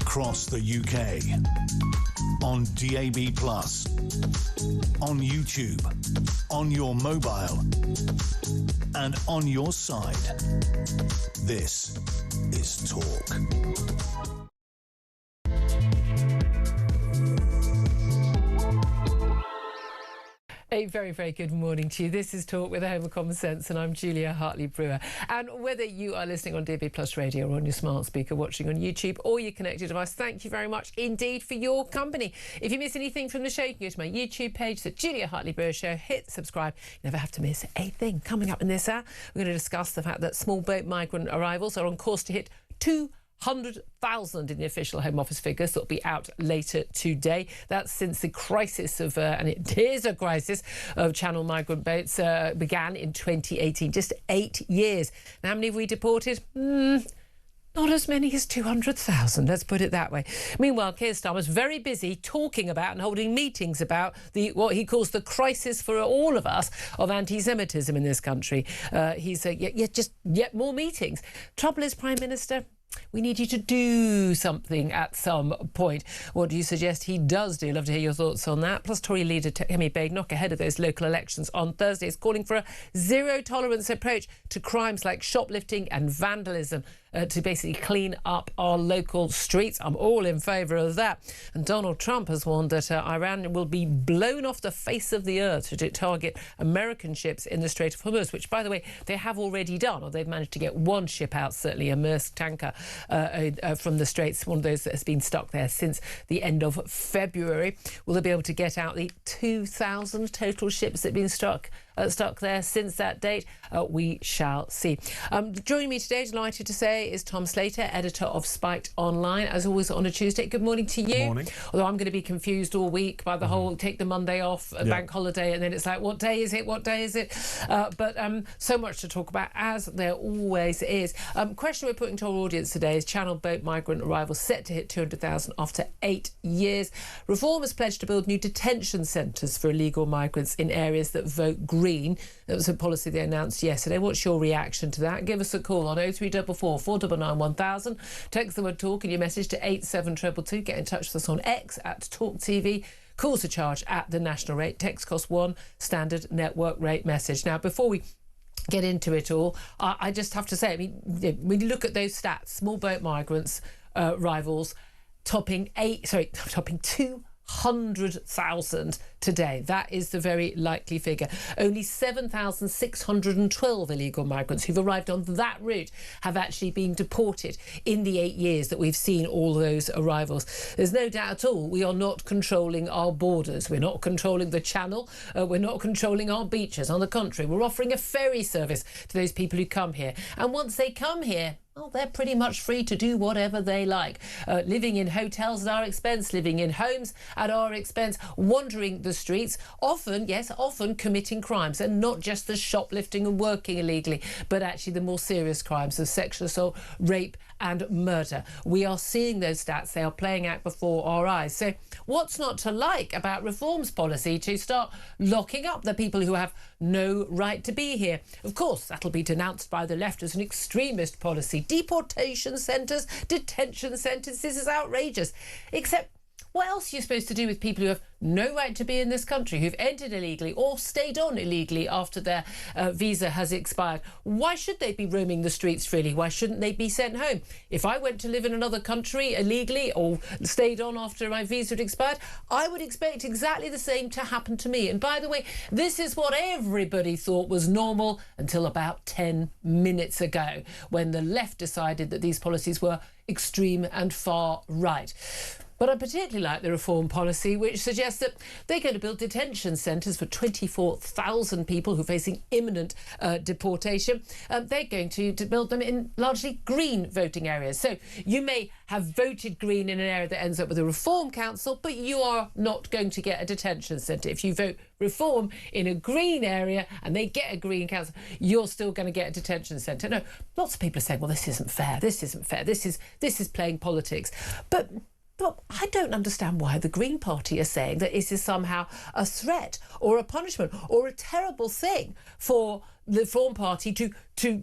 across the UK, on DAB+, on YouTube, on your mobile, and on your side. This is Talk. A very, very good morning to you. This is Talk with a Home of Common Sense, and I'm Julia Hartley-Brewer. And whether you are listening on DAB+ radio or on your smart speaker, watching on YouTube or your connected device, thank you very much indeed for your company. If you miss anything from the show, you can go to my YouTube page, the Julia Hartley-Brewer Show. Hit subscribe. You never have to miss a thing. Coming up in this hour, we're going to discuss the fact that small boat migrant arrivals are on course to hit 200,000 in the official Home Office figures that will be out later today. That's since the crisis of, and it is a crisis, of Channel migrant boats began in 2018, just 8 years. Now, how many have we deported? Not as many as 200,000, let's put it that way. Meanwhile, Keir Starmer's very busy talking about and holding meetings about what he calls the crisis for all of us of anti-Semitism in this country. He's yet more meetings. Trouble is, Prime Minister, we need you to do something at some point. What do you suggest he does do? Love to hear your thoughts on that. Plus, Tory leader Kemi Badenoch, ahead of those local elections on Thursday, is calling for a zero-tolerance approach to crimes like shoplifting and vandalism to basically clean up our local streets. I'm all in favour of that. And Donald Trump has warned that Iran will be blown off the face of the earth to target American ships in the Strait of Hormuz, which, by the way, they have already done, or they've managed to get one ship out, certainly a Maersk tanker from the Straits, one of those that has been stuck there since the end of February. Will they be able to get out the 2,000 total ships that have been stuck there since that date? We shall see. Joining me today, delighted to say, is Tom Slater, editor of Spiked Online, as always on a Tuesday. Good morning to you. Good morning. Although I'm going to be confused all week by the whole take the Monday off, bank holiday, and then it's like, what day is it? What day is it? But so much to talk about, as there always is. Question we're putting to our audience today is Channel boat migrant arrivals set to hit 200,000 after 8 years. Reform has pledged to build new detention centres for illegal migrants in areas that vote green. That was a policy they announced yesterday. What's your reaction to that? Give us a call on 0344 499 1000. Text the word TALK in your message to 87222. Get in touch with us on X at Talk TV. Calls are charged at the national rate. Text costs £1, standard network rate message. Now, before we get into it all, I just have to say, I mean, when you look at those stats, small boat migrants arrivals topping 200,000 today. That is the very likely figure. Only 7,612 illegal migrants who've arrived on that route have actually been deported in the 8 years that we've seen all those arrivals. There's no doubt at all we are not controlling our borders. We're not controlling the channel. We're not controlling our beaches. On the contrary, we're offering a ferry service to those people who come here. And once they come here, well, they're pretty much free to do whatever they like. Living in hotels at our expense, living in homes at our expense, wandering the streets, often committing crimes, and not just the shoplifting and working illegally, but actually the more serious crimes of sexual assault, rape and murder. We are seeing those stats. They are playing out before our eyes. So what's not to like about Reform's policy to start locking up the people who have no right to be here? Of course, that'll be denounced by the left as an extremist policy. Deportation centres, detention centres, this is outrageous. Except, what else are you supposed to do with people who have no right to be in this country, who've entered illegally or stayed on illegally after their visa has expired? Why should they be roaming the streets freely? Why shouldn't they be sent home? If I went to live in another country illegally or stayed on after my visa had expired, I would expect exactly the same to happen to me. And by the way, this is what everybody thought was normal until about 10 minutes ago, when the left decided that these policies were extreme and far right. But I particularly like the Reform policy, which suggests that they're going to build detention centres for 24,000 people who are facing imminent deportation. They're going to build them in largely green voting areas. So you may have voted green in an area that ends up with a Reform council, but you are not going to get a detention centre. If you vote Reform in a green area and they get a green council, you're still going to get a detention centre. No, lots of people are saying, well, this isn't fair. This isn't fair. This is playing politics. But I don't understand why the Green Party are saying that this is somehow a threat or a punishment or a terrible thing for the Reform Party to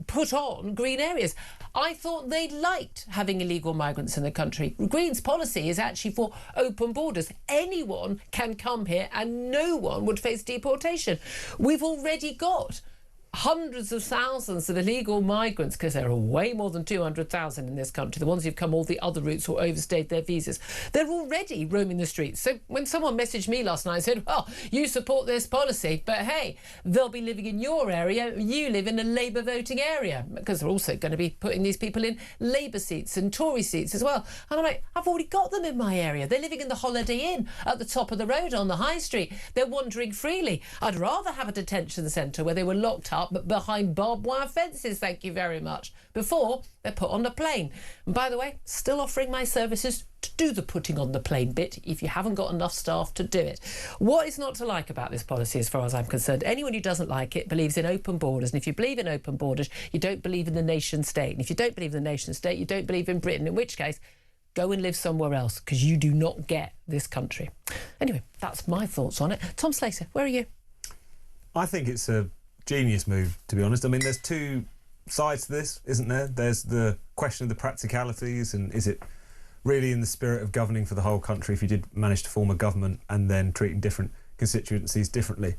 put on green areas. I thought they liked having illegal migrants in the country. Greens policy is actually for open borders. Anyone can come here and no one would face deportation. We've already got hundreds of thousands of illegal migrants, because there are way more than 200,000 in this country, the ones who've come all the other routes or overstayed their visas. They're already roaming the streets. So when someone messaged me last night and said, well, you support this policy, but hey, they'll be living in your area, you live in a Labour voting area, because they're also going to be putting these people in Labour seats and Tory seats as well. And I'm like, I've already got them in my area. They're living in the Holiday Inn at the top of the road on the high street. They're wandering freely. I'd rather have a detention centre where they were locked up but behind barbed wire fences, thank you very much, before they're put on the plane. And by the way, still offering my services to do the putting on the plane bit if you haven't got enough staff to do it. What is not to like about this policy, as far as I'm concerned? Anyone who doesn't like it believes in open borders, and if you believe in open borders, you don't believe in the nation state. And if you don't believe in the nation state, you don't believe in Britain, in which case, go and live somewhere else, because you do not get this country. Anyway, that's my thoughts on it. Tom Slater, where are you? I think it's a genius move, to be honest. I mean, there's two sides to this, isn't there? There's the question of the practicalities, and is it really in the spirit of governing for the whole country if you did manage to form a government and then treating different constituencies differently?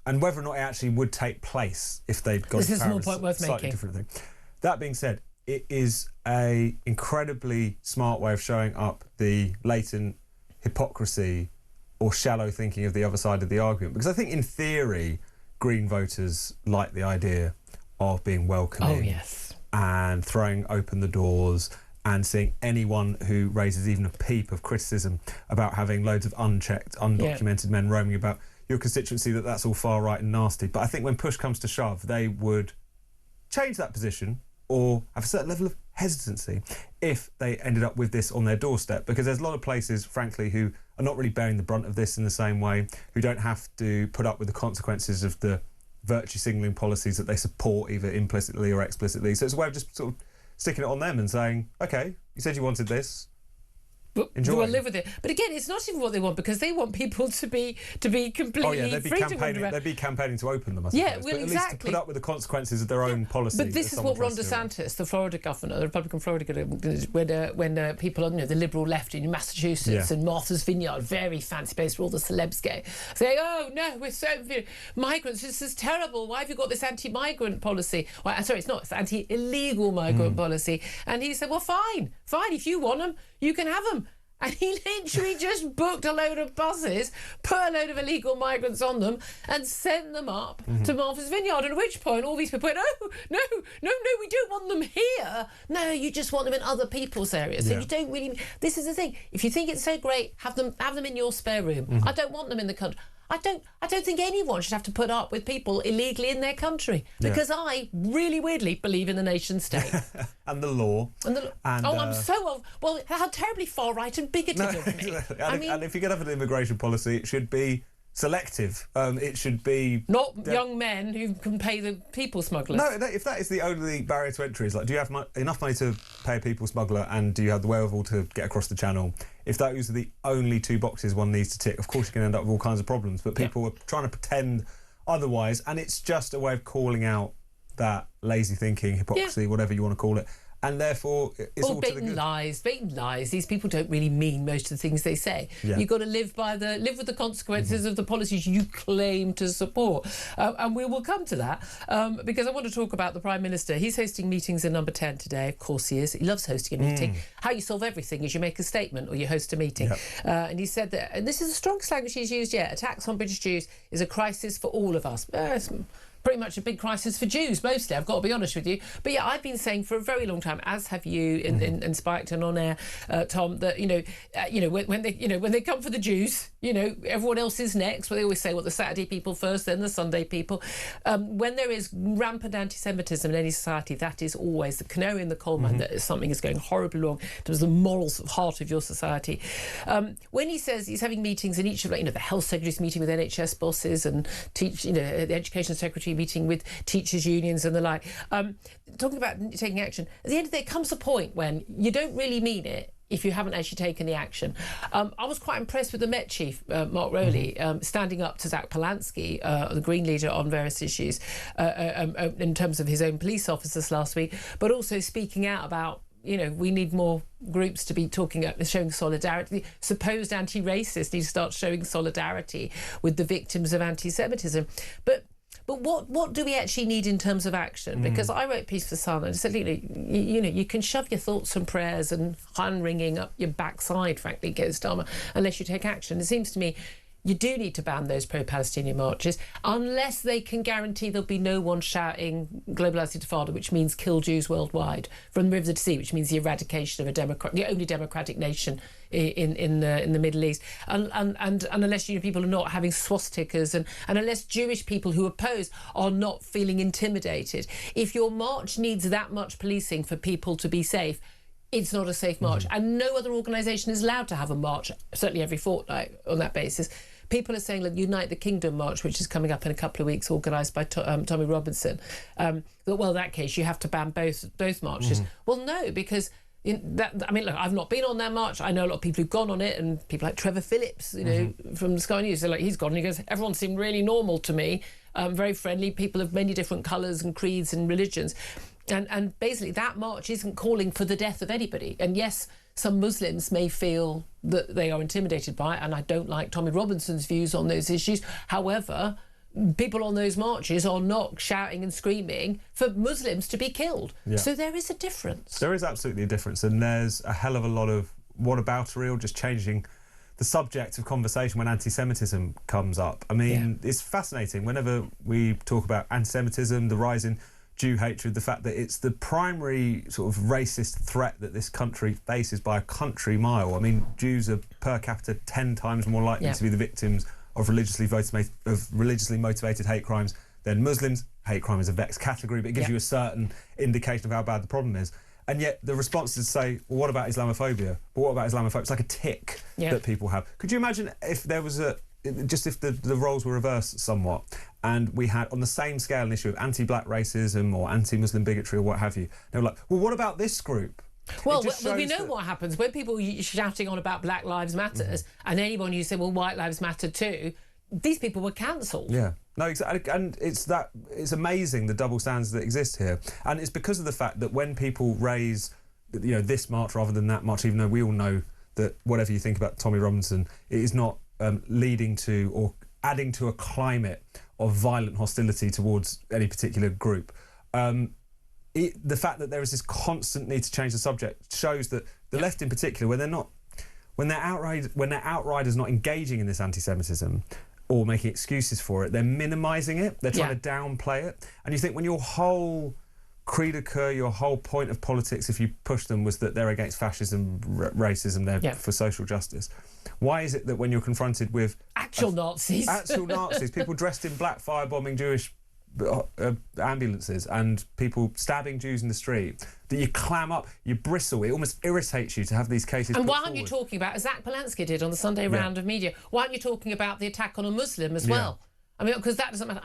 And whether or not it actually would take place if they'd got this is a small point worth making. Different thing. That being said, it is a incredibly smart way of showing up the latent hypocrisy or shallow thinking of the other side of the argument, because I think in theory Green voters like the idea of being welcoming and throwing open the doors and seeing anyone who raises even a peep of criticism about having loads of unchecked, undocumented men roaming about your constituency, that's all far right and nasty. But I think when push comes to shove, they would change that position or have a certain level of hesitancy if they ended up with this on their doorstep, because there's a lot of places, frankly, who are not really bearing the brunt of this in the same way, who don't have to put up with the consequences of the virtue signalling policies that they support either implicitly or explicitly. So it's a way of just sort of sticking it on them and saying, OK, you said you wanted this, enjoy. We'll live with it. But again, it's not even what they want, because they want people to be completely free to wander. They'd be campaigning to open them, I suppose. Yeah, well, but at exactly. least to put up with the consequences of their own policy. But this is what Ron DeSantis, the Florida governor, the Republican Florida governor, when people on the liberal left in Massachusetts and Martha's Vineyard, very fancy place where all the celebs go, say, oh no, we're so migrants, this is terrible. Why have you got this anti-migrant policy? Well, sorry, it's anti-illegal migrant policy. And he said, well, fine, if you want them, you can have them. And he literally just booked a load of buses, put a load of illegal migrants on them and sent them up to Martha's Vineyard, at which point all these people went, oh, no, we don't want them here. No, you just want them in other people's areas. So you don't really... This is the thing. If you think it's so great, have them in your spare room. I don't want them in the country. I don't think anyone should have to put up with people illegally in their country, because I really weirdly believe in the nation state. And the law. I'm so... Well, how terribly far-right and bigoted of me. And if you're going to have an immigration policy, it should be selective. It should be... Not young men who can pay the people smugglers. No, if that is the only barrier to entry, is like, do you have enough money to pay a people smuggler, and do you have the wherewithal to get across the channel? If those are the only two boxes one needs to tick, of course you're going to end up with all kinds of problems. But people are trying to pretend otherwise, and it's just a way of calling out that lazy thinking, hypocrisy, whatever you want to call it. And therefore, it's all to the good. Blatant lies. These people don't really mean most of the things they say. You've got to live with the consequences of the policies you claim to support. And we will come to that, because I want to talk about the Prime Minister. He's hosting meetings in Number 10 today. Of course he is. He loves hosting a meeting. How you solve everything is you make a statement or you host a meeting. And he said that, and this is the strongest language he's used yet, attacks on British Jews is a crisis for all of us. It's pretty much a big crisis for Jews, mostly, I've got to be honest with you. But yeah, I've been saying for a very long time, as have you in Spiked and on air, Tom, that when they come for the Jews, everyone else is next. Well, they always say, the Saturday people first, then the Sunday people. When there is rampant anti-Semitism in any society, that is always the canary in the coal mine, that something is going horribly wrong in terms of the moral heart of your society. When he says he's having meetings in each of, the health secretary's meeting with NHS bosses and the education secretary meeting with teachers' unions and the like, talking about taking action. At the end of the day, comes a point when you don't really mean it. if you haven't actually taken the action. I was quite impressed with the Met chief, Mark Rowley, standing up to Zach Polanski, the Green leader, on various issues in terms of his own police officers last week, but also speaking out about, we need more groups to be showing solidarity. Supposed anti-racists need to start showing solidarity with the victims of anti-Semitism. But what do we actually need in terms of action? Because I wrote a piece for Sun and said, you can shove your thoughts and prayers and hand-wringing up your backside, frankly, Keir Starmer, unless you take action. It seems to me you do need to ban those pro-Palestinian marches unless they can guarantee there'll be no one shouting global intifada, which means kill Jews worldwide, from the river to sea, which means the eradication of the only democratic nation in the Middle East, and unless people are not having swastikas, and unless Jewish people who oppose are not feeling intimidated. If your march needs that much policing for people to be safe, it's not a safe march. And no other organisation is allowed to have a march, certainly every fortnight, on that basis. People are saying, Unite the Kingdom March, which is coming up in a couple of weeks, organised by Tommy Robinson, that, in that case, you have to ban both marches. Well, no, because I've not been on that march. I know a lot of people who've gone on it, and people like Trevor Phillips, from Sky News, he's gone and he goes, everyone seemed really normal to me, very friendly, people of many different colours and creeds and religions. And basically that march isn't calling for the death of anybody. And yes, some Muslims may feel that they are intimidated by it, and I don't like Tommy Robinson's views on those issues. However, people on those marches are not shouting and screaming for Muslims to be killed. Yeah. So there is a difference. There is absolutely a difference, and there's a hell of a lot of whataboutery, or just changing the subject of conversation when anti-Semitism comes up. It's fascinating whenever we talk about anti-Semitism, the rise in Jew hatred, the fact that it's the primary sort of racist threat that this country faces by a country mile. Jews are per capita 10 times more likely to be the victims of religiously motivated hate crimes than Muslims. Hate crime is a vexed category, but it gives you a certain indication of how bad the problem is. And yet the response is to say, well, what about Islamophobia? But what about Islamophobia? It's like a tick that people have. Could you imagine if there was if the roles were reversed somewhat, and we had on the same scale an issue of anti-black racism or anti-Muslim bigotry or what have you? They were like, well, what about this group? Well, we know what happens when people are shouting on about Black Lives Matter, and anyone who said, well, White Lives Matter too, these people were cancelled. Yeah, no, exactly. And it's amazing the double standards that exist here. And it's because of the fact that when people raise, this march rather than that march, even though we all know that whatever you think about Tommy Robinson, it is not leading to or adding to a climate of violent hostility towards any particular group. The fact that there is this constant need to change the subject shows that the left in particular, when their outriders not engaging in this anti-Semitism or making excuses for it, they're minimising it, they're trying to downplay it. And you think when your whole creedicure, your whole point of politics, if you push them, was that they're against fascism, racism, they're for social justice. Why is it that when you're confronted with actual Nazis, people dressed in black firebombing Jewish ambulances and people stabbing Jews in the street, that you clam up, you bristle, it almost irritates you to have these cases And why aren't you talking about, as Zach Polanski did on the Sunday round of media, why aren't you talking about the attack on a Muslim as well? Because that doesn't matter.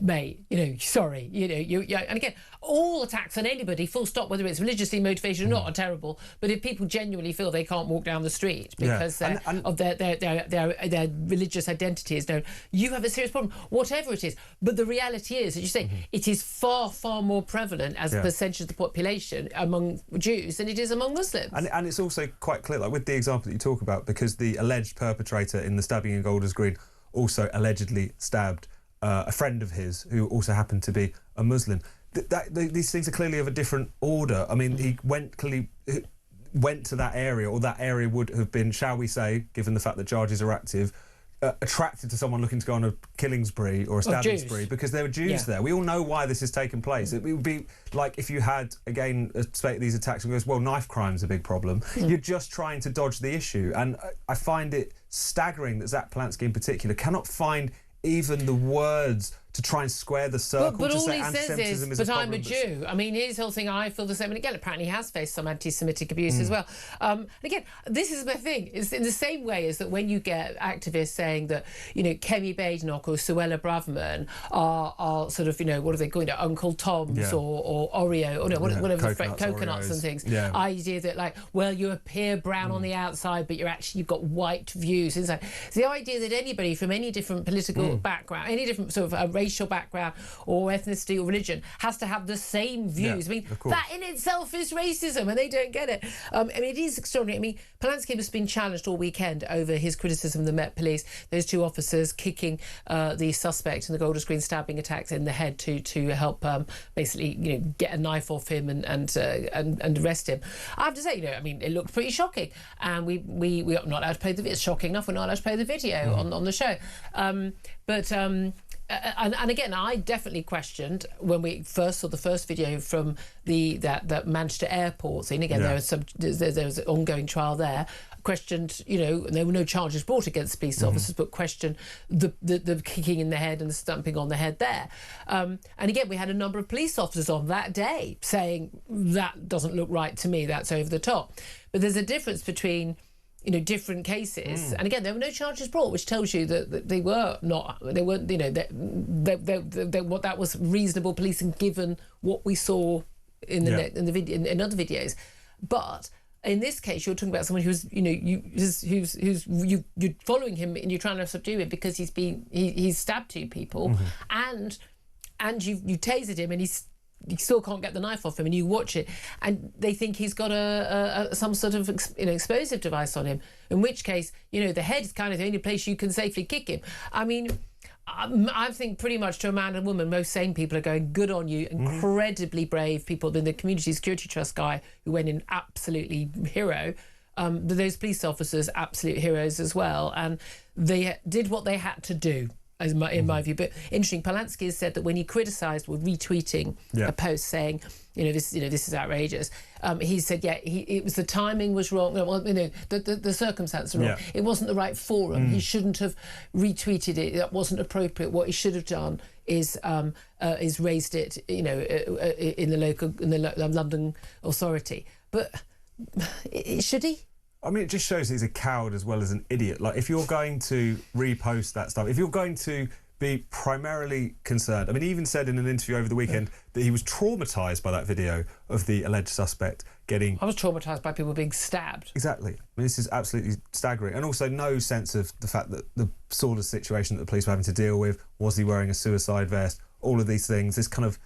Mate, sorry, and again, all attacks on anybody, full stop, whether it's religiously motivated or not, are terrible. But if people genuinely feel they can't walk down the street because of their religious identity is known, you have a serious problem, whatever it is. But the reality is, as you say, it is far, far more prevalent as a percentage of the population among Jews than it is among Muslims. And it's also quite clear, like with the example that you talk about, because the alleged perpetrator in the stabbing in Golders Green also allegedly stabbed a friend of his who also happened to be a Muslim. These things are clearly of a different order. He went to that area, or that area would have been, shall we say, given the fact that charges are active, attracted to someone looking to go on a killing spree or a stabbing spree because there were Jews there. We all know why this has taken place. It would be like if you had, again, a spate of these attacks and goes, well, knife crime's a big problem. You're just trying to dodge the issue. And I find it staggering that Zach Polanski in particular cannot find even the words to try and square the circle. But to all say he says anti-Semitism is, a but I'm a problem Jew. I mean, his whole thing, I feel the same. And again, apparently he has faced some anti-Semitic abuse as well. And again, this is the thing. It's in the same way as that when you get activists saying that, you know, Kemi Badenoch or Suella Braverman are sort of, you know, what are they calling it, Uncle Toms or Oreo, or no, whatever, coconuts and things. Yeah. Idea that, like, well, you appear brown on the outside, but you've got white views inside. It's the idea that anybody from any different political background, any different sort of racial background or ethnicity or religion has to have the same views. Yeah, I mean, of course. that in itself is racism, and they don't get it. I mean, it is extraordinary. I mean, Polanski has been challenged all weekend over his criticism of the Met Police, those two officers kicking the suspect in the Golders Green stabbing attacks in the head to help basically, you know, get a knife off him and arrest him. I have to say, you know, I mean, it looked pretty shocking, and we are not allowed to play the video. It's shocking enough we're not allowed to play the video on the show. And again, I definitely questioned when we first saw the first video from that Manchester airport scene. Again, there was an ongoing trial there. Questioned, you know, there were no charges brought against police officers, but questioned the kicking in the head and the stamping on the head there. And again, we had a number of police officers on that day saying that doesn't look right to me. That's over the top. But there's a difference between, you know, different cases, and again, there were no charges brought, which tells you that they weren't, you know, that was reasonable policing given what we saw in the video, in other videos. But in this case, you're talking about someone who's, you know, you're following him and you're trying to subdue him because he's stabbed two people, and you tasered him and you still can't get the knife off him, and you watch it and they think he's got some sort of explosive device on him, in which case, you know, the head is kind of the only place you can safely kick him. I mean, I think pretty much to a man and woman, most sane people are going, good on you, incredibly brave people. The Community Security Trust guy who went in, absolutely hero. Those police officers, absolute heroes as well, and they did what they had to do, in my view. But interesting, Polanski has said that when he criticised or retweeting a post saying, this is outrageous, he said, it was the timing was wrong. Well, the circumstances were wrong. It wasn't the right forum. He shouldn't have retweeted it. That wasn't appropriate. What he should have done is raised it, in the London authority. But should he? I mean, it just shows he's a coward as well as an idiot. Like, if you're going to repost that stuff, if you're going to be primarily concerned, I mean, he even said in an interview over the weekend that he was traumatised by that video of the alleged suspect getting... I was traumatised by people being stabbed. Exactly. I mean, this is absolutely staggering. And also no sense of the fact that the sort of situation that the police were having to deal with, was he wearing a suicide vest, all of these things, this kind of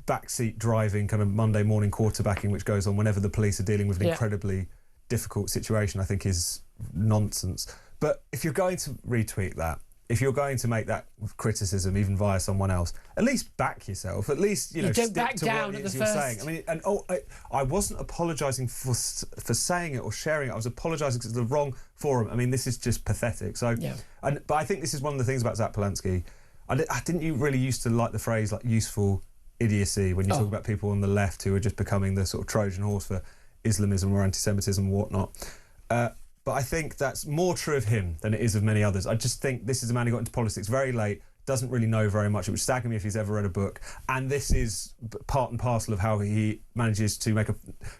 backseat driving, kind of Monday morning quarterbacking which goes on whenever the police are dealing with an incredibly difficult situation, I think is nonsense. But if you're going to retweet that, if you're going to make that criticism even via someone else, at least back yourself. At least, you know, don't stick back to down what it at is the you're first. saying. I mean, I wasn't apologising for saying it or sharing it. I was apologising because it's the wrong forum. I mean, this is just pathetic. So, but I think this is one of the things about Zach Polanski. Didn't you really used to like the phrase like useful idiocy when you talk about people on the left who are just becoming the sort of Trojan horse for Islamism or anti-Semitism or whatnot. But I think that's more true of him than it is of many others. I just think this is a man who got into politics very late, doesn't really know very much. It would stagger me if he's ever read a book. And this is part and parcel of how he manages to make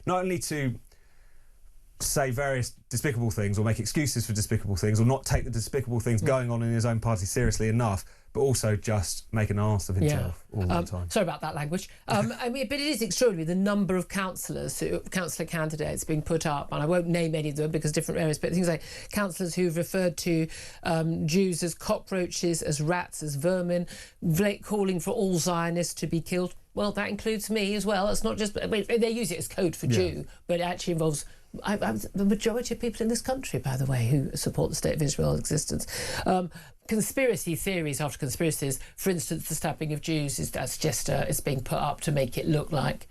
not only to say various despicable things or make excuses for despicable things or not take the despicable things going on in his own party seriously enough, but also just make an arse of himself all the time. Sorry about that language. I mean, but it is extraordinary, the number of councillor candidates being put up, and I won't name any of them because different areas, but things like councillors who've referred to Jews as cockroaches, as rats, as vermin, calling for all Zionists to be killed. Well, that includes me as well. It's not just... I mean, they use it as code for Jew, but it actually involves... the majority of people in this country, by the way, who support the State of Israel's existence. Conspiracy theories after conspiracies, for instance, the stabbing of Jews, that's just it's being put up to make it look like,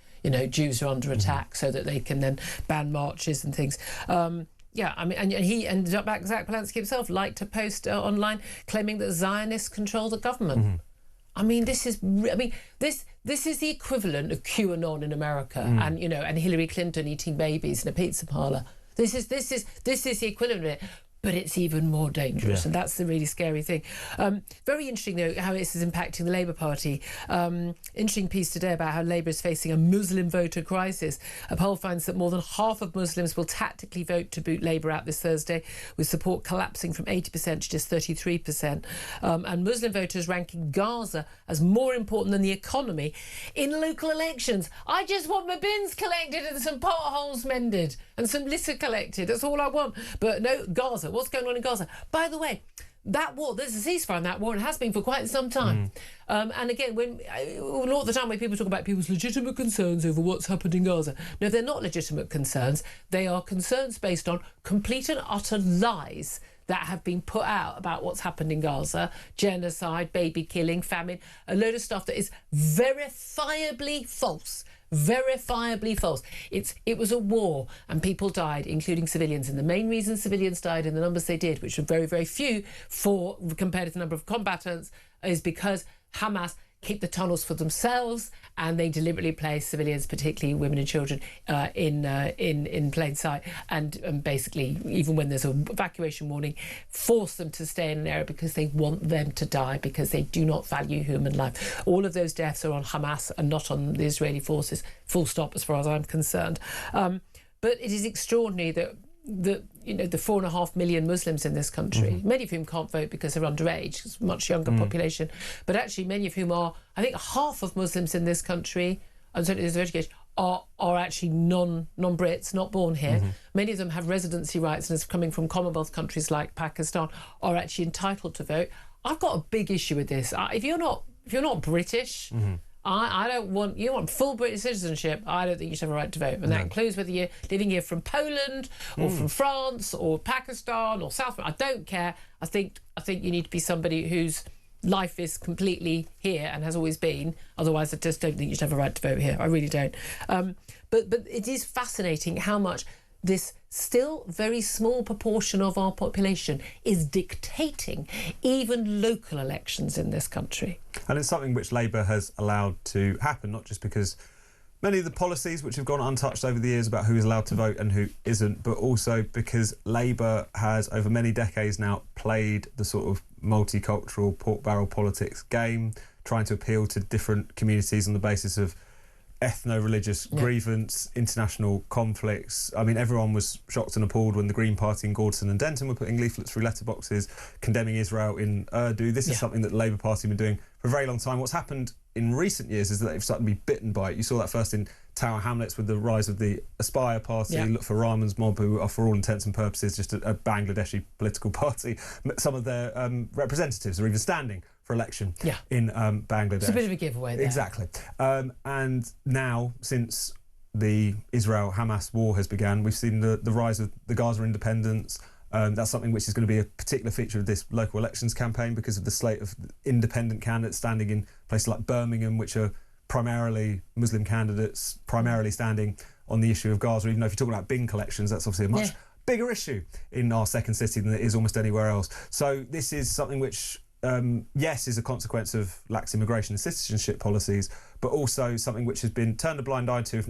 Jews are under attack so that they can then ban marches and things. I mean, and he and Zach Polanski himself liked to post online claiming that Zionists control the government. I mean, this is the equivalent of QAnon in America, and and Hillary Clinton eating babies in a pizza parlour. This is the equivalent of it. but it's even more dangerous. Yeah. And that's the really scary thing. Very interesting, though, how this is impacting the Labour Party. Interesting piece today about how Labour is facing a Muslim voter crisis. A poll finds that more than half of Muslims will tactically vote to boot Labour out this Thursday, with support collapsing from 80% to just 33%. And Muslim voters ranking Gaza as more important than the economy in local elections. I just want my bins collected and some potholes mended and some litter collected. That's all I want. But no, Gaza. What's going on in Gaza? By the way, that war, there's a ceasefire in that war and has been for quite some time. And again, a lot of the time when people talk about people's legitimate concerns over what's happened in Gaza, no, they're not legitimate concerns. They are concerns based on complete and utter lies that have been put out about what's happened in Gaza: genocide, baby killing, famine, a load of stuff that is verifiably false. Verifiably false. It was a war and people died, including civilians, and the main reason civilians died in the numbers they did, which were very, very few compared to the number of combatants, is because Hamas keep the tunnels for themselves, and they deliberately place civilians, particularly women and children, in plain sight, and basically, even when there's an evacuation warning, force them to stay in an area because they want them to die, because they do not value human life. All of those deaths are on Hamas and not on the Israeli forces, full stop, as far as I'm concerned. But it is extraordinary that the 4.5 million Muslims in this country, many of whom can't vote because they're underage, it's a much younger population, but actually many of whom are, I think half of Muslims in this country, and certainly there's education, are actually non-Brits, not born here. Many of them have residency rights, and as coming from Commonwealth countries like Pakistan, are actually entitled to vote. I've got a big issue with this. If you're not British, I don't want, you want full British citizenship, I don't think you should have a right to vote. And that includes whether you're living here from Poland or from France or Pakistan or South Africa. I don't care. I think you need to be somebody whose life is completely here and has always been. Otherwise, I just don't think you should have a right to vote here. I really don't. But it is fascinating how much this still very small proportion of our population is dictating even local elections in this country. And it's something which Labour has allowed to happen, not just because many of the policies which have gone untouched over the years about who is allowed to vote and who isn't, but also because Labour has, over many decades now, played the sort of multicultural pork barrel politics game, trying to appeal to different communities on the basis of ethno-religious grievance, international conflicts. I mean, everyone was shocked and appalled when the Green Party in Gordon and Denton were putting leaflets through letterboxes condemning Israel in Urdu. This is something that the Labour Party have been doing for a very long time. What's happened in recent years is that they've started to be bitten by it. You saw that first in Tower Hamlets with the rise of the Aspire Party. Look for Rahman's mob, who are, for all intents and purposes, just a Bangladeshi political party. Some of their representatives are even standing for election in Bangladesh. It's a bit of a giveaway there. Exactly. And now, since the Israel-Hamas war has begun, we've seen the rise of the Gaza independence. That's something which is going to be a particular feature of this local elections campaign because of the slate of independent candidates standing in places like Birmingham, which are primarily Muslim candidates, primarily standing on the issue of Gaza. Even though if you're talking about bin collections, that's obviously a much bigger issue in our second city than it is almost anywhere else. So this is something which yes, is a consequence of lax immigration and citizenship policies, but also something which has been turned a blind eye to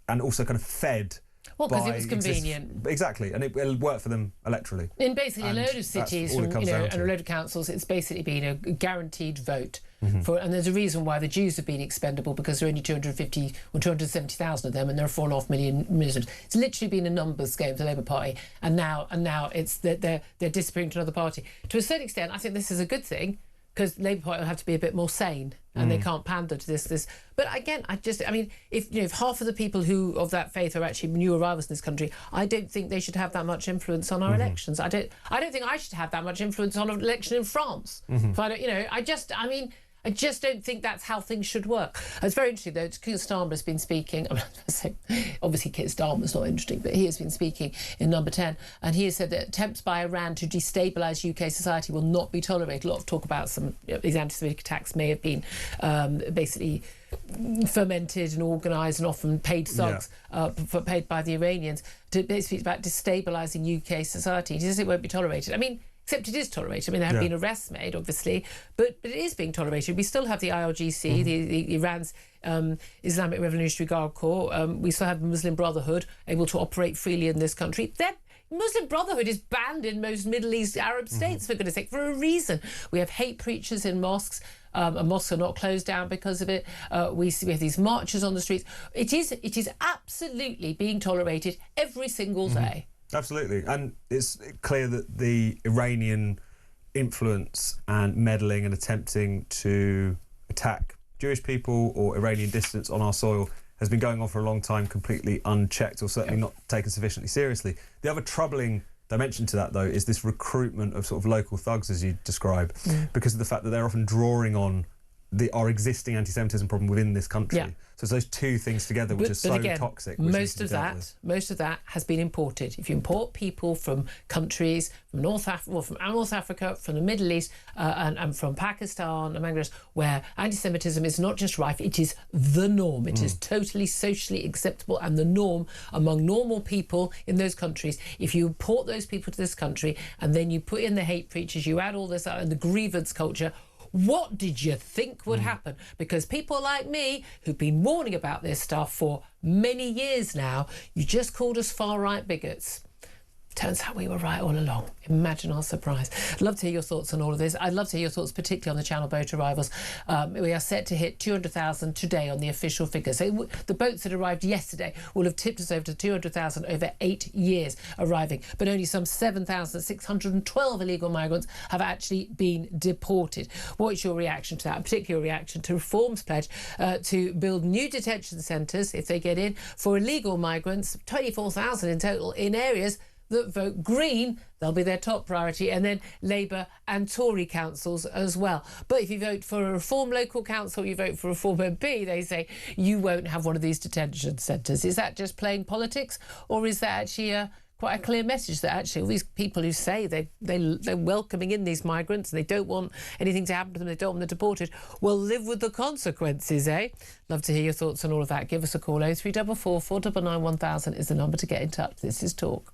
and also kind of fed. Well, because it was convenient. Exactly, and it will work for them electorally. In basically a load of cities and a load of councils, it's basically been a guaranteed vote. And there's a reason why the Jews have been expendable, because there are only 250 or 270,000 of them, and there are 4.5 million Muslims. It's literally been a numbers game for the Labour Party, and now it's they're disappearing to another party. To a certain extent, I think this is a good thing, because the Labour Party will have to be a bit more sane, and they can't pander to this. But again, if half of the people who of that faith are actually new arrivals in this country, I don't think they should have that much influence on our elections. I don't think I should have that much influence on an election in France. If I don't, I just don't think that's how things should work. It's very interesting, though. Keir Starmer's been speaking. Obviously, Keir Starmer's not interesting, but he has been speaking in Number 10, and he has said that attempts by Iran to destabilise UK society will not be tolerated. A lot of talk about some these anti-Semitic attacks may have been basically fermented and organised and often paid thugs paid by the Iranians to basically about destabilising UK society. He says it won't be tolerated. Except it is tolerated. There have been arrests made, obviously, but it is being tolerated. We still have the IRGC, the Iran's Islamic Revolutionary Guard Corps. We still have the Muslim Brotherhood able to operate freely in this country. Muslim Brotherhood is banned in most Middle East Arab states, for goodness sake, for a reason. We have hate preachers in mosques. And mosques are not closed down because of it. We have these marches on the streets. It is absolutely being tolerated every single day. Absolutely. And it's clear that the Iranian influence and meddling and attempting to attack Jewish people or Iranian dissidents on our soil has been going on for a long time, completely unchecked or certainly not taken sufficiently seriously. The other troubling dimension to that, though, is this recruitment of sort of local thugs, as you describe, because of the fact that they're often drawing on our existing anti-Semitism problem within this country. So it's those two things together which are so again, toxic. Most of that has been imported. If you import people from countries, from North Africa, from the Middle East, and from Pakistan and Bangladesh, where anti-Semitism is not just rife, it is the norm. It is totally socially acceptable and the norm among normal people in those countries. If you import those people to this country and then you put in the hate preachers, you add all this and the grievance culture, what did you think would happen? Because people like me, who've been warning about this stuff for many years now, you just called us far-right bigots. Turns out we were right all along. Imagine our surprise. I'd love to hear your thoughts on all of this. I'd love to hear your thoughts, particularly on the Channel boat arrivals. We are set to hit 200,000 today on the official figures. So the boats that arrived yesterday will have tipped us over to 200,000 over 8 years arriving. But only some 7,612 illegal migrants have actually been deported. What is your reaction to that? A particular reaction to Reform's pledge to build new detention centres, if they get in, for illegal migrants, 24,000 in total, in areas that vote Green. They'll be their top priority, and then Labour and Tory councils as well. But if you vote for a Reform local council, you vote for a Reform MP, they say you won't have one of these detention centres. Is that just playing politics, or is that actually quite a clear message that actually all these people who say they're welcoming in these migrants and they don't want anything to happen to them, they don't want them deported, will live with the consequences, eh? Love to hear your thoughts on all of that. Give us a call. 0344 499 1000 is the number to get in touch. This is Talk.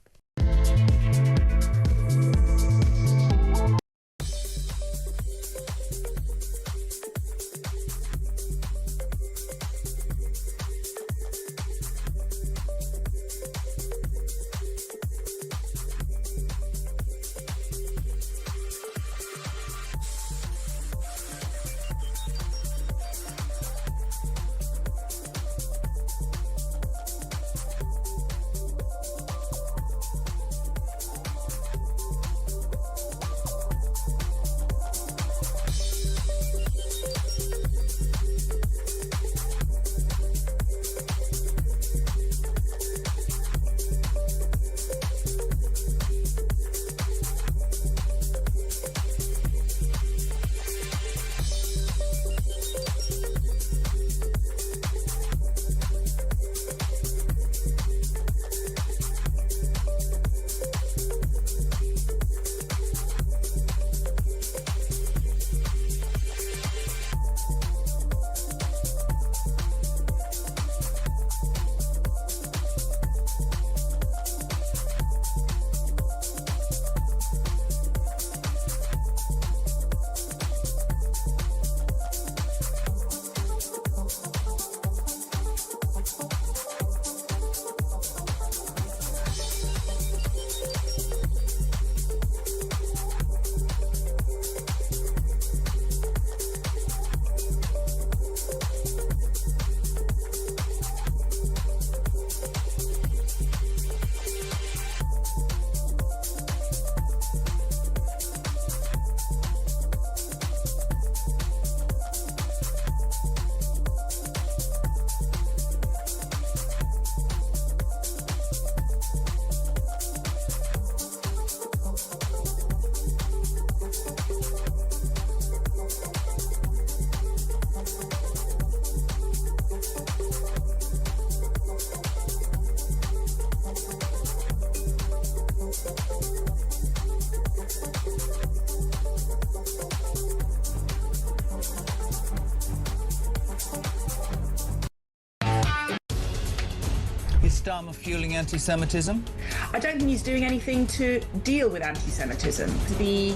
Is Starmer fueling anti-Semitism? I don't think he's doing anything to deal with anti-Semitism. The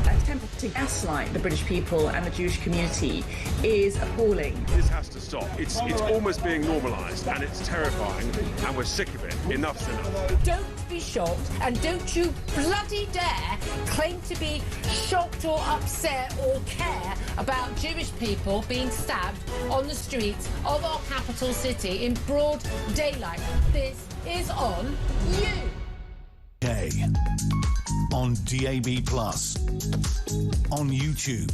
attempt attempt to gaslight the British people and the Jewish community is appalling. This has to stop. It's almost being normalised, and it's terrifying, and we're sick of it. Enough's enough. Don't be shocked, and don't you bloody dare claim to be shocked or upset or care about Jewish people being stabbed on the streets of our capital city in broad daylight. This is on you. Okay. On DAB+, on YouTube,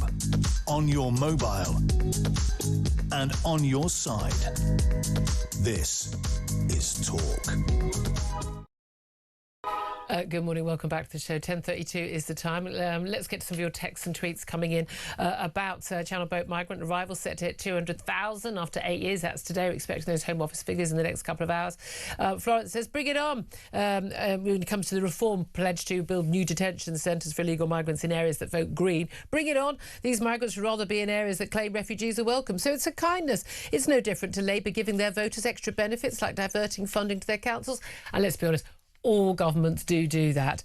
on your mobile, and on your side. This is Talk. Good morning, welcome back to the show. 10:32 is the time. Let's get to some of your texts and tweets coming in about Channel boat migrant arrival set to hit 200,000 after 8 years. That's today. We're expecting those Home Office figures in the next couple of hours. Florence says, bring it on. When it comes to the reform pledge to build new detention centres for illegal migrants in areas that vote Green, bring it on. These migrants would rather be in areas that claim refugees are welcome. So it's a kindness. It's no different to Labour giving their voters extra benefits like diverting funding to their councils. And let's be honest, all governments do that.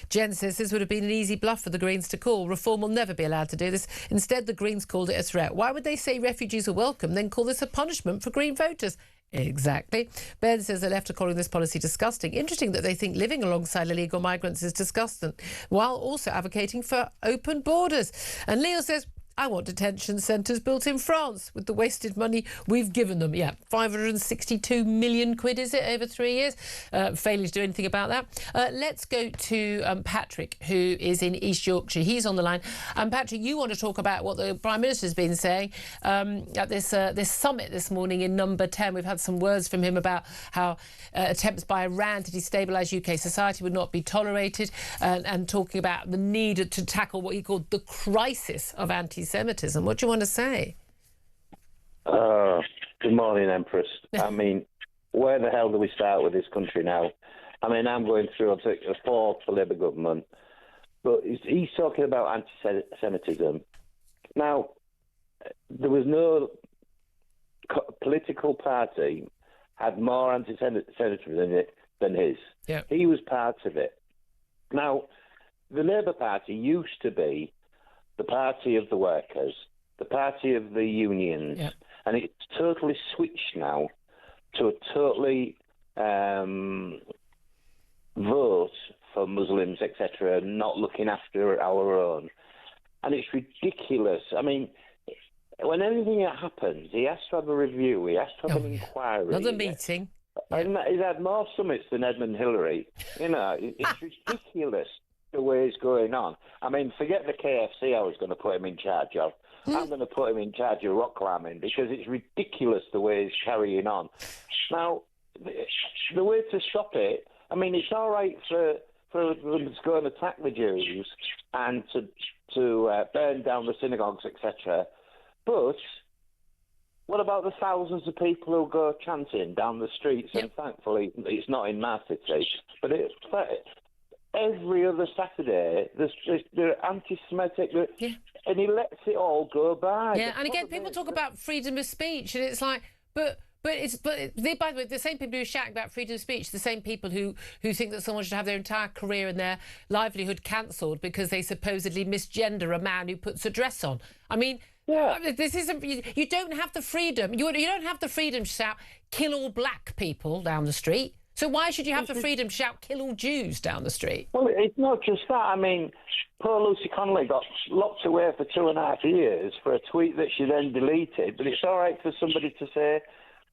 Jen says this would have been an easy bluff for the Greens to call. Reform will never be allowed to do this. Instead, the Greens called it a threat. Why would they say refugees are welcome, then call this a punishment for Green voters? Exactly. Ben says the left are calling this policy disgusting. Interesting that they think living alongside illegal migrants is disgusting, while also advocating for open borders. And Leo says, I want detention centres built in France with the wasted money we've given them. Yeah, 562 million quid, is it, over 3 years? Failing to do anything about that. Let's go to Patrick, who is in East Yorkshire. He's on the line. Patrick, you want to talk about what the Prime Minister's been saying at this summit this morning in Number 10. We've had some words from him about how attempts by Iran to destabilise UK society would not be tolerated, and talking about the need to tackle what he called the crisis of anti-Semitism. What do you want to say? Good morning, Empress. I mean, where the hell do we start with this country now? I mean, I'm going through a fourth for Labour government, but he's talking about anti-Semitism. Now, there was no political party had more anti-Semitism than his. Yeah. He was part of it. Now, the Labour Party used to be the party of the workers, the party of the unions, yeah, and it's totally switched now to a totally vote for Muslims, etc., not looking after our own. And it's ridiculous. I mean, when anything happens, he has to have a review, he has to have an inquiry. Another meeting. And he's had more summits than Edmund Hillary. You know, it's ridiculous the way it's going on. I mean, forget the KFC I was going to put him in charge of. I'm going to put him in charge of rock climbing because it's ridiculous the way he's carrying on. Now, the way to stop it, I mean, it's all right for them to go and attack the Jews and to burn down the synagogues, etc. But what about the thousands of people who go chanting down the streets? Yep. And thankfully, it's not in my city, but every other Saturday, they're anti-Semitic, and he lets it all go by. Yeah, and again, people talk about freedom of speech, and it's like, but by the way, the same people who shout about freedom of speech, the same people who think that someone should have their entire career and their livelihood cancelled because they supposedly misgender a man who puts a dress on. I mean, yeah, this isn't. You don't have the freedom. You don't have the freedom to shout "kill all black people" down the street. So why should you have the freedom to shout "kill all Jews" down the street? Well, it's not just that. I mean, poor Lucy Connolly got locked away for 2.5 years for a tweet that she then deleted. But it's all right for somebody to say,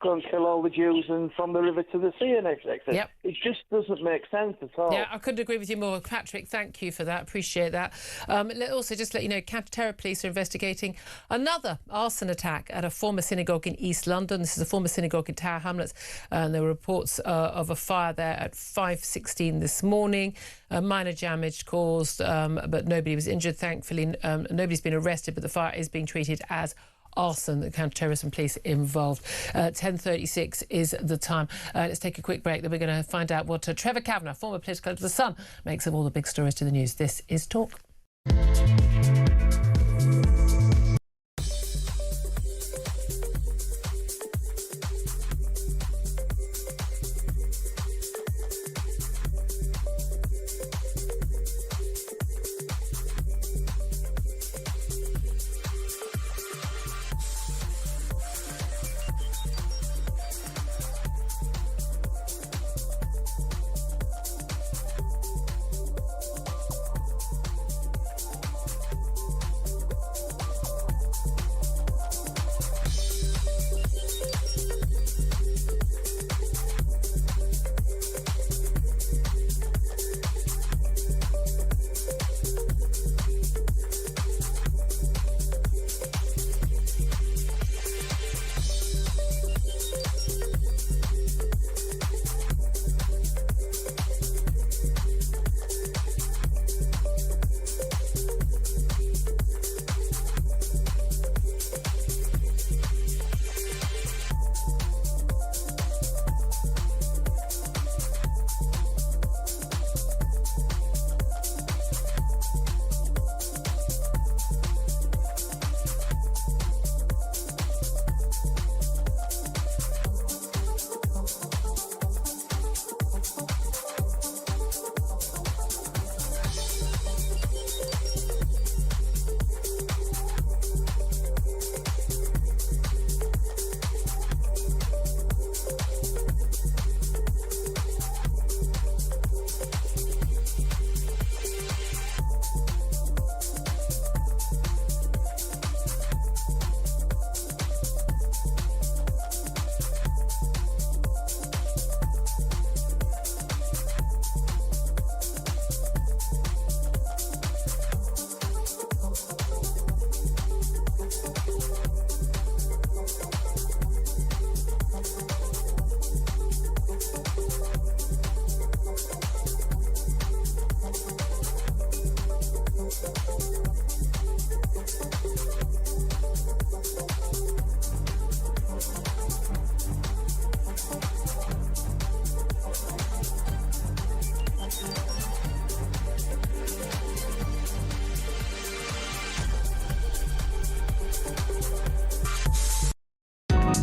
go and kill all the Jews and from the river to the sea and etc. Yep. It just doesn't make sense at all. Yeah, I couldn't agree with you more. Patrick, thank you for that. Appreciate that. Also, just let you know, counter-terror police are investigating another arson attack at a former synagogue in East London. This is a former synagogue in Tower Hamlets, and there were reports of a fire there at 5:16 this morning. Minor damage caused, but nobody was injured. Thankfully, nobody's been arrested, but the fire is being treated as arson. The counter-terrorism police involved. 10:36 is the time. Let's take a quick break. Then we're going to find out what Trevor Kavanagh, former political editor of The Sun, makes of all the big stories to the news. This is Talk.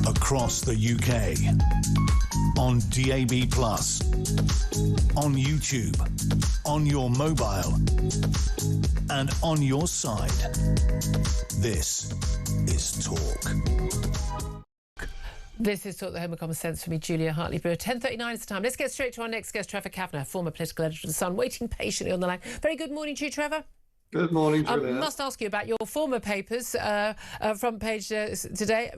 across the UK, on DAB+, on YouTube, on your mobile, and on your side. This is Talk. This is Talk, the Home of Common Sense, for me, Julia Hartley-Brewer. 10:39 is the time. Let's get straight to our next guest, Trevor Kavanagh, former political editor of The Sun, waiting patiently on the line. Very good morning to you, Trevor. Good morning, Julia. I must ask you about your former papers, front page today.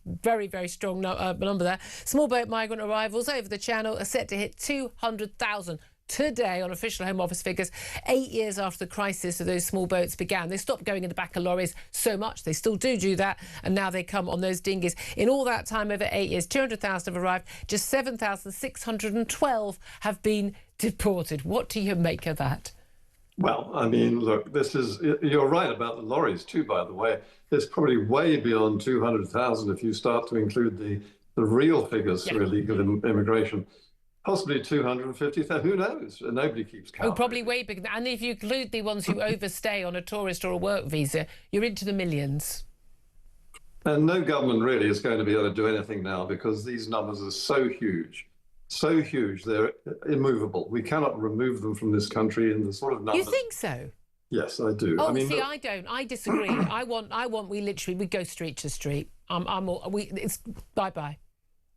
Very, very strong number there. Small boat migrant arrivals over the Channel are set to hit 200,000 today on official Home Office figures, 8 years after the crisis of those small boats began. They stopped going in the back of lorries so much. They still do that, and now they come on those dinghies. In all that time, over 8 years, 200,000 have arrived. Just 7,612 have been deported. What do you make of that? Well, I mean, look, you're right about the lorries too, by the way. It's probably way beyond 200,000 if you start to include the real figures for illegal immigration. Possibly 250,000, who knows? Nobody keeps count. Oh, probably way bigger. And if you include the ones who overstay on a tourist or a work visa, you're into the millions. And no government really is going to be able to do anything now because these numbers are so huge. So huge, they're immovable. We cannot remove them from this country in the sort of numbers. You think so? Yes, I do. Oh, I mean, see, I don't. I disagree. I want. We go street to street. It's bye.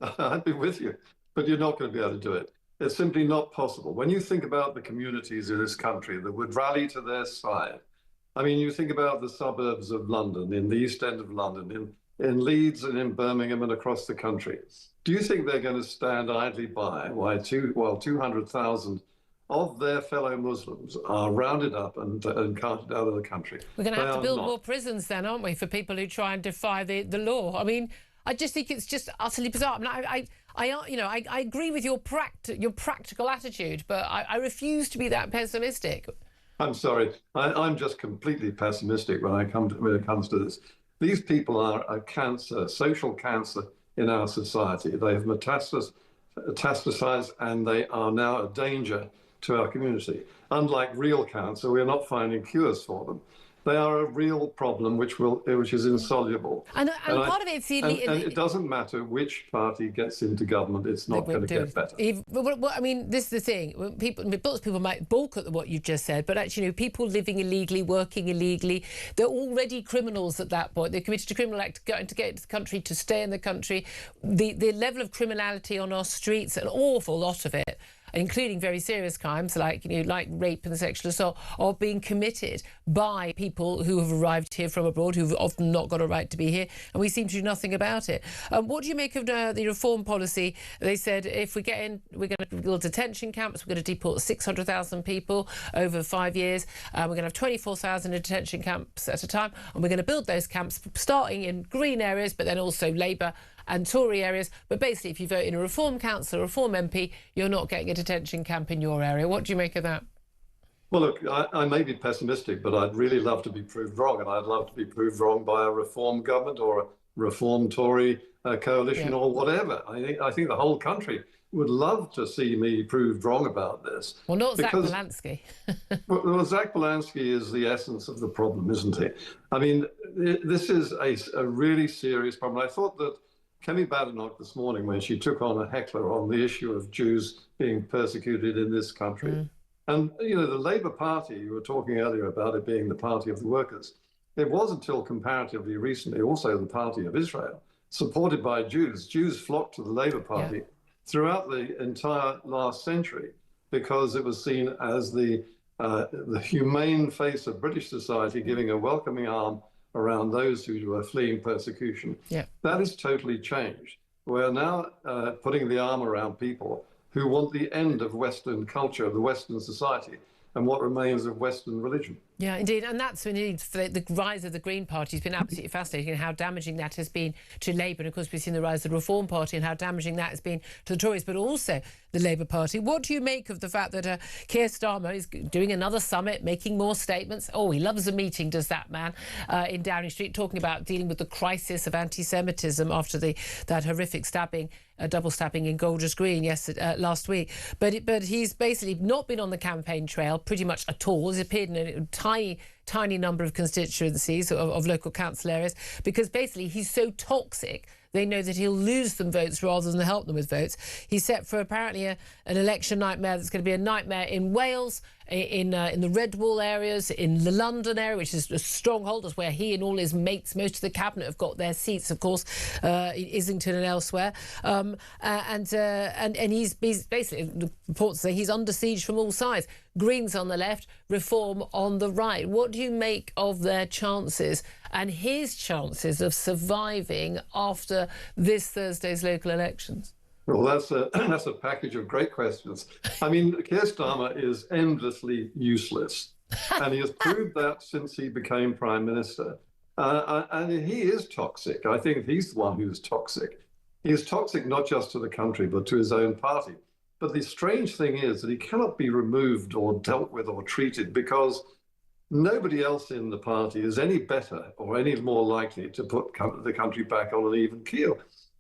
I'd be with you, but you're not going to be able to do it. It's simply not possible. When you think about the communities in this country that would rally to their side, I mean, you think about the suburbs of London, in the East End of London, in Leeds and in Birmingham and across the country. Do you think they're going to stand idly by while 200,000 of their fellow Muslims are rounded up and carted out of the country? We're going to have to build more prisons then, aren't we, for people who try and defy the law? I mean, I just think it's just utterly bizarre. I mean, I agree with your practical attitude, but I refuse to be that pessimistic. I'm sorry. I'm just completely pessimistic when it comes to this. These people are a cancer, social cancer in our society. They have metastasized and they are now a danger to our community. Unlike real cancer, we are not finding cures for them. They are a real problem which is insoluble. And part of it's and it doesn't matter which party gets into government; it's not going to get better. I mean, this is the thing. Lots of people might balk at what you've just said, but actually, people living illegally, working illegally, they're already criminals at that point. They're committed a criminal act to get into the country, to stay in the country. The level of criminality on our streets, an awful lot of it, including very serious crimes like rape and sexual assault, are being committed by people who have arrived here from abroad, who've often not got a right to be here, and we seem to do nothing about it. What do you make of the reform policy? They said if we get in, we're going to build detention camps, we're going to deport 600,000 people over 5 years, we're going to have 24,000 detention camps at a time, and we're going to build those camps starting in green areas, but then also Labour and Tory areas. But basically, if you vote in a Reform council, a Reform MP, you're not getting a detention camp in your area. What do you make of that? Well, look, I may be pessimistic, but I'd really love to be proved wrong, and I'd love to be proved wrong by a Reform government or a Reform Tory coalition or whatever. I think the whole country would love to see me proved wrong about this. Well, not Zach Balansky. Well, Zach Balansky is the essence of the problem, isn't he? I mean, this is a really serious problem. I thought that Kemi Badenoch this morning, when she took on a heckler on the issue of Jews being persecuted in this country, and the Labour Party, you were talking earlier about it being the party of the workers, it was until comparatively recently also the party of Israel, supported by Jews. Jews flocked to the Labour Party throughout the entire last century because it was seen as the humane face of British society, giving a welcoming arm around those who were fleeing persecution. That has totally changed. We're now putting the arm around people who want the end of Western culture, of the Western society, and what remains of Western religion. Yeah, indeed. And that's indeed the rise of the Green Party has been absolutely fascinating, and how damaging that has been to Labour. And of course, we've seen the rise of the Reform Party and how damaging that has been to the Tories, but also the Labour Party. What do you make of the fact that Keir Starmer is doing another summit, making more statements? Oh, he loves a meeting, does that man, in Downing Street, talking about dealing with the crisis of anti-Semitism after that horrific stabbing, double stabbing in Golders Green last week. But he's basically not been on the campaign trail pretty much at all. He's appeared in a tiny number of constituencies of local council areas, because basically he's so toxic they know that he'll lose them votes rather than help them with votes. He's set for apparently an election nightmare that's going to be a nightmare in Wales, in the Red Wall areas, in the London area, which is a stronghold, is where he and all his mates, most of the cabinet, have got their seats, of course, in Islington and elsewhere. And he's basically, the reports say he's under siege from all sides. Greens on the left, Reform on the right. What do you make of their chances and his chances of surviving after this Thursday's local elections? Well, that's a package of great questions. I mean, Keir Starmer is endlessly useless, and he has proved that since he became Prime Minister. And he is toxic. I think he's the one who's toxic. He is toxic not just to the country, but to his own party. But the strange thing is that he cannot be removed or dealt with or treated because nobody else in the party is any better or any more likely to put the country back on an even keel.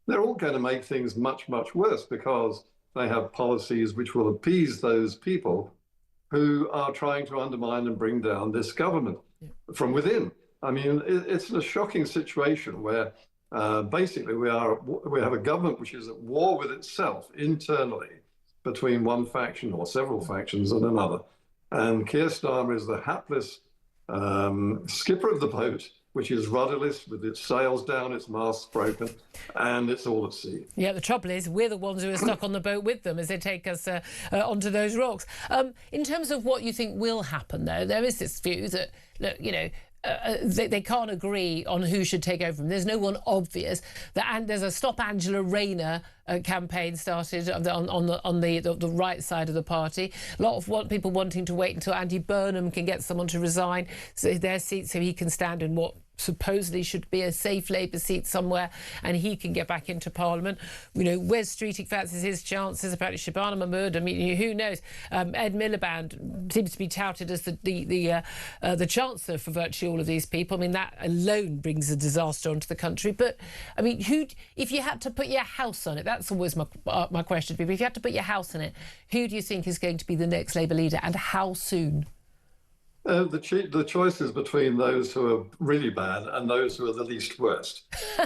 They're all going to make things much, much worse because they have policies which will appease those people who are trying to undermine and bring down this government from within. I mean, it's a shocking situation where basically we have a government which is at war with itself internally between one faction or several factions and another. And Keir Starmer is the hapless skipper of the boat, which is rudderless with its sails down, its masts broken, and it's all at sea. Yeah, the trouble is we're the ones who are stuck on the boat with them as they take us onto those rocks. In terms of what you think will happen, though, there is this view that, look, you know, they can't agree on who should take over them. There's no one obvious. And there's a Stop Angela Rayner campaign started on the right side of the party. A lot of people wanting to wait until Andy Burnham can get someone to resign their seat so he can stand in what supposedly should be a safe Labour seat somewhere and he can get back into Parliament. You know, Wes Streeting fancies his chances. Apparently Shabana Mahmood, I mean, who knows? Ed Miliband seems to be touted as the Chancellor for virtually all of these people. I mean, that alone brings a disaster onto the country. But, I mean, if you had to put your house on it, that's always my question to people. If you had to put your house on it, who do you think is going to be the next Labour leader and how soon? The choice is between those who are really bad and those who are the least worst.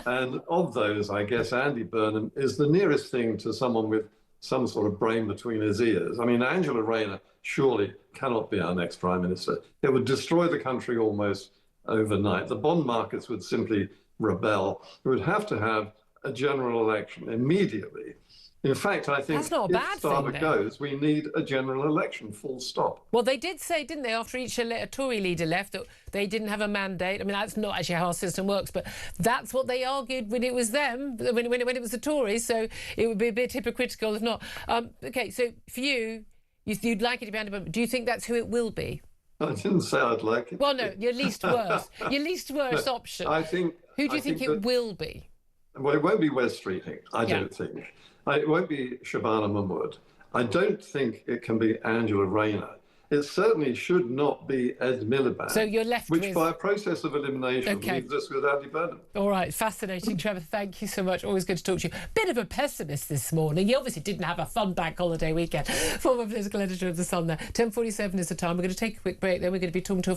And of those, I guess Andy Burnham is the nearest thing to someone with some sort of brain between his ears. I mean, Angela Rayner surely cannot be our next Prime Minister. It would destroy the country almost overnight. The bond markets would simply rebel. We would have to have a general election immediately. In fact, I think that's not a bad if Starmer goes, we need a general election, full stop. Well, they did say, didn't they, after each Tory leader left, that they didn't have a mandate. I mean, that's not actually how our system works, but that's what they argued when it was them, when it was the Tories, so it would be a bit hypocritical if not. OK, so for you'd like it to be Andy Burnham. Do you think that's who it will be? I didn't say I'd like it. Well, no, your least worst. Your least worst option. I think... Who do you think it will be? Well, it won't be Wes Streeting, I don't think. It won't be Shabana Mahmood. I don't think it can be Angela Rayner. It certainly should not be Ed Miliband. So you're left with... Which, by a process of elimination, leaves us with Andy Burnham. All right, fascinating, Trevor. Thank you so much. Always good to talk to you. Bit of a pessimist this morning. You obviously didn't have a fun bank holiday weekend. Former political editor of The Sun there. 10:47 is the time. We're going to take a quick break. Then we're going to be talking to a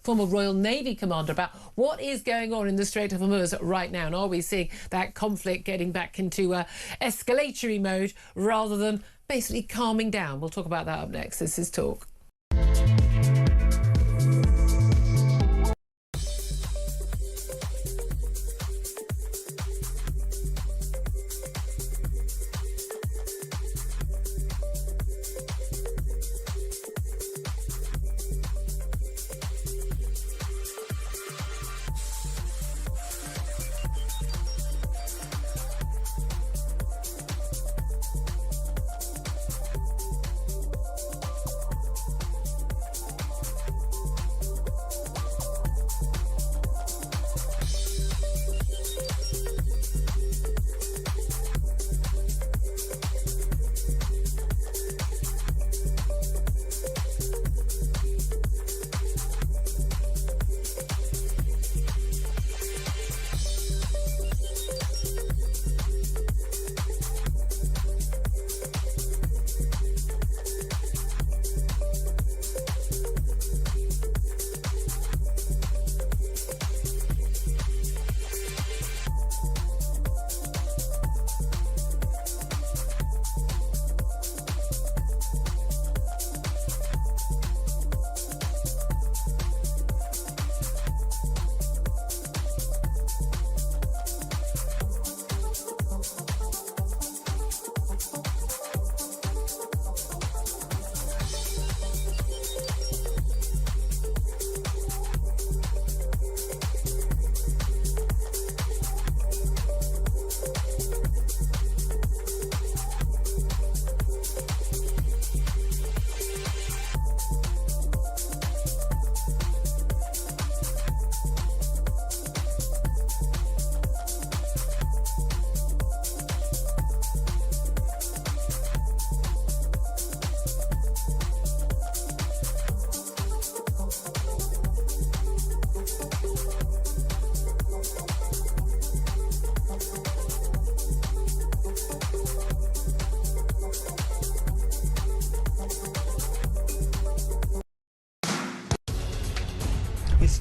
former Royal Navy commander about what is going on in the Strait of Hormuz right now. And are we seeing that conflict getting back into escalatory mode rather than basically calming down? We'll talk about that up next. This is Talk.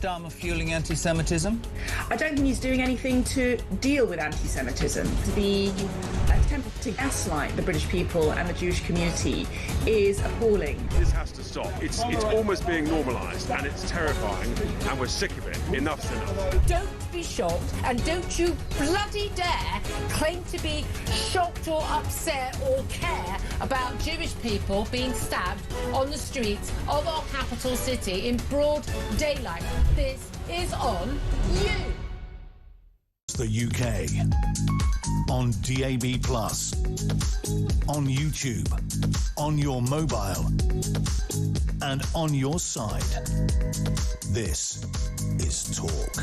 Starmer fueling anti-Semitism? I don't think he's doing anything to deal with anti-Semitism. The attempt to gaslight the British people and the Jewish community is appalling. This has to stop. It's almost being normalised, and it's terrifying, and we're sick of it. Enough's enough. Don't be shocked, and don't you bloody dare claim to be shocked or upset or care about Jewish people being stabbed on the streets of our capital city in broad daylight. This is on you. The UK on DAB+, on YouTube, on your mobile, and on your side. This is Talk.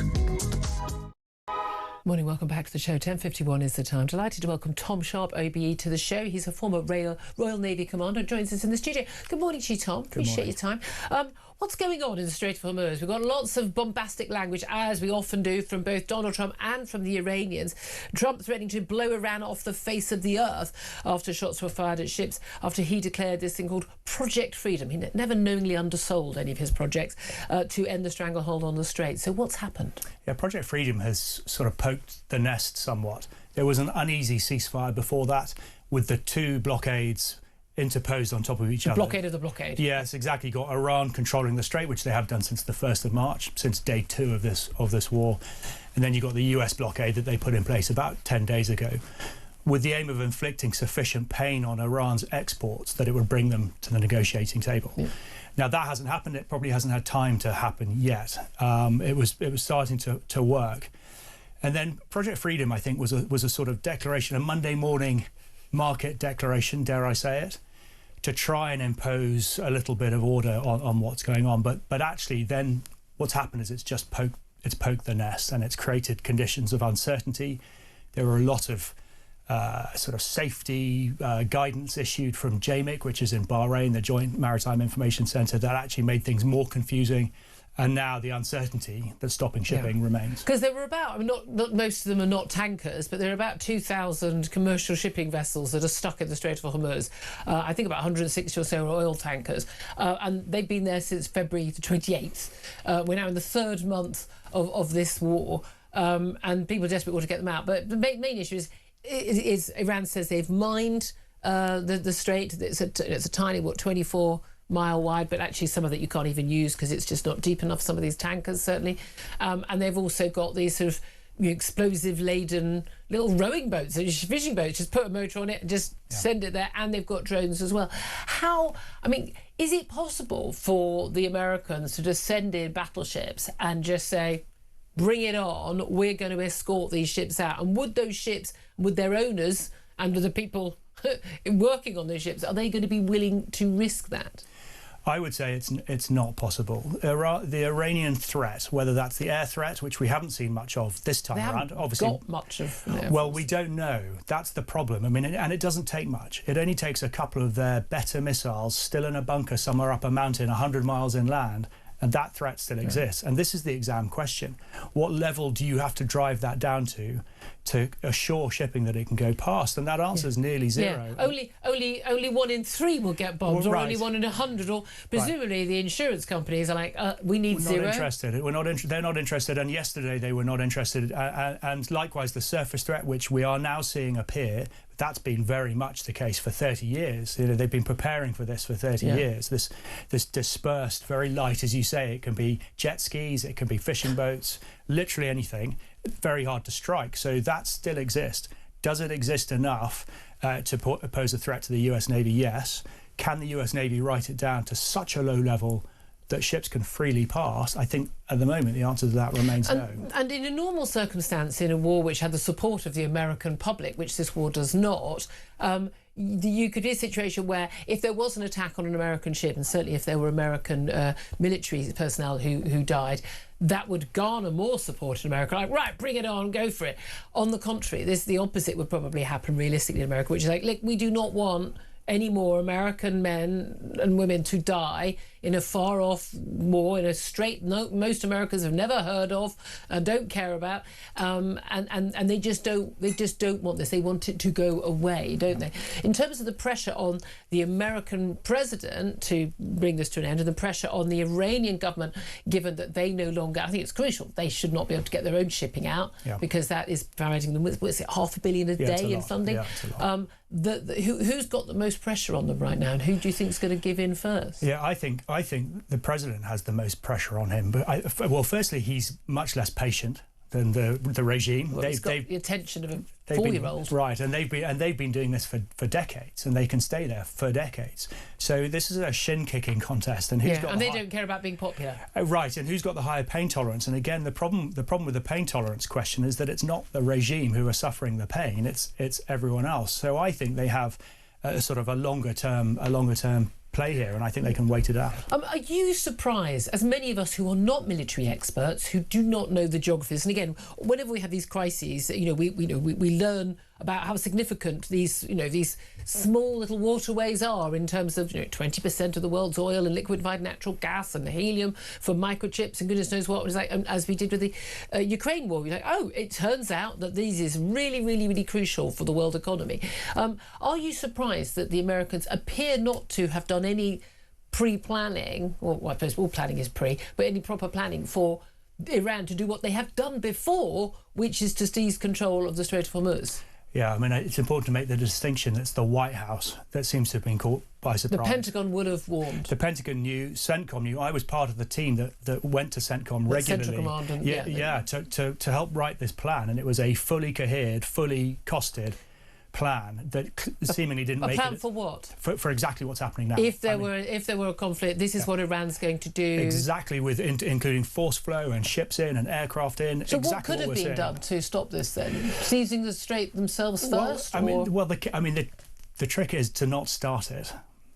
Morning, welcome back to the show. 10:51 is the time. Delighted to welcome Tom Sharp, OBE, to the show. He's a former Royal Navy commander, joins us in the studio. Good morning to you, Tom. Appreciate your time. What's going on in the Strait of Hormuz? We've got lots of bombastic language, as we often do, from both Donald Trump and from the Iranians. Trump threatening to blow Iran off the face of the earth after shots were fired at ships, after he declared this thing called Project Freedom. He never knowingly undersold any of his projects to end the stranglehold on the Strait. So what's happened? Yeah, Project Freedom has sort of poked the nest somewhat. There was an uneasy ceasefire before that, with the two blockades interposed on top of each other. Blockade of the blockade. Yes, exactly. Got Iran controlling the Strait, which they have done since the 1st of March, since day 2 of this war. And then you got the US blockade that they put in place about 10 days ago, with the aim of inflicting sufficient pain on Iran's exports that it would bring them to the negotiating table. Yeah. Now, that hasn't happened. It probably hasn't had time to happen yet. It was starting to work. And then Project Freedom, I think, was a sort of declaration, a Monday morning market declaration, dare I say it, to try and impose a little bit of order on what's going on. But actually then what's happened is it's poked the nest, and it's created conditions of uncertainty. There were a lot of sort of safety guidance issued from JMIC, which is in Bahrain, the Joint Maritime Information Centre, that actually made things more confusing. And now the uncertainty that's stopping shipping remains. Because there were about, I mean, not most of them are not tankers, but there are about 2,000 commercial shipping vessels that are stuck in the Strait of Hormuz. I think about 160 or so are oil tankers. And they've been there since February the 28th. We're now in the 3rd month of this war, and people desperately want to get them out. But the main issue is Iran says they've mined the strait. It's a tiny, 24-mile wide, but actually some of it you can't even use because it's just not deep enough, some of these tankers certainly. And they've also got these sort of explosive laden little rowing boats, fishing boats, just put a motor on it and just send it there, and they've got drones as well. Is it possible for the Americans to just send in battleships and just say, bring it on, we're going to escort these ships out? And would those ships, would their owners and the people working on those ships, are they going to be willing to risk that? I would say it's not possible. The Iranian threat, whether that's the air threat, which we haven't seen much of this time around, obviously. Got much of. Well, we don't know. That's the problem. I mean, and it doesn't take much. It only takes a couple of their better missiles still in a bunker somewhere up a mountain 100 miles inland, and that threat still exists. And this is the exam question. What level do you have to drive that down to assure shipping that it can go past? And that answer is nearly zero. Yeah. Only 1 in 3 will get bombed, or only 1 in 100, or presumably the insurance companies are like, we need zero. We're not interested. They're not interested, and yesterday they were not interested. And likewise, the surface threat, which we are now seeing appear, that's been very much the case for 30 years. They've been preparing for this for 30 years. This dispersed, very light, as you say, it can be jet skis, it can be fishing boats, literally anything. Very hard to strike. So that still exists. Does it exist enough to pose a threat to the US Navy? Yes. Can the US Navy write it down to such a low level that ships can freely pass? I think at the moment the answer to that remains no. And in a normal circumstance, in a war which had the support of the American public, which this war does not, you could be a situation where if there was an attack on an American ship, and certainly if there were American military personnel who died, that would garner more support in America. Like, right, bring it on, go for it. On the contrary, the opposite would probably happen realistically in America, which is like, look, we do not want any more American men and women to die in a far-off war, in a strait most Americans have never heard of and don't care about, and they just don't want this. They want it to go away, don't they? In terms of the pressure on the American president to bring this to an end, and the pressure on the Iranian government, given that they no longer, I think it's crucial, they should not be able to get their own shipping out, because that is providing them with, what's it, $500 million a day in funding. Yeah, it's a lot. Who's got the most pressure on them right now, and who do you think is going to give in first? Yeah, I think the president has the most pressure on him. But well, firstly, he's much less patient than the regime. Well, he's got the attention of a 4-year-old, right? And they've been doing this for decades, and they can stay there for decades. So this is a shin-kicking contest, and they don't care about being popular, right? And who's got the higher pain tolerance? And again, the problem with the pain tolerance question is that it's not the regime who are suffering the pain; it's everyone else. So I think they have a sort of a longer term play here, and I think they can wait it out. Are you surprised, as many of us who are not military experts, who do not know the geographies, and again, whenever we have these crises, we learn about how significant these small little waterways are in terms of 20% of the world's oil and liquefied natural gas and the helium for microchips and goodness knows what. It was like, as we did with the Ukraine war, we're like, oh, it turns out that these is really, really, really crucial for the world economy. Are you surprised that the Americans appear not to have done any pre-planning, or well, I suppose all planning is pre, but any proper planning for Iran to do what they have done before, which is to seize control of the Strait of Hormuz? Yeah, I mean, it's important to make the distinction. It's the White House that seems to have been caught by surprise. The Pentagon would have warned. The Pentagon knew, CENTCOM knew. I was part of the team that went to CENTCOM regularly. Central Command to help write this plan, and it was a fully cohered, fully costed plan that seemingly didn't make it. A plan for what? For exactly what's happening now. If there were a conflict, this is what Iran's going to do. Exactly, with including force flow and ships in and aircraft in. So exactly what could have been done to stop this then? Seizing the strait themselves first? The trick is to not start it.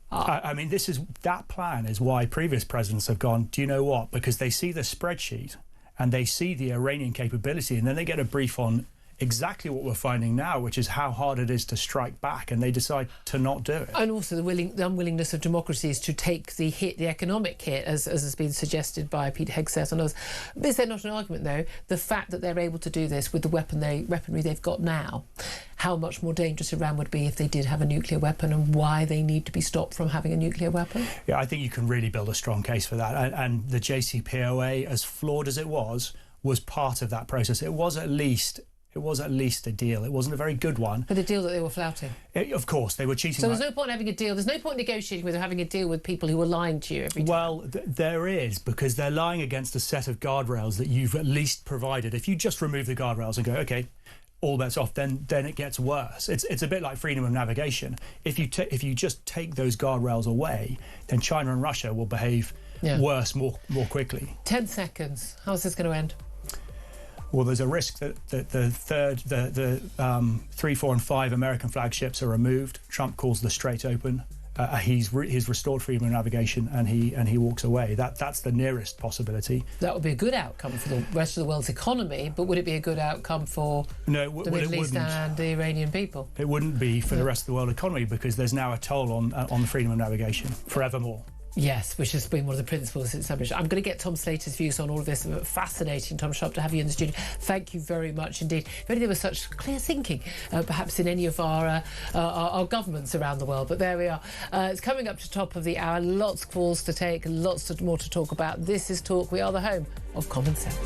That plan is why previous presidents have gone, do you know what? Because they see the spreadsheet and they see the Iranian capability, and then they get a brief on exactly what we're finding now, which is how hard it is to strike back, and they decide to not do it. And also the unwillingness of democracies to take the hit, the economic hit, as has been suggested by Peter Hegseth and others. Is there not an argument, though, the fact that they're able to do this with the weaponry they've got now, how much more dangerous Iran would be if they did have a nuclear weapon, and why they need to be stopped from having a nuclear weapon? Yeah, I think you can really build a strong case for that. And the JCPOA, as flawed as it was part of that process. It was at least a deal. It wasn't a very good one. But a deal that they were flouting. Of course, they were cheating. So there's no point having a deal. There's no point negotiating with having a deal with people who are lying to you every time. Well, there is, because they're lying against a set of guardrails that you've at least provided. If you just remove the guardrails and go, OK, all bets off, then it gets worse. It's a bit like freedom of navigation. If you just take those guardrails away, then China and Russia will behave worse more quickly. 10 seconds. How's this going to end? Well, there's a risk that the 3, 4 and 5 American flagships are removed. Trump calls the strait open. He's restored freedom of navigation, and he walks away. That's the nearest possibility. That would be a good outcome for the rest of the world's economy, but would it be a good outcome for the Middle East and the Iranian people? It wouldn't be for the rest of the world economy, because there's now a toll on the freedom of navigation forevermore. Yes, which has been one of the principles established. I'm going to get Tom Slater's views on all of this. Fascinating, Tom. Sharp to have you in the studio. Thank you very much indeed. If only there was such clear thinking, perhaps in any of our governments around the world. But there we are. It's coming up to top of the hour. Lots of calls to take, lots more to talk about. This is Talk. We are the home of common sense.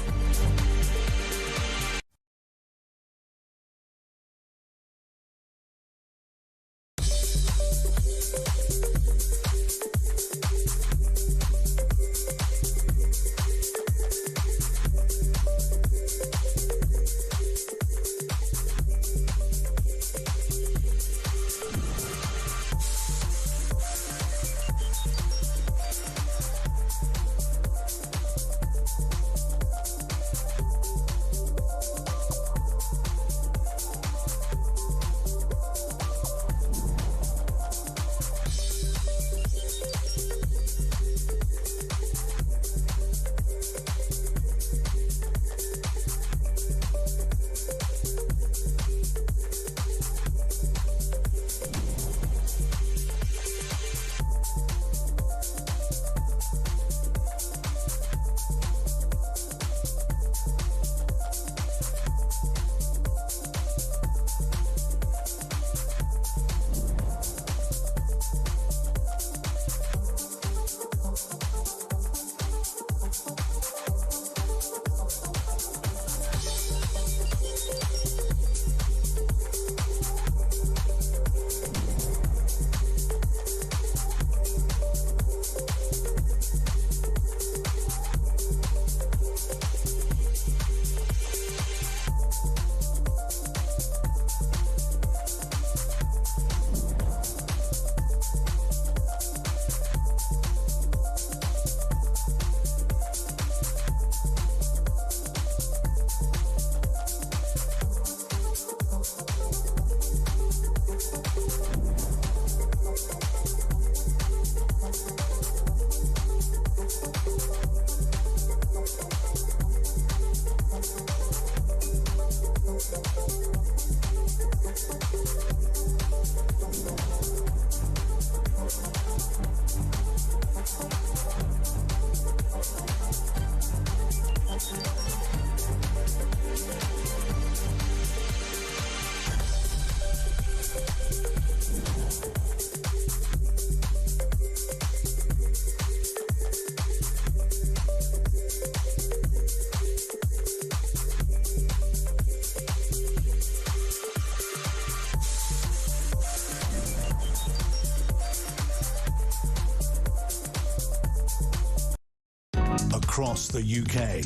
across the UK.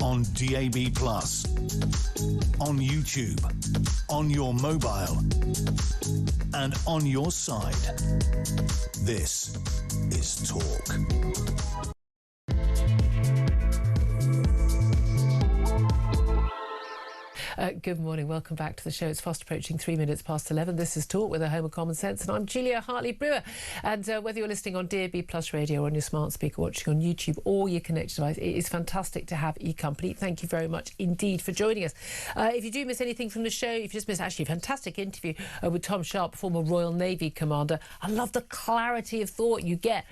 On DAB+, on YouTube, on your mobile, and on your side. This is Talk. Good morning, welcome back to the show. It's fast approaching 3 minutes past 11. This is Talk with a home of common sense, and I'm Julia Hartley-Brewer. And whether you're listening on DAB Plus radio or on your smart speaker, watching on YouTube or your connected device, it is fantastic to have e-company. Thank you very much indeed for joining us. If you do miss anything from the show, if you just missed actually a fantastic interview with Tom Sharp, former Royal Navy commander, I love the clarity of thought you get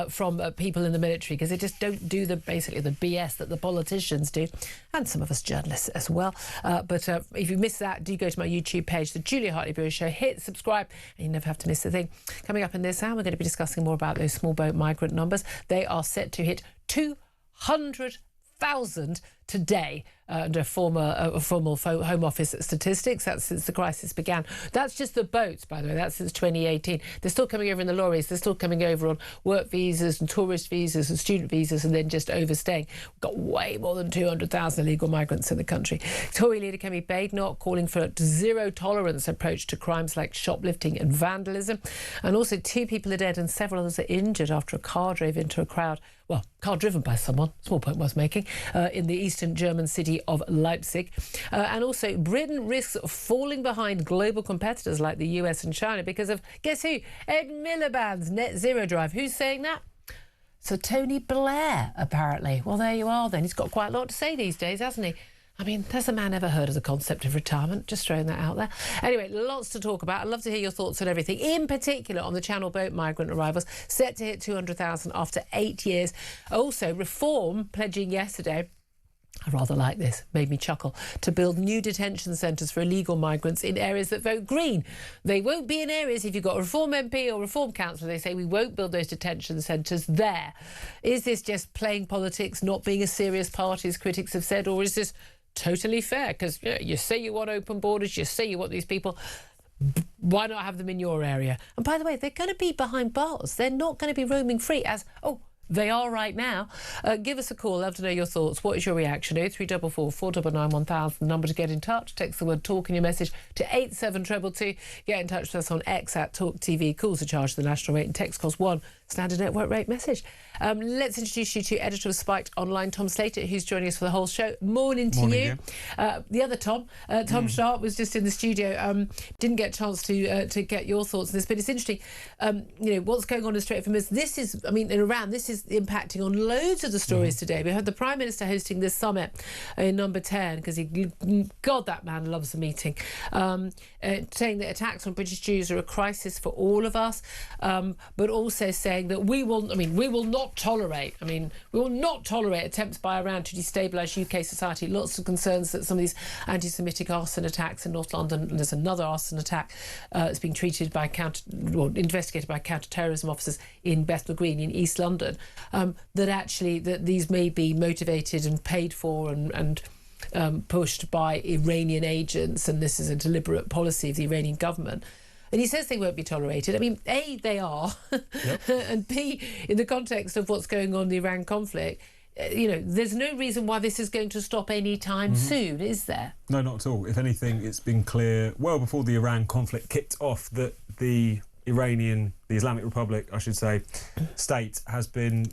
from people in the military, because they just don't do basically the BS that the politicians do, and some of us journalists as well. But if you missed that, do go to my YouTube page, The Julia Hartley-Brewer Show. Hit subscribe and you never have to miss a thing. Coming up in this hour, we're going to be discussing more about those small boat migrant numbers. They are set to hit 200,000 today under formal Home Office statistics. That's since the crisis began. That's just the boats, by the way. That's since 2018. They're still coming over in the lorries. They're still coming over on work visas and tourist visas and student visas, and then just overstaying. We've got way more than 200,000 illegal migrants in the country. Tory leader Kemi Badenoch calling for a zero-tolerance approach to crimes like shoplifting and vandalism. And also 2 people are dead and several others are injured after a car drove into a crowd. Well, car driven by someone, small point was making, in the eastern German city of Leipzig. And also, Britain risks falling behind global competitors like the US and China because of, guess who? Ed Miliband's net zero drive. Who's saying that? So Tony Blair, apparently. Well, there you are then. He's got quite a lot to say these days, hasn't he? I mean, has a man ever heard of the concept of retirement? Just throwing that out there. Anyway, lots to talk about. I'd love to hear your thoughts on everything, in particular on the Channel boat migrant arrivals, set to hit 200,000 after 8 years. Also, Reform pledging yesterday, I rather like this, made me chuckle, to build new detention centres for illegal migrants in areas that vote Green. They won't be in areas, if you've got a Reform MP or Reform councillor, they say we won't build those detention centres there. Is this just playing politics, not being a serious party, as critics have said, or is this totally fair? Because you say you want open borders, you say you want these people, why not have them in your area? And by the way, they're going to be behind bars. They're not going to be roaming free, as they are right now. Give us a call. Love to know your thoughts. What is your reaction? 0344 499 1000. Number to get in touch. Text the word talk in your message to 87222. Get in touch with us on X at Talk TV. Calls are charged the national rate and text costs 1 standard network rate message. Let's introduce you to editor of Spiked Online, Tom Slater, who's joining us for the whole show. Morning to you. The other Tom, Tom Sharp, was just in the studio. Didn't get a chance to get your thoughts on this, but it's interesting. What's going on in the Strait of Hormuz. This is, in Iran, this is impacting on loads of the stories today. We had the Prime Minister hosting this summit in number 10, because God, that man loves a meeting, saying that attacks on British Jews are a crisis for all of us, but also saying that we will not tolerate attempts by Iran to destabilise UK society. Lots of concerns that some of these anti-Semitic arson attacks in North London, and there's another arson attack that's being investigated by counter-terrorism officers in Bethnal Green in East London, that these may be motivated and paid for and pushed by Iranian agents, and this is a deliberate policy of the Iranian government. And he says they won't be tolerated. A, they are, yep. And B, in the context of what's going on in the Iran conflict, there's no reason why this is going to stop any time soon, is there? No, not at all. If anything, it's been clear well before the Iran conflict kicked off that the Islamic Republic, I should say, state has been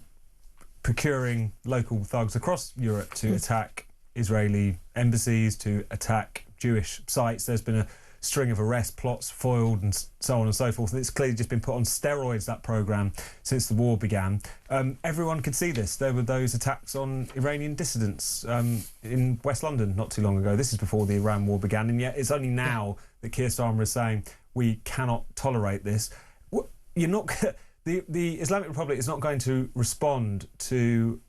procuring local thugs across Europe to attack Israeli embassies, to attack Jewish sites. There's been a string of arrest plots foiled and so on and so forth. And it's clearly just been put on steroids, that programme, since the war began. Everyone could see this. There were those attacks on Iranian dissidents in West London not too long ago. This is before the Iran war began, and yet it's only now that Keir Starmer is saying we cannot tolerate this. The Islamic Republic is not going to respond to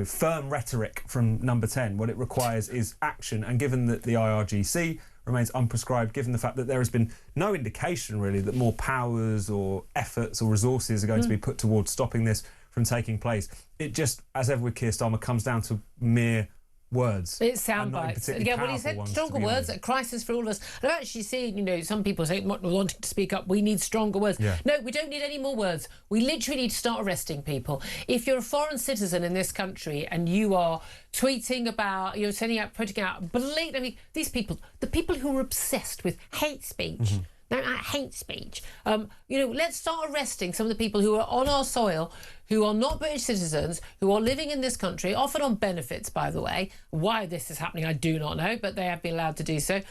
firm rhetoric from number 10. What it requires is action, and given that the IRGC remains unprescribed, given the fact that there has been no indication really that more powers or efforts or resources are going to be put towards stopping this from taking place, it just, as ever with Keir Starmer, comes down to mere words. It's sound bites. Again, when he said stronger words, a crisis for all of us. And I've actually seen, you know, some people say, wanting to speak up, we need stronger words. Yeah. No, we don't need any more words. We literally need to start arresting people. If you're a foreign citizen in this country and you are tweeting about, you're putting out blatantly, these people, the people who are obsessed with hate speech, hate speech. You know, let's start arresting some of the people who are on our soil, who are not British citizens, who are living in this country, often on benefits, by the way. Why this is happening, I do not know, but they have been allowed to do so.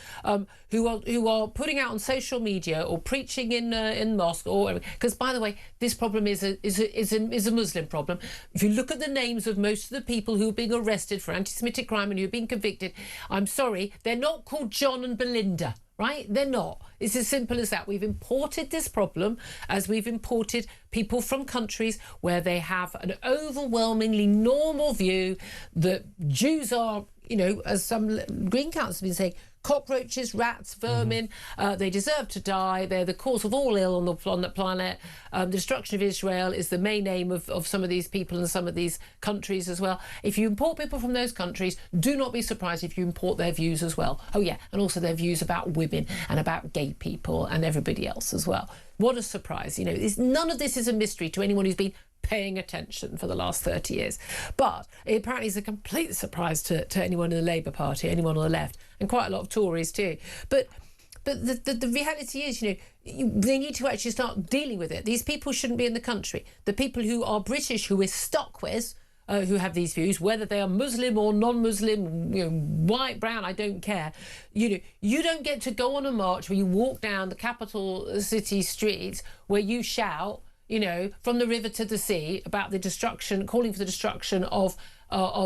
Who are putting out on social media or preaching in mosque, or because, by the way, this problem is a Muslim problem. If you look at the names of most of the people who are being arrested for anti-Semitic crime and who are being convicted, I'm sorry, they're not called John and Belinda. Right? They're not. It's as simple as that. We've imported this problem as we've imported people from countries where they have an overwhelmingly normal view that Jews are, you know, as some Green Council have been saying, cockroaches, rats, vermin. They deserve to die. They're the cause of all ill on the planet. The destruction of Israel is the main aim of some of these people and some of these countries as well. If you import people from those countries, do not be surprised if you import their views as well. Oh yeah, and also their views about women and about gay people and everybody else as well. What a surprise. You know, none of this is a mystery to anyone who's been paying attention for the last 30 years. But it apparently is a complete surprise to anyone in the Labour Party, anyone on the left, and quite a lot of Tories too. But the reality is, you know, they need to actually start dealing with it. These people shouldn't be in the country. The people who are British, who we're stuck with, who have these views, whether they are Muslim or non-Muslim, you know, white, brown, I don't care. You know, you don't get to go on a march where you walk down the capital city streets where you shout, you know, from the river to the sea about the destruction, calling for the destruction of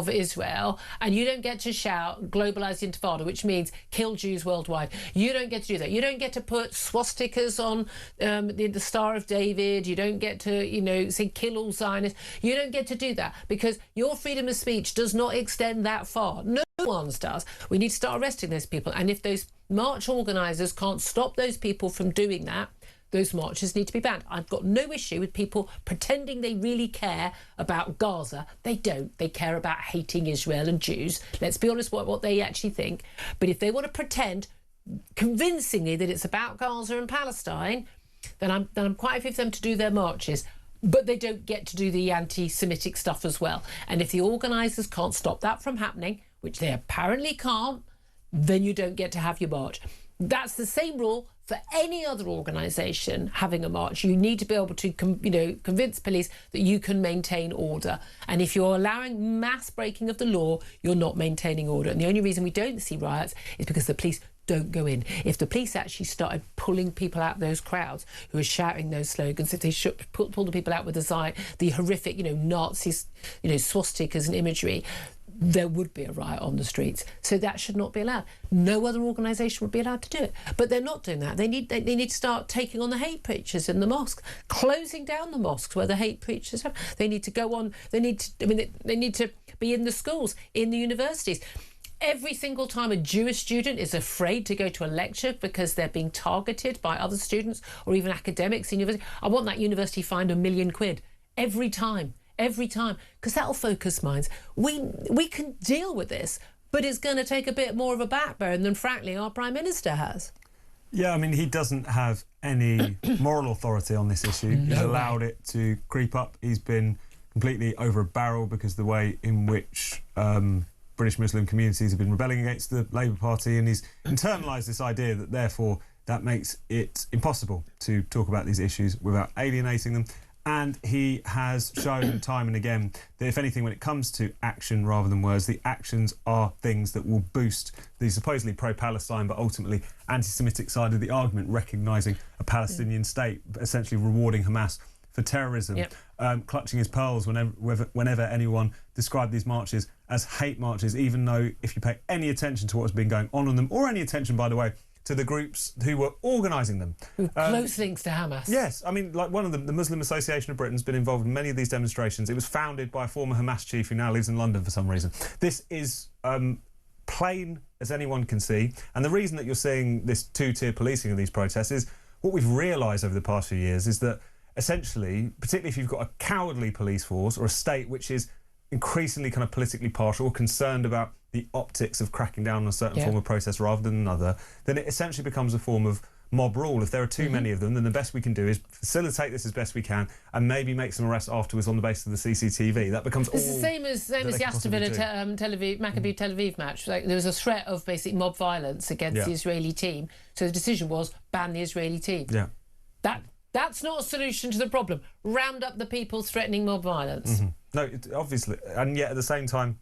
Israel, and you don't get to shout globalised intifada, which means kill Jews worldwide. You don't get to do that. You don't get to put swastikas on the Star of David. You don't get to, you know, say kill all Zionists. You don't get to do that because your freedom of speech does not extend that far. No one's does. We need to start arresting those people, and if those march organisers can't stop those people from doing that, those marches need to be banned. I've got no issue with people pretending they really care about Gaza. They don't. They care about hating Israel and Jews. Let's be honest what they actually think. But if they want to pretend convincingly that it's about Gaza and Palestine, then I'm quite happy for them to do their marches. But they don't get to do the anti-Semitic stuff as well. And if the organisers can't stop that from happening, which they apparently can't, then you don't get to have your march. That's the same rule for any other organisation having a march. You need to be able to, convince police that you can maintain order. And if you're allowing mass breaking of the law, you're not maintaining order. And the only reason we don't see riots is because the police don't go in. If the police actually started pulling people out of those crowds who are shouting those slogans, if they pull the people out with the horrific, Nazi, swastikas and imagery, there would be a riot on the streets. So that should not be allowed. No other organisation would be allowed to do it. But they're not doing that. They need to start taking on the hate preachers in the mosques, closing down the mosques where the hate preachers have. They need to go on. They need to be in the schools, in the universities. Every single time a Jewish student is afraid to go to a lecture because they're being targeted by other students or even academics in university, I want that university fined £1 million every time. Every time, because that'll focus minds. We can deal with this, but it's going to take a bit more of a backbone than, frankly, our Prime Minister has. Yeah, I mean, he doesn't have any moral authority on this issue. No He's allowed it to creep up. He's been completely over a barrel because the way in which British Muslim communities have been rebelling against the Labour Party, and he's internalised this idea that, therefore, that makes it impossible to talk about these issues without alienating them. And he has shown time and again that, if anything, when it comes to action rather than words, the actions are things that will boost the supposedly pro-Palestine but ultimately anti-Semitic side of the argument, recognising a Palestinian state, essentially rewarding Hamas for terrorism, clutching his pearls whenever anyone described these marches as hate marches, even though if you pay any attention to what's been going on them, or any attention, by the way, to the groups who were organising them. With close links to Hamas. Yes, I mean, like one of them, the Muslim Association of Britain, has been involved in many of these demonstrations. It was founded by a former Hamas chief who now lives in London for some reason. This is plain as anyone can see. And the reason that you're seeing this two-tier policing of these protests is what we've realised over the past few years is that essentially, particularly if you've got a cowardly police force or a state which is increasingly kind of politically partial or concerned about the optics of cracking down on a certain form of protest rather than another, then it essentially becomes a form of mob rule. If there are too many of them, then the best we can do is facilitate this as best we can and maybe make some arrests afterwards on the basis of the CCTV. That becomes it's the same as the Aston Villa Maccabi Tel Aviv match. Like, there was a threat of basic mob violence against the Israeli team, so the decision was ban the Israeli team. That's not a solution to the problem. Round up the people threatening mob violence. No, obviously, and yet at the same time,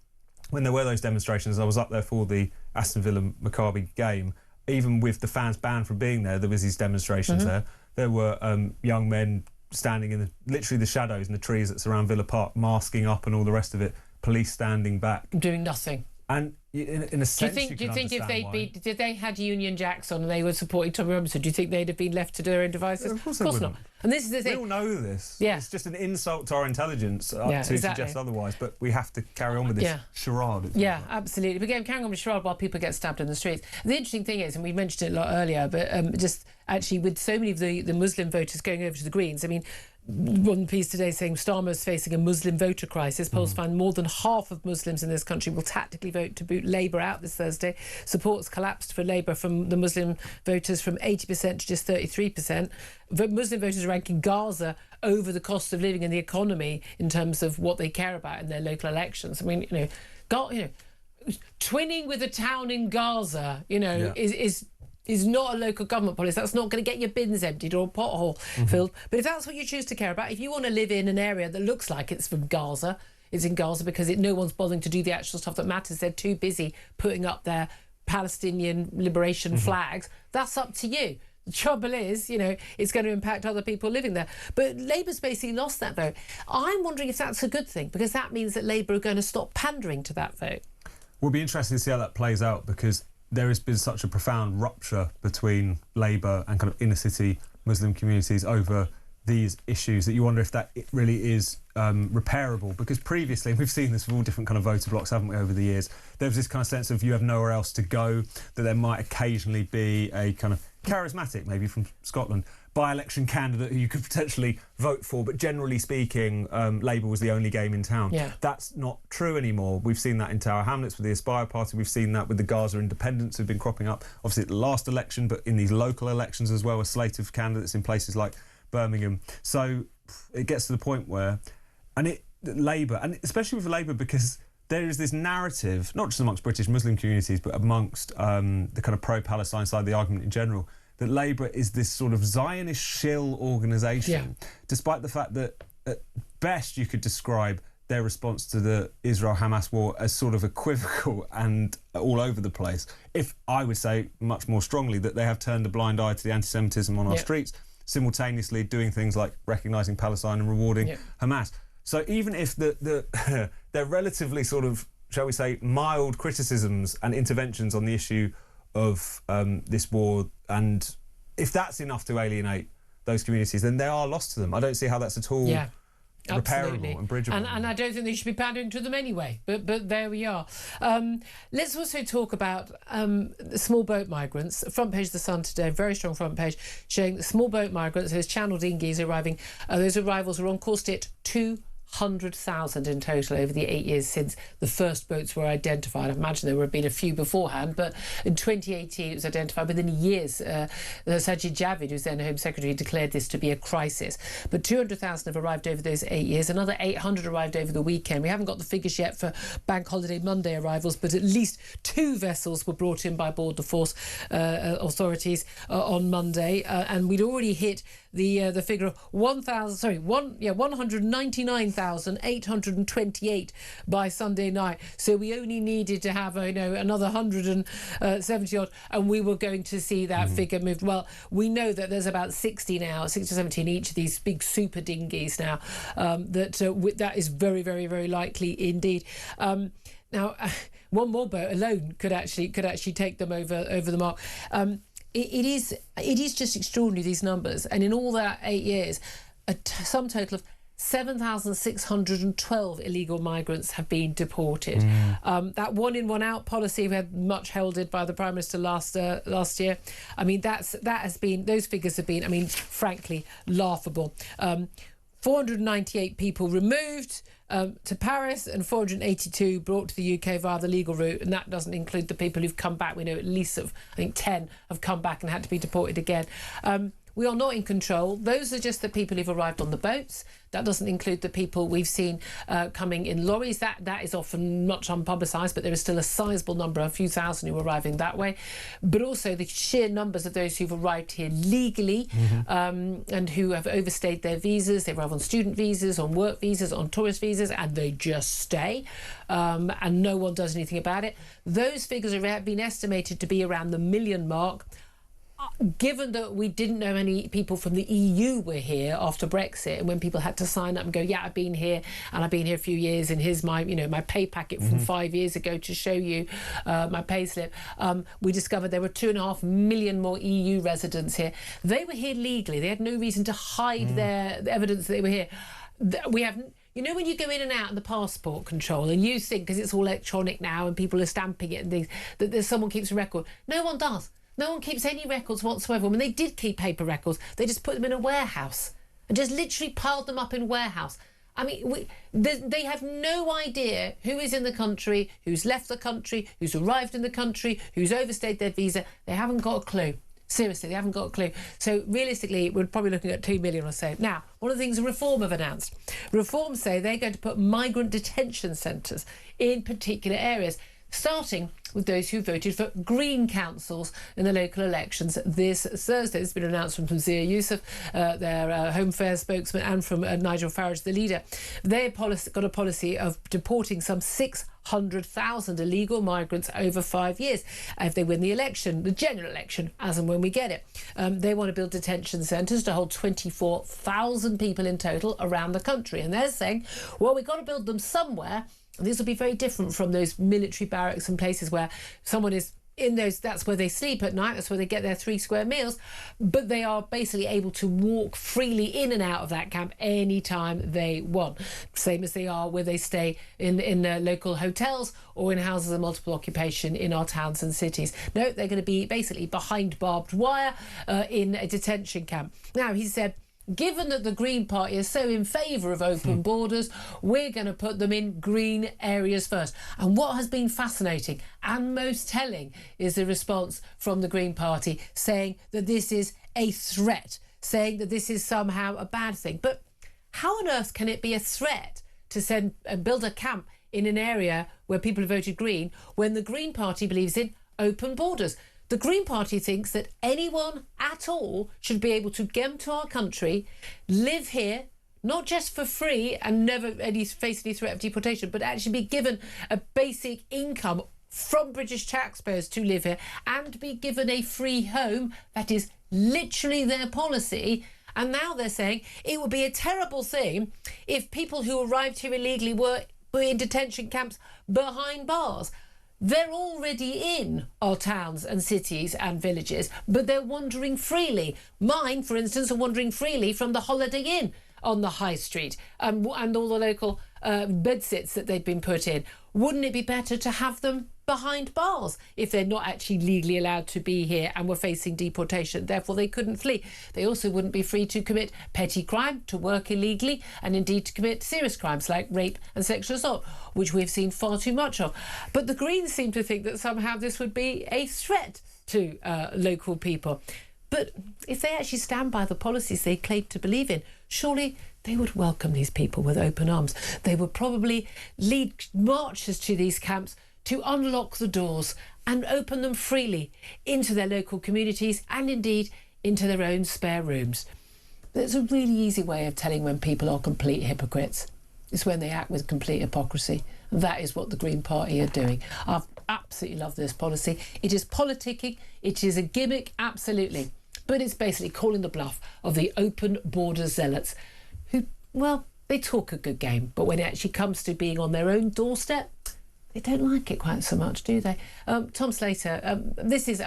when there were those demonstrations, I was up there for the Aston Villa Maccabi game. Even with the fans banned from being there, there was these demonstrations there. There were young men standing in literally the shadows and the trees that surround Villa Park, masking up and all the rest of it. Police standing back, doing nothing. And in a sense, do you think if they had Union Jacks on and they were supporting Tommy Robinson, do you think they'd have been left to their own devices? Of course not. And this is the thing. We all know this. Yeah. It's just an insult to our intelligence to suggest otherwise, but we have to carry on with this charade. Yeah, absolutely. But again, carrying on with charade while people get stabbed in the streets. The interesting thing is, and we mentioned it a lot earlier, but just actually with so many of the Muslim voters going over to the Greens, I mean, one piece today saying Starmer is facing a Muslim voter crisis. Polls find more than half of Muslims in this country will tactically vote to boot Labour out this Thursday. Support's collapsed for Labour from the Muslim voters from 80% to just 33%. But Muslim voters are ranking Gaza over the cost of living and the economy in terms of what they care about in their local elections. I mean, twinning with a town in Gaza, is not a local government policy. That's not going to get your bins emptied or a pothole filled. But if that's what you choose to care about, if you want to live in an area that looks like it's from Gaza, it's in Gaza because no one's bothering to do the actual stuff that matters. They're too busy putting up their Palestinian liberation flags. That's up to you. The trouble is, it's going to impact other people living there. But Labour's basically lost that vote. I'm wondering if that's a good thing, because that means that Labour are going to stop pandering to that vote. Will be interesting to see how that plays out, because there has been such a profound rupture between Labour and kind of inner city Muslim communities over these issues that you wonder if that really is repairable. Because previously, we've seen this with all different kind of voter blocks, haven't we, over the years, there was this kind of sense of you have nowhere else to go, that there might occasionally be a kind of charismatic, maybe from Scotland, by-election candidate who you could potentially vote for, but generally speaking, Labour was the only game in town. That's not true anymore. We've seen that in Tower Hamlets with the Aspire Party. We've seen that with the Gaza Independents who've been cropping up, obviously at the last election, but in these local elections as well, a slate of candidates in places like Birmingham. So it gets to the point where, Labour, and especially with Labour, because there is this narrative, not just amongst British Muslim communities, but amongst the kind of pro-Palestine side of the argument in general, that Labour is this sort of Zionist shill organisation, despite the fact that at best you could describe their response to the Israel-Hamas war as sort of equivocal and all over the place. If I would say much more strongly that they have turned a blind eye to the anti-Semitism on our streets, simultaneously doing things like recognising Palestine and rewarding Hamas. So even if they're relatively sort of, shall we say, mild criticisms and interventions on the issue of this war, and if that's enough to alienate those communities, then they are lost to them. I don't see how that's at all repairable and bridgeable. And I don't think they should be pandering to them anyway, but there we are. Let's also talk about the small boat migrants. Front page of The Sun today, very strong front page, showing the small boat migrants, those channel dinghies arriving, those arrivals are on course to hit 200,000 in total over the 8 years since the first boats were identified. I imagine there would have been a few beforehand, but in 2018 it was identified within years. Sajid Javid, who's then Home Secretary, declared this to be a crisis. But 200,000 have arrived over those 8 years. Another 800 arrived over the weekend. We haven't got the figures yet for Bank Holiday Monday arrivals, but at least 2 vessels were brought in by Border Force authorities on Monday, and we'd already hit the figure of 199,828 by Sunday night. So we only needed to have another 170 odd, and we were going to see that figure moved. Well, we know that there's about 60 or 70 in each of these big super dinghies now. That is very, very, very likely indeed. Now, one more boat alone could actually take them over the mark. It is just extraordinary, these numbers, and in all that 8 years, a sum total of 7,612 illegal migrants have been deported. That one in, one out policy we had much heralded by the Prime Minister last year. I mean, those figures have been, frankly, laughable. 498 people removed to Paris and 482 brought to the UK via the legal route, and that doesn't include the people who've come back. We know at least I think 10 have come back and had to be deported again. We are not in control. Those are just the people who've arrived on the boats. That doesn't include the people we've seen coming in lorries. That is often much unpublicised, but there is still a sizable number, a few thousand, who are arriving that way. But also the sheer numbers of those who've arrived here legally and who have overstayed their visas. They arrive on student visas, on work visas, on tourist visas, and they just stay. And no one does anything about it. Those figures have been estimated to be around the 1 million mark. Given that we didn't know any people from the EU were here after Brexit, and when people had to sign up and go, yeah, I've been here and I've been here a few years, and here's my, my pay packet from 5 years ago to show you my pay slip, we discovered there were 2.5 million more EU residents here. They were here legally. They had no reason to hide their evidence that they were here. We have... You know, when you go in and out of the passport control and you think, because it's all electronic now and people are stamping it and things, that there's someone keeps a record. No one does. No one keeps any records whatsoever. When they did keep paper records, they just put them in a warehouse and just literally piled them up in a warehouse. I mean, they have no idea who is in the country, who's left the country, who's arrived in the country, who's overstayed their visa. They haven't got a clue. Seriously, they haven't got a clue. So realistically, we're probably looking at 2 million or so. Now, one of the things Reform have announced. Reform say they're going to put migrant detention centres in particular areas, starting with those who voted for Green councils in the local elections this Thursday. This has been an announcement from Zia Youssef, their Home Affairs spokesman, and from Nigel Farage, the leader. They've got a policy of deporting some 600,000 illegal migrants over 5 years if they win the election, the general election, as and when we get it. They want to build detention centres to hold 24,000 people in total around the country. And they're saying, well, we've got to build them somewhere. This will be very different from those military barracks and places where someone is in those, that's where they sleep at night, that's where they get their 3 square meals, but they are basically able to walk freely in and out of that camp anytime they want, same as they are where they stay in local hotels or in houses of multiple occupation in our towns and cities. No, they're going to be basically behind barbed wire in a detention camp. Now, he said, given that the Green Party is so in favour of open borders, we're going to put them in green areas first. And what has been fascinating and most telling is the response from the Green Party saying that this is a threat, saying that this is somehow a bad thing. But how on earth can it be a threat to send and build a camp in an area where people have voted Green when the Green Party believes in open borders? The Green Party thinks that anyone at all should be able to come to our country, live here, not just for free and never face any threat of deportation, but actually be given a basic income from British taxpayers to live here and be given a free home. That is literally their policy. And now they're saying it would be a terrible thing if people who arrived here illegally were in detention camps behind bars. They're already in our towns and cities and villages, but they're wandering freely. Mine, for instance, are wandering freely from the Holiday Inn on the High Street and all the local bedsits that they've been put in. Wouldn't it be better to have them behind bars if they're not actually legally allowed to be here and were facing deportation? Therefore, they couldn't flee. They also wouldn't be free to commit petty crime, to work illegally, and indeed to commit serious crimes like rape and sexual assault, which we've seen far too much of. But the Greens seem to think that somehow this would be a threat to local people. But if they actually stand by the policies they claim to believe in, surely they would welcome these people with open arms. They would probably lead marches to these camps to unlock the doors and open them freely into their local communities and indeed into their own spare rooms. There's a really easy way of telling when people are complete hypocrites. It's when they act with complete hypocrisy. That is what the Green Party are doing. I've absolutely loved this policy. It is politicking, it is a gimmick, absolutely. But it's basically calling the bluff of the open border zealots who, well, they talk a good game, but when it actually comes to being on their own doorstep, they don't like it quite so much, do they? Tom Slater, this is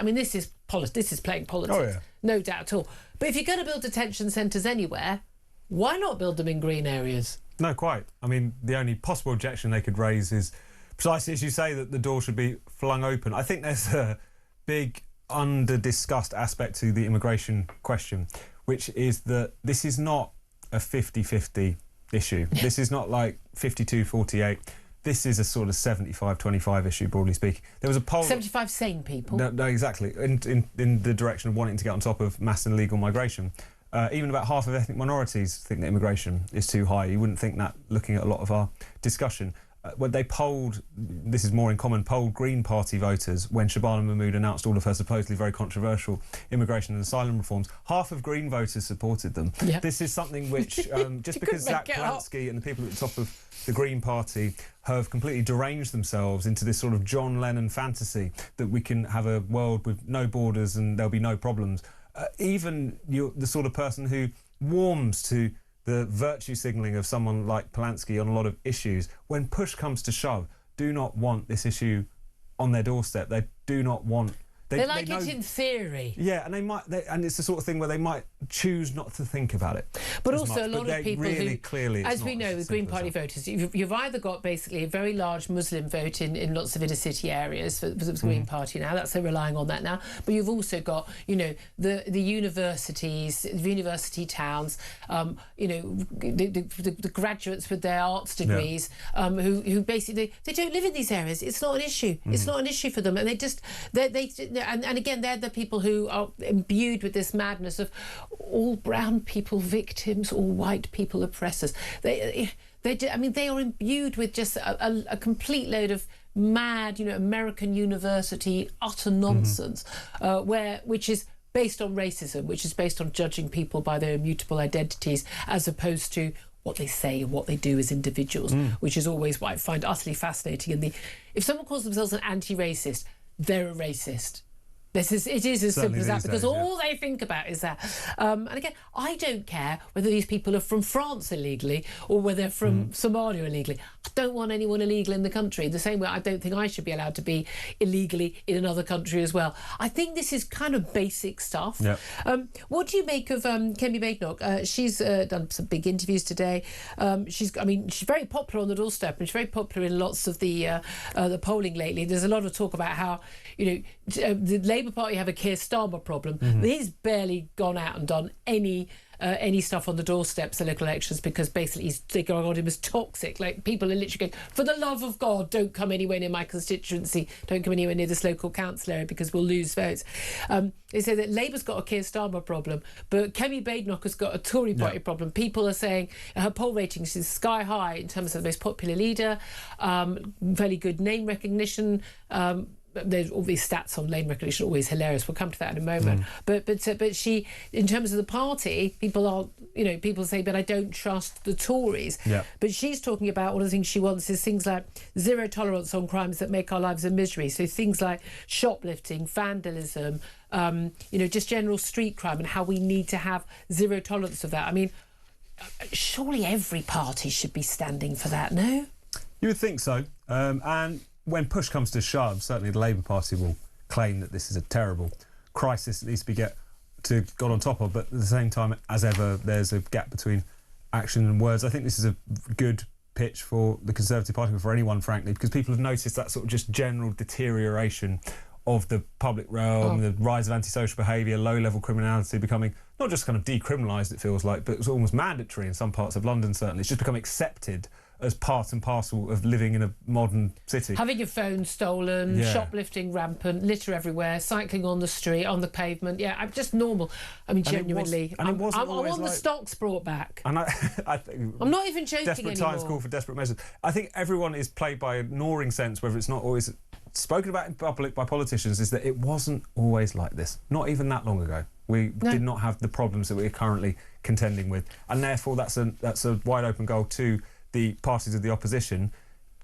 playing politics, oh, yeah. No doubt at all. But if you're going to build detention centres anywhere, why not build them in green areas? No, quite. I mean, the only possible objection they could raise is precisely as you say, that the door should be flung open. I think there's a big under-discussed aspect to the immigration question, which is that this is not a 50-50 issue. This is not like 52-48. This is a sort of 75-25 issue, broadly speaking. There was a poll... 75 sane people. No, exactly. In the direction of wanting to get on top of mass and illegal migration. Even about half of ethnic minorities think that immigration is too high. You wouldn't think that looking at a lot of our discussion. When they polled, this is more in common, polled Green Party voters when Shabana Mahmood announced all of her supposedly very controversial immigration and asylum reforms, half of Green voters supported them. Yeah. This is something which, just because Zach Polanski and the people at the top of the Green Party have completely deranged themselves into this sort of John Lennon fantasy that we can have a world with no borders and there'll be no problems. Even you're the sort of person who warms to the virtue signalling of someone like Polanski on a lot of issues, when push comes to shove, do not want this issue on their doorstep. They do not want... They like it in theory. Yeah, and and it's the sort of thing where they might choose not to think about it. But also a lot of people really who, clearly, as we know, the Green Party voters, you've either got basically a very large Muslim vote in lots of inner city areas for the Green Party now. That's they're relying on that now. But you've also got, you know, the universities, the university towns, you know, the graduates with their arts degrees, who basically they don't live in these areas. It's not an issue. It's not an issue for them, and and again, they're the people who are imbued with this madness of all brown people victims, all white people oppressors. I mean, they are imbued with just a complete load of mad, you know, American university utter nonsense, which is based on racism, which is based on judging people by their immutable identities, as opposed to what they say and what they do as individuals, which is always what I find utterly fascinating. And if someone calls themselves an anti-racist, they're a racist. It is as simple as that, because all they think about is that. And again, I don't care whether these people are from France illegally or whether they're from Somalia illegally. I don't want anyone illegal in the country. The same way I don't think I should be allowed to be illegally in another country as well. I think this is kind of basic stuff. Yep. What do you make of Kemi Badenoch? She's done some big interviews today. She's very popular on the doorstep, and she's very popular in lots of the polling lately. There's a lot of talk about how, you know, the Labour Party have a Keir Starmer problem. He's barely gone out and done any stuff on the doorsteps of local elections, because basically they're going on him as toxic. Like, people are literally going, for the love of God, don't come anywhere near my constituency, don't come anywhere near this local council area because we'll lose votes. They say that Labour's got a Keir Starmer problem, but Kemi Badenoch has got a Tory party problem. People are saying her poll ratings is sky high in terms of the most popular leader, fairly good name recognition. There's all these stats on name recognition, always hilarious. We'll come to that in a moment. But she, in terms of the party, people say, but I don't trust the Tories. Yep. But she's talking about one of the things she wants is things like zero tolerance on crimes that make our lives a misery. So things like shoplifting, vandalism, just general street crime, and how we need to have zero tolerance of that. I mean, surely every party should be standing for that, no? You would think so. And when push comes to shove, certainly the Labour Party will claim that this is a terrible crisis that needs to be got on top of, but at the same time, as ever, there's a gap between action and words. I think this is a good pitch for the Conservative Party, but for anyone, frankly, because people have noticed that sort of just general deterioration of the public realm, the rise of antisocial behaviour, low-level criminality becoming not just kind of decriminalised, it feels like, but it's almost mandatory in some parts of London, certainly. It's just become accepted as part and parcel of living in a modern city. Having your phone stolen, shoplifting rampant, litter everywhere, cycling on the street, on the pavement. I'm just normal. I mean, genuinely. I want the stocks brought back. And I think I'm not even joking desperate anymore. Times call for desperate measures. I think everyone is plagued by a gnawing sense, whether it's not always spoken about in public by politicians, is that it wasn't always like this. Not even that long ago. We did not have the problems that we're currently contending with. And therefore, that's a wide open goal to the parties of the opposition.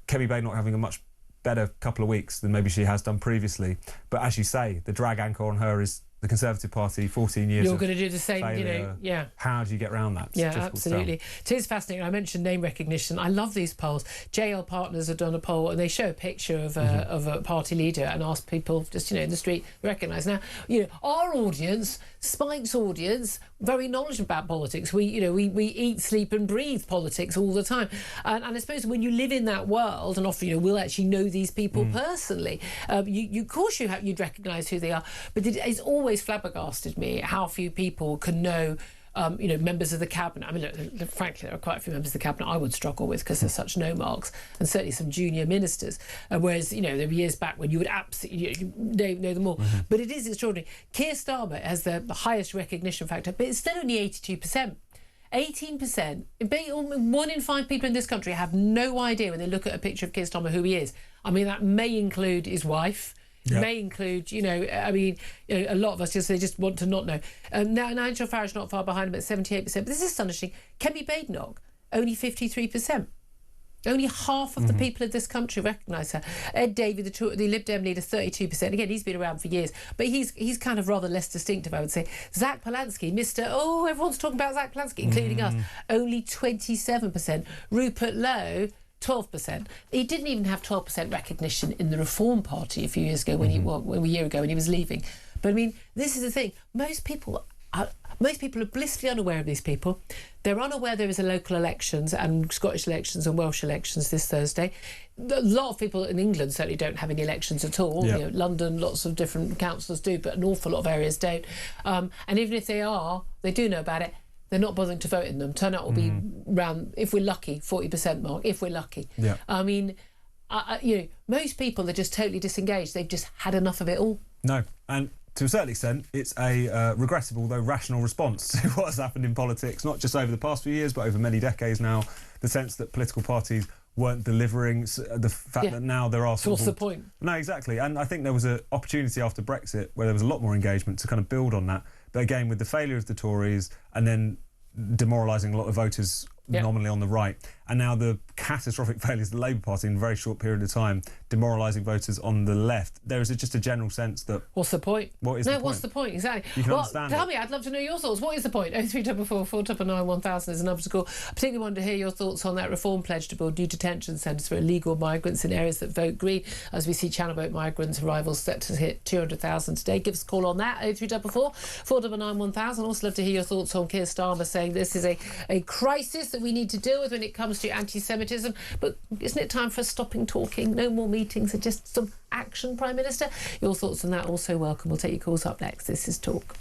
Kemi Badenoch having a much better couple of weeks than maybe she has done previously. But as you say, the drag anchor on her is the Conservative Party, 14 years. You're going to do the same, failure. How do you get around that? It's absolutely. It is fascinating. I mentioned name recognition. I love these polls. JL Partners have done a poll, and they show a picture of a party leader and ask people just, in the street, recognise. Now, our audience, Spike's audience, very knowledgeable about politics. We eat, sleep and breathe politics all the time. And I suppose when you live in that world, and often, we'll actually know these people personally, of course you'd recognise who they are. But it's always flabbergasted me how few people can know members of the cabinet. I mean, look, frankly, there are quite a few members of the cabinet I would struggle with because they're such no marks, and certainly some junior ministers. Whereas, there were years back when you would absolutely know them all. But it is extraordinary. Keir Starmer has the highest recognition factor, but it's still only 82%. 18%, 1 in 5 people in this country have no idea when they look at a picture of Keir Starmer who he is. I mean, that may include his wife. Yep. May include, a lot of us they just want to not know. Now, Nigel Farage not far behind him at 78%. But this is astonishing. Kemi Badenoch, only 53%. Only half of the people of this country recognise her. Ed Davey, the Lib Dem leader, 32%. Again, he's been around for years, but he's kind of rather less distinctive, I would say. Zach Polanski, everyone's talking about Zach Polanski, including us, only 27%. Rupert Lowe, 12%. He didn't even have 12% recognition in the Reform Party a few years ago when a year ago when he was leaving. But I mean, this is the thing. Most people are blissfully unaware of these people. They're unaware there is a local elections and Scottish elections and Welsh elections this Thursday. A lot of people in England certainly don't have any elections at all. Yep. London, lots of different councils do, but an awful lot of areas don't. And even if they do know about it. They're not bothering to vote in them. Turnout will be around, if we're lucky, 40% mark, if we're lucky. Yeah. I mean, most people are just totally disengaged. They've just had enough of it all. No, and to a certain extent, it's a regressive, although rational response to what has happened in politics, not just over the past few years, but over many decades now. The sense that political parties weren't delivering, the fact that now there are... So what's the point? No, exactly. And I think there was an opportunity after Brexit where there was a lot more engagement to kind of build on that. But again, with the failure of the Tories and then demoralising a lot of voters nominally on the right, and now the catastrophic failures of the Labour Party in a very short period of time, demoralising voters on the left, there is just a general sense that... What's the point? What's the point? Exactly. You can understand tell me, I'd love to know your thoughts. What is the point? 0344 499 1000 is an number to call. I particularly wanted to hear your thoughts on that reform pledge to build new detention centres for illegal migrants in areas that vote Green, as we see channel boat migrants' arrivals set to hit 200,000 today. Give us a call on that, 0344 499 1000. Also love to hear your thoughts on Keir Starmer saying this is a crisis that we need to deal with when it comes to anti-Semitism. But isn't it time for stopping talking? No more meetings and just some action, Prime Minister? Your thoughts on that also welcome. We'll take your calls up next. This is Talk.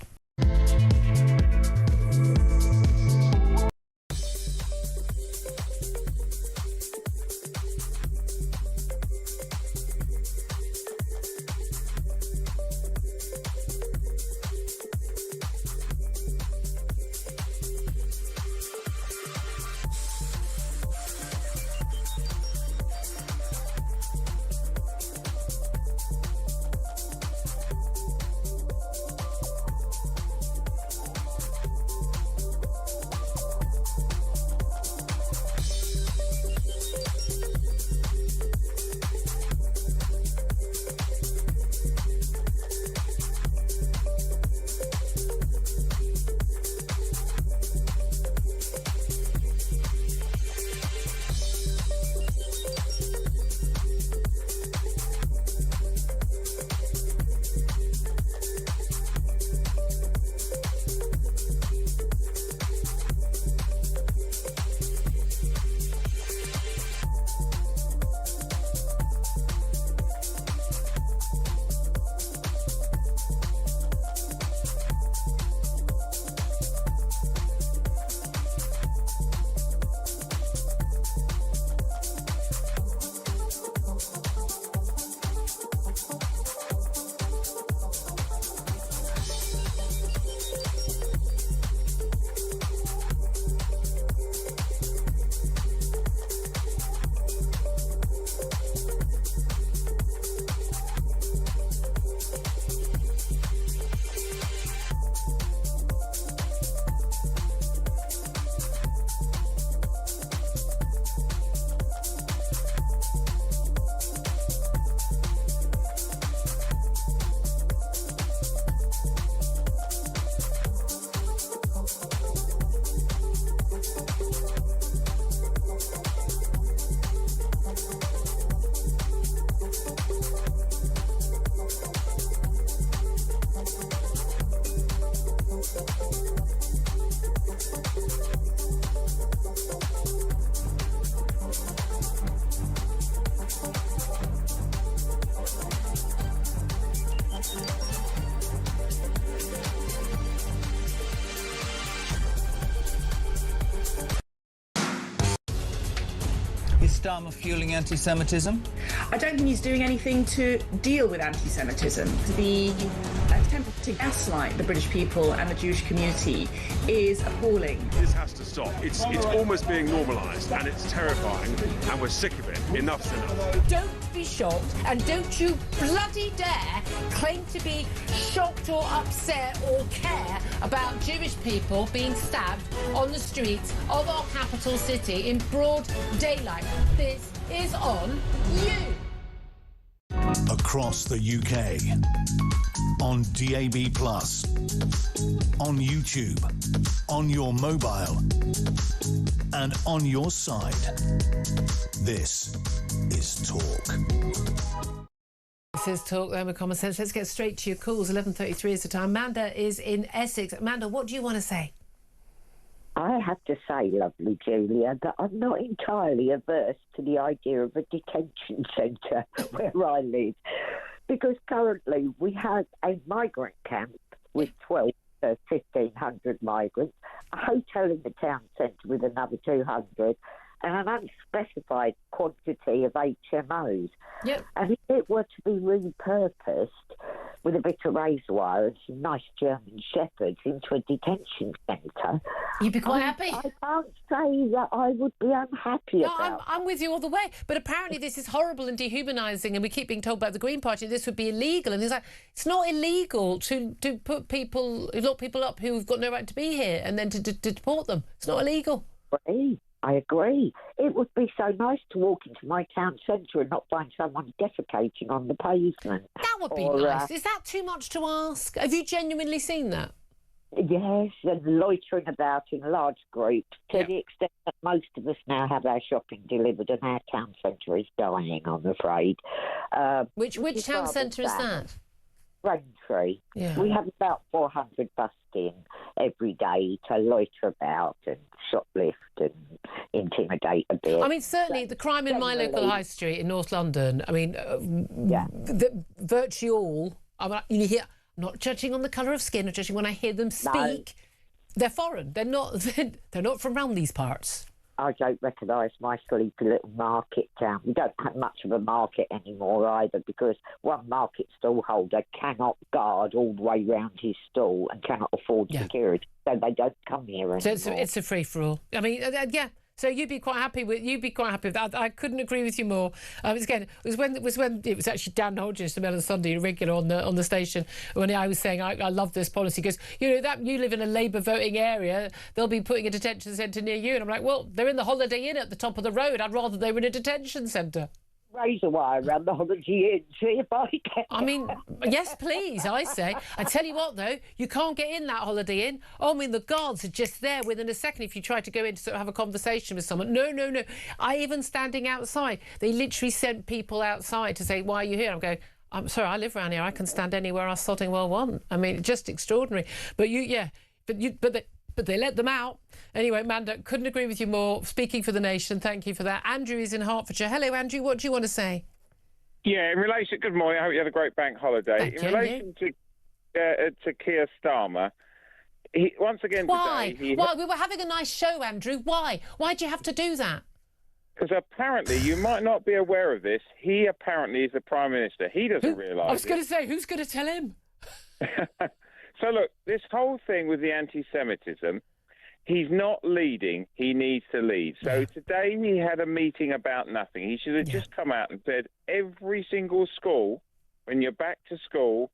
Starmer fueling anti-Semitism? I don't think he's doing anything to deal with anti-Semitism. The attempt to gaslight the British people and the Jewish community is appalling. This has to stop. It's almost being normalised, and it's terrifying, and we're sick of it. Enough's enough. Don't be shocked, and don't you bloody dare claim to be shocked or upset or care about Jewish people being stabbed on the streets of our capital city in broad daylight. This is on you. Across the UK, on DAB+, on YouTube, on your mobile, and on your side. This is Talk. This is Talk, Home of Common Sense. Let's get straight to your calls. 11:33 is the time. Amanda is in Essex. Amanda, what do you want to say? I have to say, lovely Julia, that I'm not entirely averse to the idea of a detention centre where I live, because currently we have a migrant camp with 12 to 1,500 migrants, a hotel in the town centre with another 200, and an unspecified quantity of HMOs. Yep. And if it were to be repurposed with a bit of razor wire and some nice German shepherds into a detention centre, you'd be quite happy. I can't say that I would be unhappy about. I'm with you all the way. But apparently this is horrible and dehumanising, and we keep being told by the Green Party this would be illegal. And it's not illegal to lock people up who've got no right to be here and then to deport them. It's not illegal. I agree. It would be so nice to walk into my town centre and not find someone defecating on the pavement. That would be nice. Is that too much to ask? Have you genuinely seen that? Yes, and loitering about in large groups to the extent that most of us now have our shopping delivered and our town centre is dying, I'm afraid. Which town centre is that? Braintree. Yeah. We have about 400 bussed in every day to loiter about and shoplift and intimidate a bit. I mean, certainly the crime in my local high street in North London, I mean, virtually all, you hear, I'm not judging on the colour of skin, I'm judging when I hear them speak. They're foreign. They're not from around these parts. I don't recognise my sleepy little market town. We don't have much of a market anymore either, because one market stall holder cannot guard all the way round his stall and cannot afford security, so they don't come here anymore. So it's a free-for-all. I mean, So you'd be quite happy with that. I couldn't agree with you more. It was when it was actually Dan Hodges from Ellen Sunday, a regular on the station, when I was saying I love this policy, because that you live in a Labour voting area, they'll be putting a detention centre near you, and I'm like, well, they're in the Holiday Inn at the top of the road. I'd rather they were in a detention centre. Razor wire around the Holiday Inn, see if I can. I mean, yes, please, I say. I tell you what, though, you can't get in that Holiday Inn. Oh, I mean, the guards are just there within a second if you try to go in to sort of have a conversation with someone. No. Even standing outside, they literally sent people outside to say, why are you here? I'm going, I'm sorry, I live around here. I can stand anywhere I sodding well want. I mean, just extraordinary. But they let them out. Anyway, Amanda, couldn't agree with you more. Speaking for the nation, thank you for that. Andrew is in Hertfordshire. Hello, Andrew. What do you want to say? Yeah, in relation... Good morning. I hope you had a great bank holiday. In relation to Keir Starmer, once again today... Why? We were having a nice show, Andrew. Why? Why do you have to do that? Because apparently, you might not be aware of this, he apparently is the Prime Minister. He doesn't realise I was going to say, who's going to tell him? So, look, this whole thing with the anti-Semitism, he's not leading, he needs to lead. So today he had a meeting about nothing. He should have just come out and said, every single school, when you're back to school,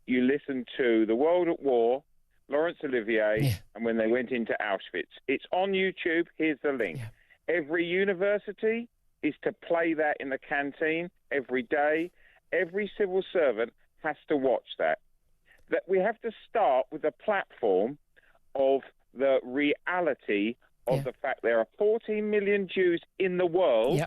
you listen to The World at War, Laurence Olivier, and when they went into Auschwitz. It's on YouTube, here's the link. Every university is to play that in the canteen every day. Every civil servant has to watch that. That we have to start with the platform of the reality of the fact there are 14 million Jews in the world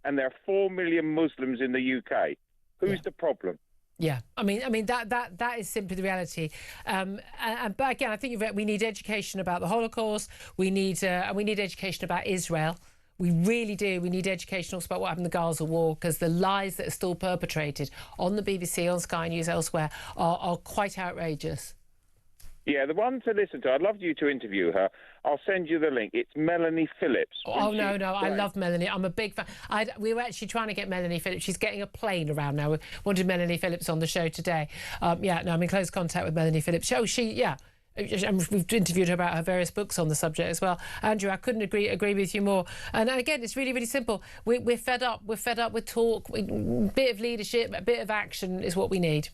and there are 4 million Muslims in the UK. Who's the problem? Yeah, I mean that is simply the reality. But again, I think we need education about the Holocaust. We need education about Israel. We really do. We need education also about what happened in the Gaza war, because the lies that are still perpetrated on the BBC, on Sky News, elsewhere are quite outrageous. Yeah, the one to listen to. I'd love you to interview her. I'll send you the link. It's Melanie Phillips. Oh, no, I love Melanie. I'm a big fan. We were actually trying to get Melanie Phillips. She's getting a plane around now. We wanted Melanie Phillips on the show today. I'm in close contact with Melanie Phillips. And we've interviewed her about her various books on the subject as well. Andrew, I couldn't agree with you more. And again, it's really, really simple. We're fed up. We're fed up with talk. A bit of leadership, a bit of action is what we need.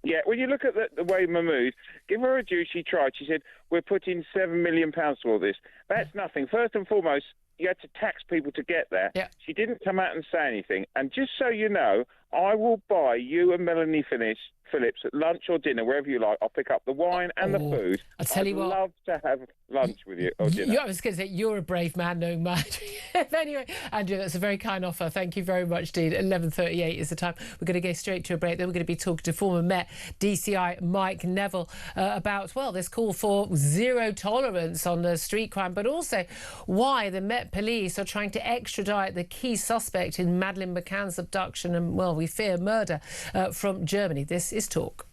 Yeah, when you look at the way Mahmood, give her a due, she tried. She said, we're putting £7 million toward this. That's nothing. First and foremost, you had to tax people to get there. Yeah. She didn't come out and say anything. And just so you know, I will buy you and Melanie Phillips at lunch or dinner, wherever you like. I'll pick up the wine and the food. I tell you what, I'd love to have lunch with you or dinner. I was going to say, you're a brave man, no matter. Anyway, Andrew, that's a very kind offer. Thank you very much, Dean. 11:38 is the time. We're going to go straight to a break. Then we're going to be talking to former Met DCI Mike Neville about, this call for zero tolerance on the street crime, but also why the Met Police are trying to extradite the key suspect in Madeleine McCann's abduction and, we fear murder from Germany. This is Talk.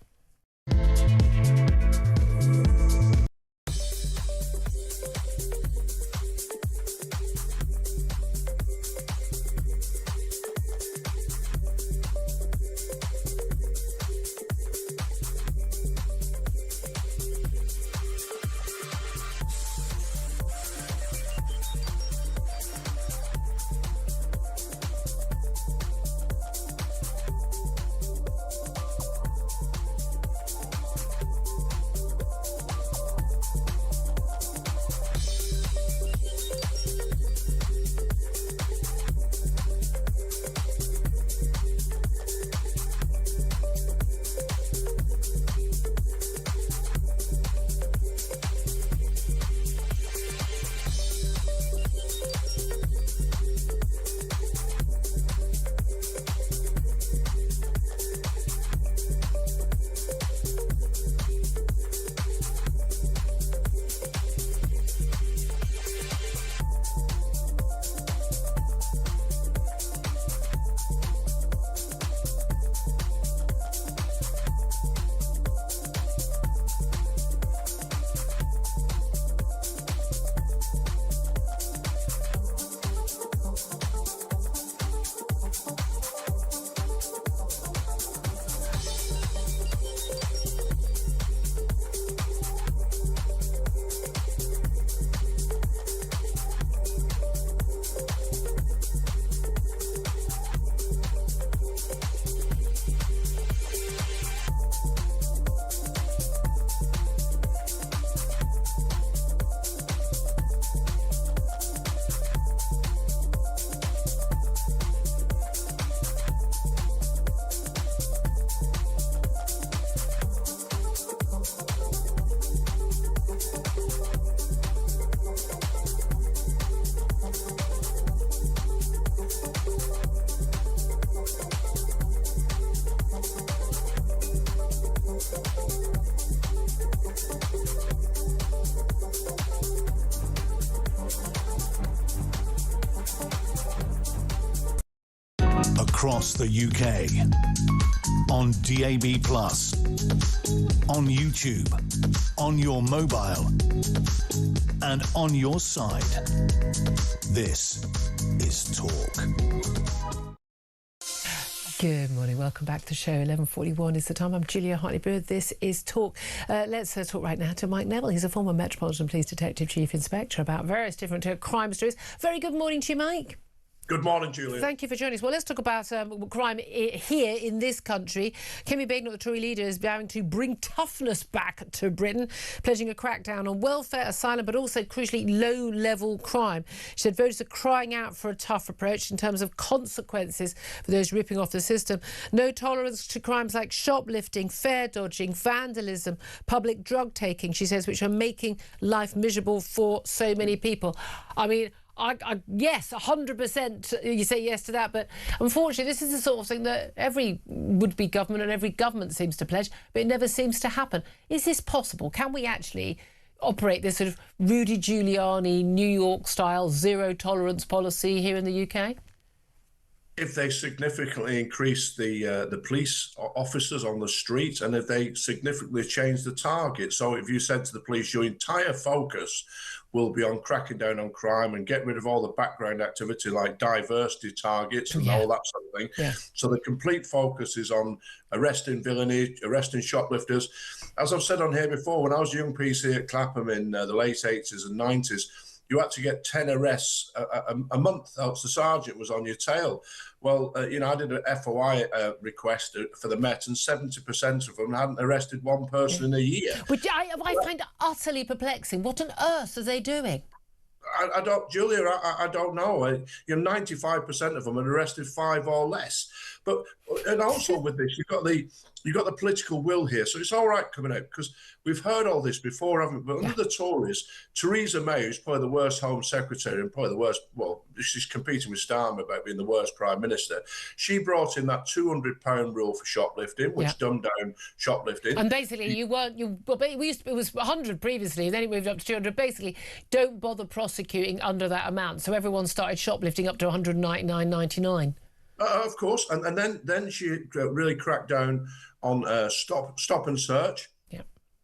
Across the UK, on DAB+, on YouTube, on your mobile, and on your side. This is Talk. Good morning, welcome back to the show. 11:41 is the time. I'm Julia Hartley-Brewer. This is Talk. Let's talk right now to Mike Neville. He's a former Metropolitan Police Detective Chief Inspector about various different crime stories. Very good morning to you, Mike. Good morning, Julia. Thank you for joining us. Well, let's talk about crime here in this country. Kemi Badenoch, the Tory leader, is vowing to bring toughness back to Britain, pledging a crackdown on welfare, asylum, but also, crucially, low-level crime. She said voters are crying out for a tough approach in terms of consequences for those ripping off the system. No tolerance to crimes like shoplifting, fare dodging, vandalism, public drug taking, she says, which are making life miserable for so many people. I mean, yes, 100% you say yes to that, but unfortunately this is the sort of thing that every would-be government and every government seems to pledge, but it never seems to happen. Is this possible? Can we actually operate this sort of Rudy Giuliani, New York-style zero-tolerance policy here in the UK? if they significantly increase the police officers on the streets, and if they significantly change the target. So if you said to the police, your entire focus will be on cracking down on crime and get rid of all the background activity like diversity targets and all that sort of thing. Yeah. So the complete focus is on arresting villainy, arresting shoplifters. As I've said on here before, when I was a young PC at Clapham in the late 80s and 90s, you had to get 10 arrests a month, else the sergeant was on your tail. Well, I did an FOI request for the Met, and 70% of them hadn't arrested one person in a year. Which I find utterly perplexing. What on earth are they doing? I don't, Julia, I don't know. 95% of them had arrested 5 or less. And also with this, you've got the political will here. So it's all right coming out, because we've heard all this before, haven't we? But under the Tories, Theresa May, who's probably the worst Home Secretary and probably the worst, well, she's competing with Starmer about being the worst Prime Minister. She brought in that £200 rule for shoplifting, which dumbed down shoplifting. And basically, it was 100 previously, then it moved up to 200. Basically, don't bother prosecuting under that amount. So everyone started shoplifting up to 199.99. Of course, and then she really cracked down on stop and search. Yeah.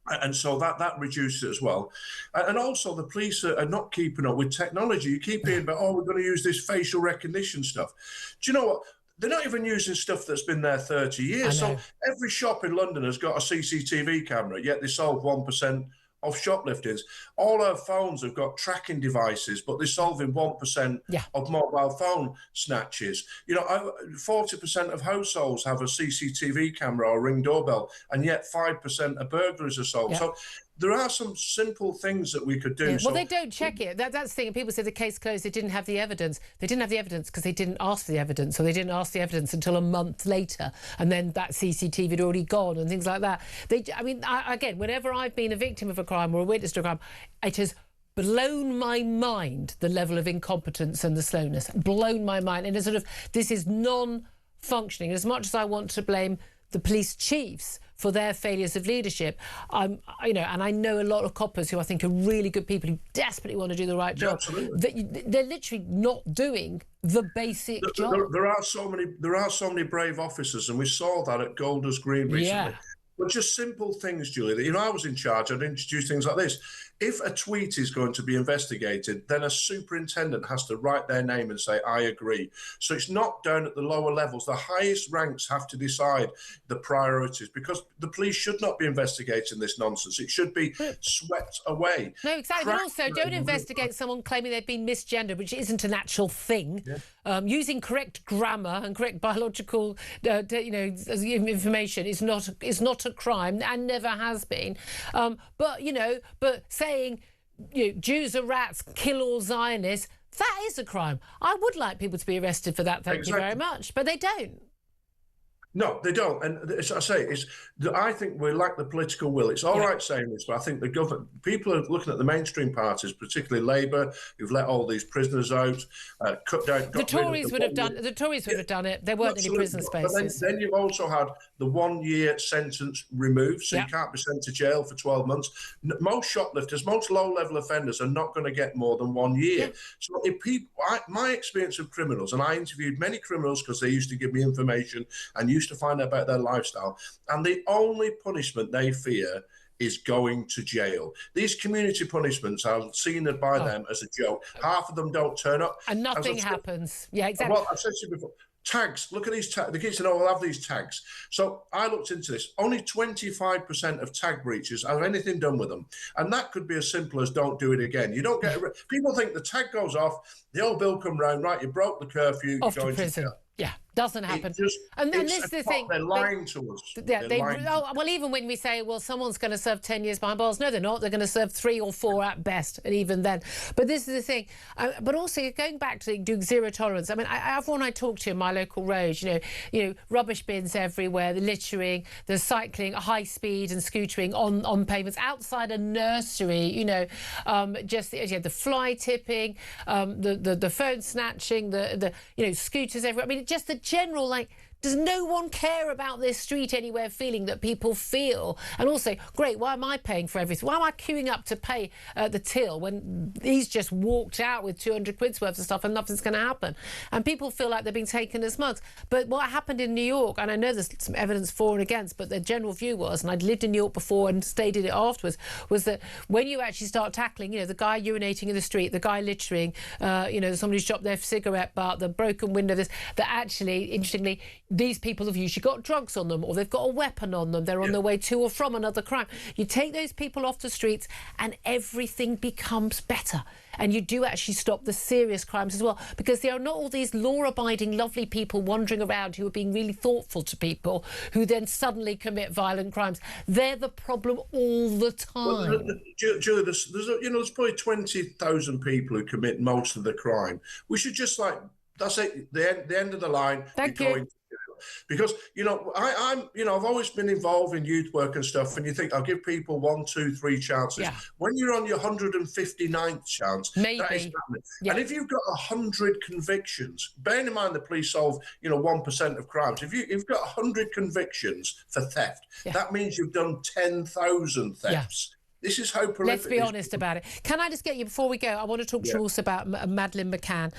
And so that reduced it as well. And also the police are not keeping up with technology. You keep hearing about, we're going to use this facial recognition stuff. Do you know what? They're not even using stuff that's been there 30 years. So every shop in London has got a CCTV camera, yet they solve 1% of shopliftings. All our phones have got tracking devices, but they're solving 1% of mobile phone snatches. 40% of households have a CCTV camera or Ring doorbell, and yet 5% of burglaries are solved. So there are some simple things that we could do. Yeah. Well, they don't check it. That's the thing. People say the case closed, they didn't have the evidence. They didn't have the evidence because they didn't ask for the evidence, or they didn't ask the evidence until a month later, and then that CCTV had already gone and things like that. Again, whenever I've been a victim of a crime or a witness to a crime, it has blown my mind, the level of incompetence and the slowness. Blown my mind. And it's this is non-functioning. As much as I want to blame the police chiefs for their failures of leadership, and I know a lot of coppers who I think are really good people who desperately want to do the right job. They're literally not doing the basic job. There are so many brave officers, and we saw that at Golders Green recently. Yeah. But just simple things, Julia. I was in charge. I'd introduce things like this. If a tweet is going to be investigated, then a superintendent has to write their name and say, I agree. So it's not down at the lower levels. The highest ranks have to decide the priorities, because the police should not be investigating this nonsense. It should be swept away. No, exactly. But also, don't investigate someone claiming they've been misgendered, which isn't an actual thing. Yeah. Using correct grammar and correct biological information is not a crime, and never has been. But saying Jews are rats, kill all Zionists, that is a crime. I would like people to be arrested for that, thank you very much, but they don't. No, they don't. And as I say, I think we lack the political will. It's all right saying this, but I think the government, people are looking at the mainstream parties, particularly Labour, who've let all these prisoners out, cut down. The Tories would have done it. There weren't any prison spaces. But then you've also had the 1-year sentence removed, so you can't be sent to jail for 12 months. Most shoplifters, most low-level offenders are not going to get more than 1 year. Yeah. So if my experience of criminals, and I interviewed many criminals because they used to give me information and used to find out about their lifestyle, and the only punishment they fear is going to jail. These community punishments are seen by them as a joke. Half of them don't turn up. And nothing happens. Yeah, exactly. Well, I've said to you before, tags, look at these tags. The kids will have these tags. So I looked into this. Only 25% of tag breaches have anything done with them. And that could be as simple as don't do it again. You don't get... People think the tag goes off, the old bill come round, right, you broke the curfew, off to prison. Yeah, doesn't happen. And this is the thing. They're lying to us. Well, even when we say, well, someone's going to serve 10 years behind bars, no, they're not. They're going to serve 3 or 4 at best, and even then. But this is the thing. But also, going back to doing zero tolerance. I mean, everyone I talk to in my local roads, rubbish bins everywhere, the littering, the cycling, high speed and scootering on pavements, outside a nursery, the fly tipping, the phone snatching, the scooters everywhere. I mean, just the general Does no one care about this street anywhere feeling that people feel? And also, great, why am I paying for everything? Why am I queuing up to pay the till when he's just walked out with 200 quid's worth of stuff and nothing's going to happen? And people feel like they're being taken as mugs. But what happened in New York, and I know there's some evidence for and against, but the general view was, and I'd lived in New York before and stayed in it afterwards, was that when you actually start tackling, the guy urinating in the street, the guy littering, somebody's dropped their cigarette butt, the broken window, that actually, interestingly, these people have usually got drugs on them, or they've got a weapon on them, they're on their way to or from another crime. You take those people off the streets and everything becomes better. And you do actually stop the serious crimes as well, because there are not all these law-abiding, lovely people wandering around who are being really thoughtful to people who then suddenly commit violent crimes. They're the problem all the time. Well, Julia, there's probably 20,000 people who commit most of the crime. We should just that's it, the end of the line. Thank you. Because I've always been involved in youth work and stuff, and you think I'll give people 1, 2, 3 chances. Yeah. When you're on your 159th chance, maybe that is happening. Yeah. And if you've got 100 convictions, bearing in mind the police solve 1% of crimes. If you've got 100 convictions for theft, that means you've done 10,000 thefts. This is how prolific. Let's be honest about it. Can I just get you, before we go, I want to talk to you also about Madeleine McCann.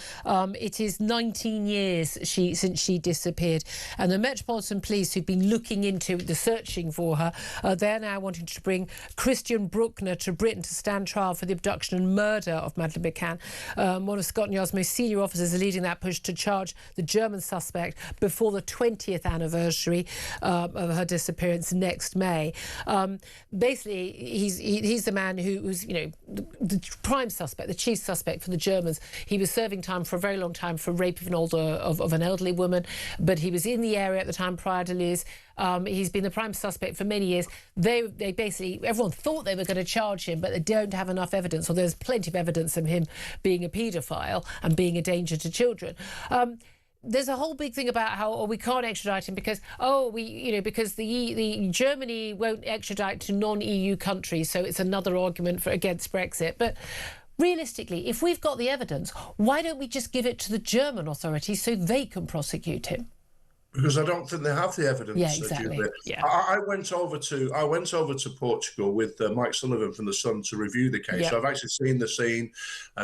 It is 19 years since she disappeared, and the Metropolitan Police, who've been looking into the searching for her, they're now wanting to bring Christian Bruckner to Britain to stand trial for the abduction and murder of Madeleine McCann. One of Scotland Yard's most senior officers is leading that push to charge the German suspect before the 20th anniversary of her disappearance next May. Basically, he's the man who's, the prime suspect, the chief suspect for the Germans. He was serving time for a very long time for rape of an elderly woman, but he was in the area at the time prior to Liz. He's been the prime suspect for many years. They basically, everyone thought they were going to charge him, but they don't have enough evidence, or there's plenty of evidence of him being a paedophile and being a danger to children. There's a whole big thing about how we can't extradite him because because the Germany won't extradite to non-EU countries, so it's another argument against Brexit. But realistically, if we've got the evidence, why don't we just give it to the German authorities so they can prosecute him? Because I don't think they have the evidence. Yeah, exactly. Yeah. I went over to Portugal with Mike Sullivan from The Sun to review the case. Yeah. So I've actually seen the scene,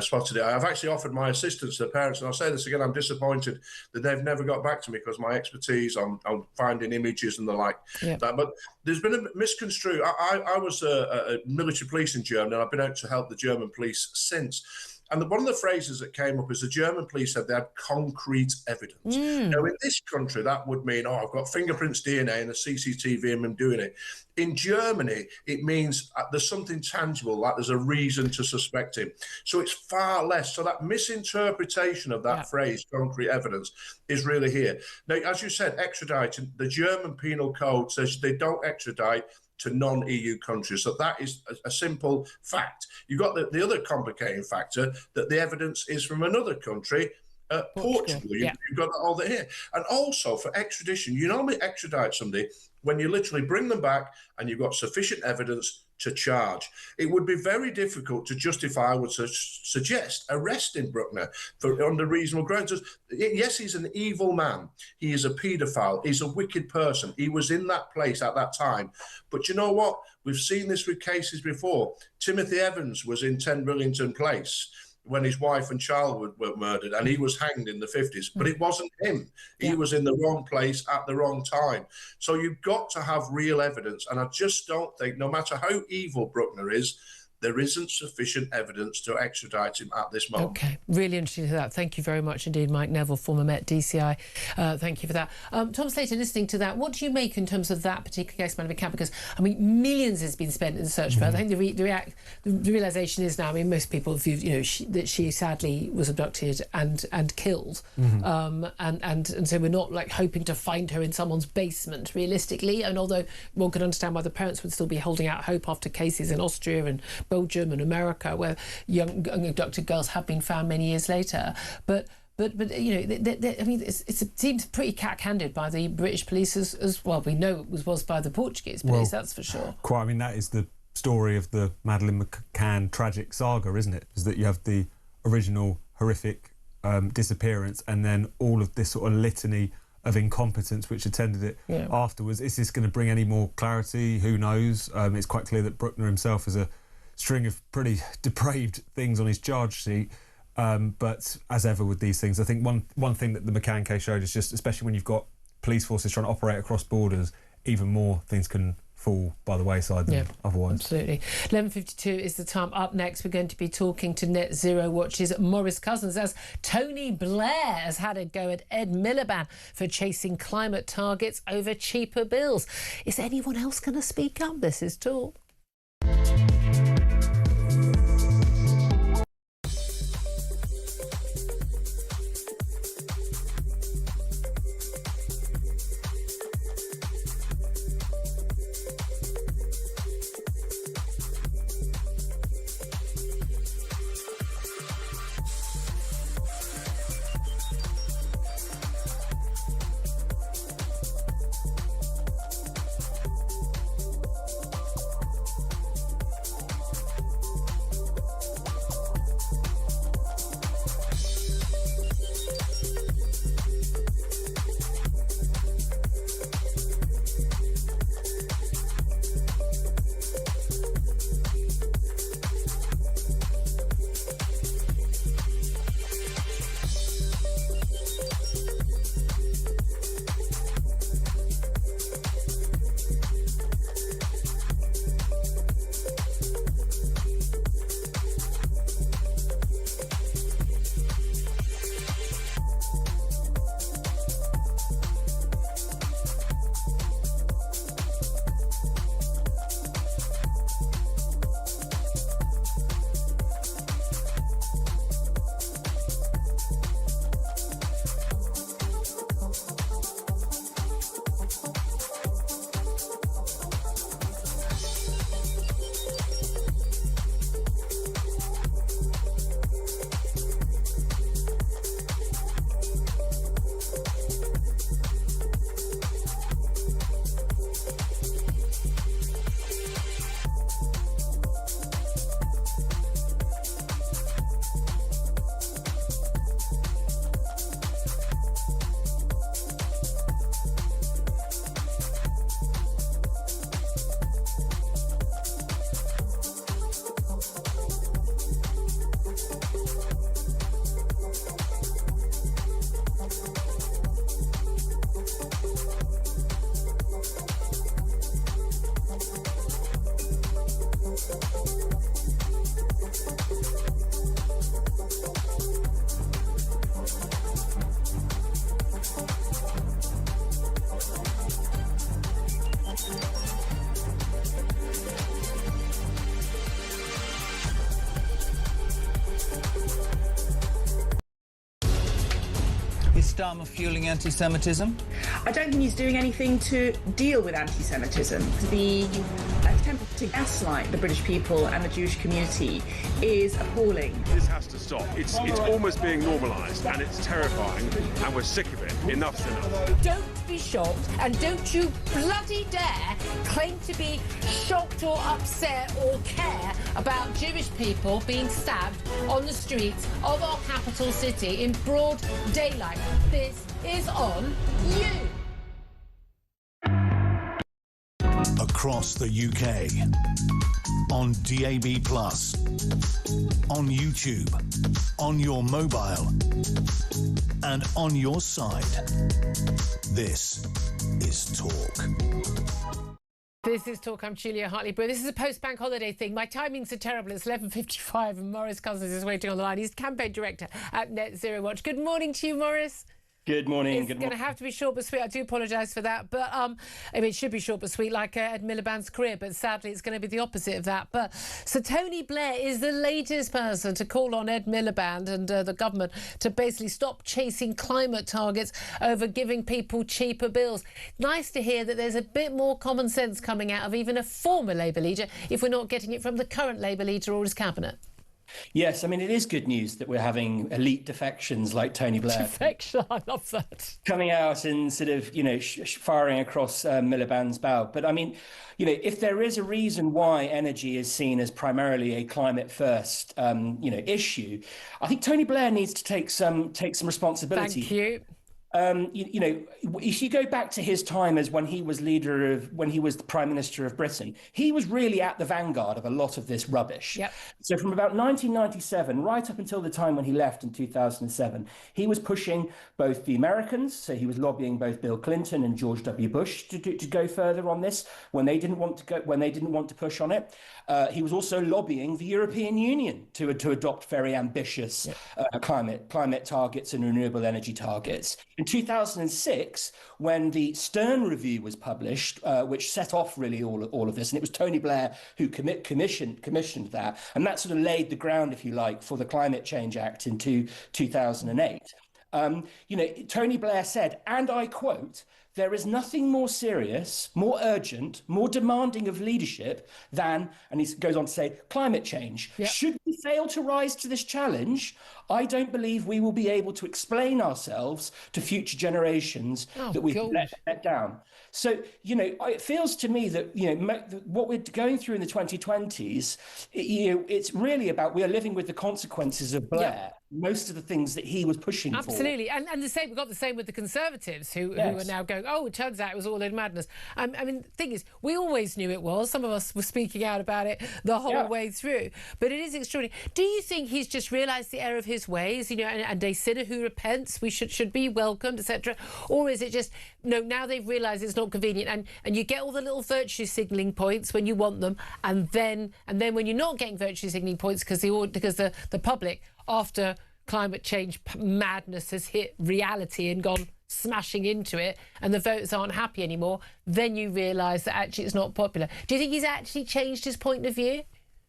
spotted it. I've actually offered my assistance to the parents, and I'll say this again, I'm disappointed that they've never got back to me because my expertise on finding images and the like. Yeah. But there's been a misconstrued. I was a military police in Germany, and I've been out to help the German police since. And one of the phrases that came up is the German police said they had concrete evidence. Now, in this country, that would mean, I've got fingerprints, DNA, and a CCTV and I'm doing it. In Germany, it means there's something tangible, like there's a reason to suspect him. So it's far less. So that misinterpretation of that phrase, concrete evidence, is really here. Now, as you said, extraditing, the German penal code says they don't extradite to non-EU countries. So that is a simple fact. You've got the other complicating factor that the evidence is from another country, Portugal. You've got all that here. And also for extradition, you normally extradite somebody when you literally bring them back and you've got sufficient evidence to charge. It would be very difficult to justify, I would suggest, arresting Bruckner under reasonable grounds. Yes, he's an evil man. He is a paedophile. He's a wicked person. He was in that place at that time. But you know what? We've seen this with cases before. Timothy Evans was in 10 Rillington Place when his wife and child were murdered, and he was hanged in the 50s. But it wasn't him. He was in the wrong place at the wrong time. So you've got to have real evidence. And I just don't think, no matter how evil Bruckner is, there isn't sufficient evidence to extradite him at this moment. OK, really interesting to that. Thank you very much indeed, Mike Neville, former Met DCI. Thank you for that. Tom Slater, listening to that, what do you make in terms of that particular case, Madeleine McCann? Because, I mean, millions has been spent in the search for her. I think the realisation is now, I mean, most people view, that she sadly was abducted and killed. And so we're not, like, hoping to find her in someone's basement, realistically. And although one could understand why the parents would still be holding out hope after cases in Austria and Belgium and America, where young abducted girls have been found many years later. But I mean, it seems pretty cat-handed by the British police as well. We know it was by the Portuguese police, that's for sure. Quite. I mean, that is the story of the Madeleine McCann tragic saga, isn't it? Is that you have the original horrific disappearance and then all of this sort of litany of incompetence which attended it afterwards. Is this going to bring any more clarity? Who knows? It's quite clear that Bruckner himself has a string of pretty depraved things on his charge sheet. But as ever with these things, I think one thing that the McCann case showed is just, especially when you've got police forces trying to operate across borders, even more things can fall by the wayside than otherwise. Absolutely. 11:52 is the time. Up next, we're going to be talking to Net Zero Watch's Maurice Cousins as Tony Blair has had a go at Ed Miliband for chasing climate targets over cheaper bills. Is anyone else going to speak up? This is Talk. Is Starmer fueling anti-Semitism? I don't think he's doing anything to deal with anti-Semitism. The attempt to gaslight the British people and the Jewish community is appalling. This has to stop. It's almost being normalised, and it's terrifying, and we're sick of it. Enough's enough. Don't be shocked, and don't you bloody dare claim to be shocked or upset or care about Jewish people being stabbed on the streets of our capital city in broad daylight. This is on you. Across the UK, on DAB+, on YouTube, on your mobile, and on your side. This is Talk. This is Talk. I'm Julia Hartley-Brewer. This is a post-bank holiday thing. My timings are terrible. It's 11:55 and Maurice Cousins is waiting on the line. He's campaign director at Net Zero Watch. Good morning to you, Maurice. Good morning. It's going to have to be short but sweet. I do apologise for that. But I mean, it should be short but sweet, like Ed Miliband's career. But sadly, it's going to be the opposite of that. But so Tony Blair is the latest person to call on Ed Miliband and the government to basically stop chasing climate targets over giving people cheaper bills. Nice to hear that there's a bit more common sense coming out of even a former Labour leader, if we're not getting it from the current Labour leader or his cabinet. Yes, I mean, it is good news that we're having elite defections like Tony Blair. Defection, I love that. Coming out and sort of, firing across Miliband's bow. But I mean, if there is a reason why energy is seen as primarily a climate first, issue, I think Tony Blair needs to take some responsibility. Thank you. If you go back to his time as when he was the Prime Minister of Britain, he was really at the vanguard of a lot of this rubbish. Yep. So from about 1997 right up until the time when he left in 2007, he was pushing both the Americans, so he was lobbying both Bill Clinton and George W. Bush to go further on this when they didn't want to push on it. He was also lobbying the European Union to adopt very ambitious climate targets and renewable energy targets. In 2006, when the Stern Review was published, which set off really all of this, and it was Tony Blair who commissioned that, and that sort of laid the ground, if you like, for the Climate Change Act in 2008. Tony Blair said, and I quote, "There is nothing more serious, more urgent, more demanding of leadership than," and he goes on to say, "climate change. Yep. Should we fail to rise to this challenge, I don't believe we will be able to explain ourselves to future generations that we've let down." So, it feels to me that, what we're going through in the 2020s, it's really about we are living with the consequences of Blair. Yep. Most of the things that he was pushing Absolutely. For. And the same, we've got the same with the Conservatives who are now going, oh, it turns out it was all in madness. I mean, the thing is, we always knew it was. Some of us were speaking out about it the whole way through. But it is extraordinary. Do you think he's just realised the error of his ways, and a sinner who repents, we should be welcomed, etc.? Or is it just, no, now they've realised it's not convenient, and you get all the little virtue signalling points when you want them, and then when you're not getting virtue signalling points because the public, after climate change madness has hit reality and gone smashing into it and the voters aren't happy anymore, then you realise that actually it's not popular. Do you think he's actually changed his point of view?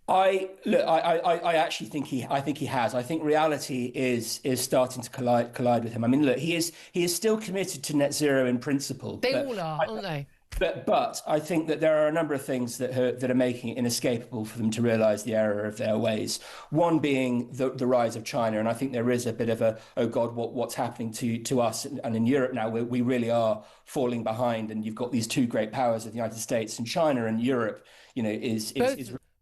I actually think he has. I think reality is starting to collide with him. I mean, look, he is still committed to net zero in principle. They all are, aren't they? But I think that there are a number of things that are making it inescapable for them to realise the error of their ways. One being the rise of China, and I think there is a bit of a, oh God, what's happening to us and in Europe now? We really are falling behind, and you've got these two great powers of the United States and China, and Europe, is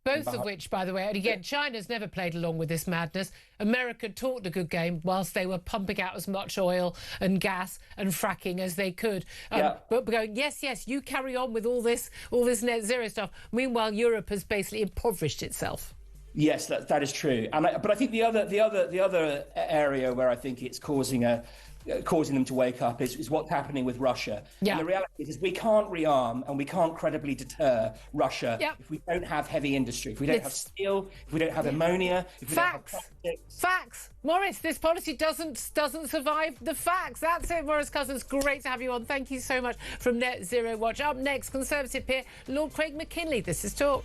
both of which, by the way, and again, China's never played along with this madness. America talked a good game whilst they were pumping out as much oil and gas and fracking as they could. But going, yes, you carry on with all this net zero stuff. Meanwhile, Europe has basically impoverished itself. Yes, that is true. But I think the other area where I think it's causing them to wake up is what's happening with Russia. Yeah. And the reality is we can't rearm and we can't credibly deter Russia if we don't have heavy industry, if we don't have steel, if we don't have ammonia, if we don't have plastics. Facts. Maurice, this policy doesn't survive the facts. That's it, Maurice Cousins. Great to have you on. Thank you so much from Net Zero Watch. Up next, Conservative peer Lord Craig McKinley. This is Talk.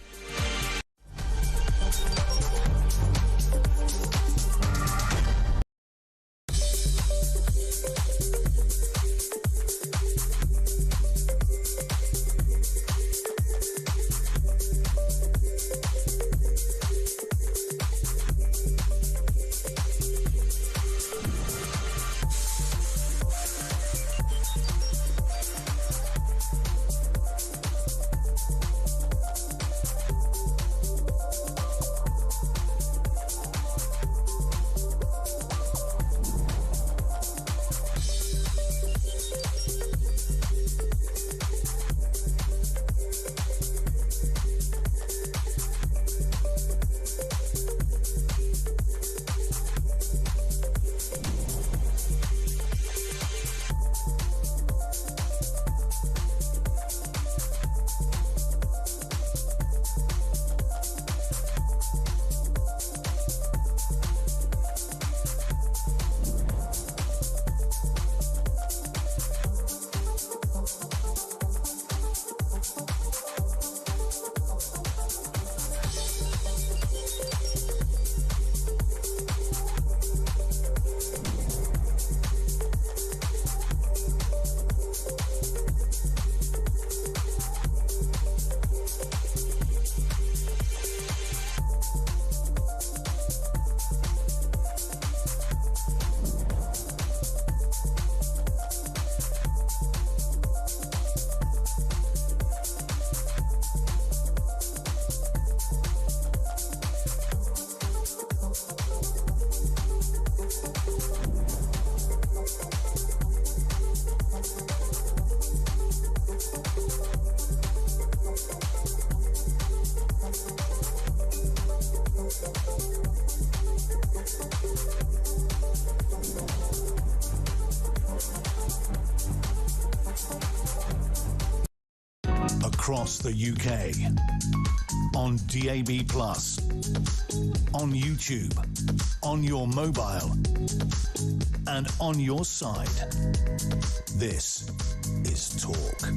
across the UK. On DAB+, on YouTube, on your mobile, and on your side. This is Talk.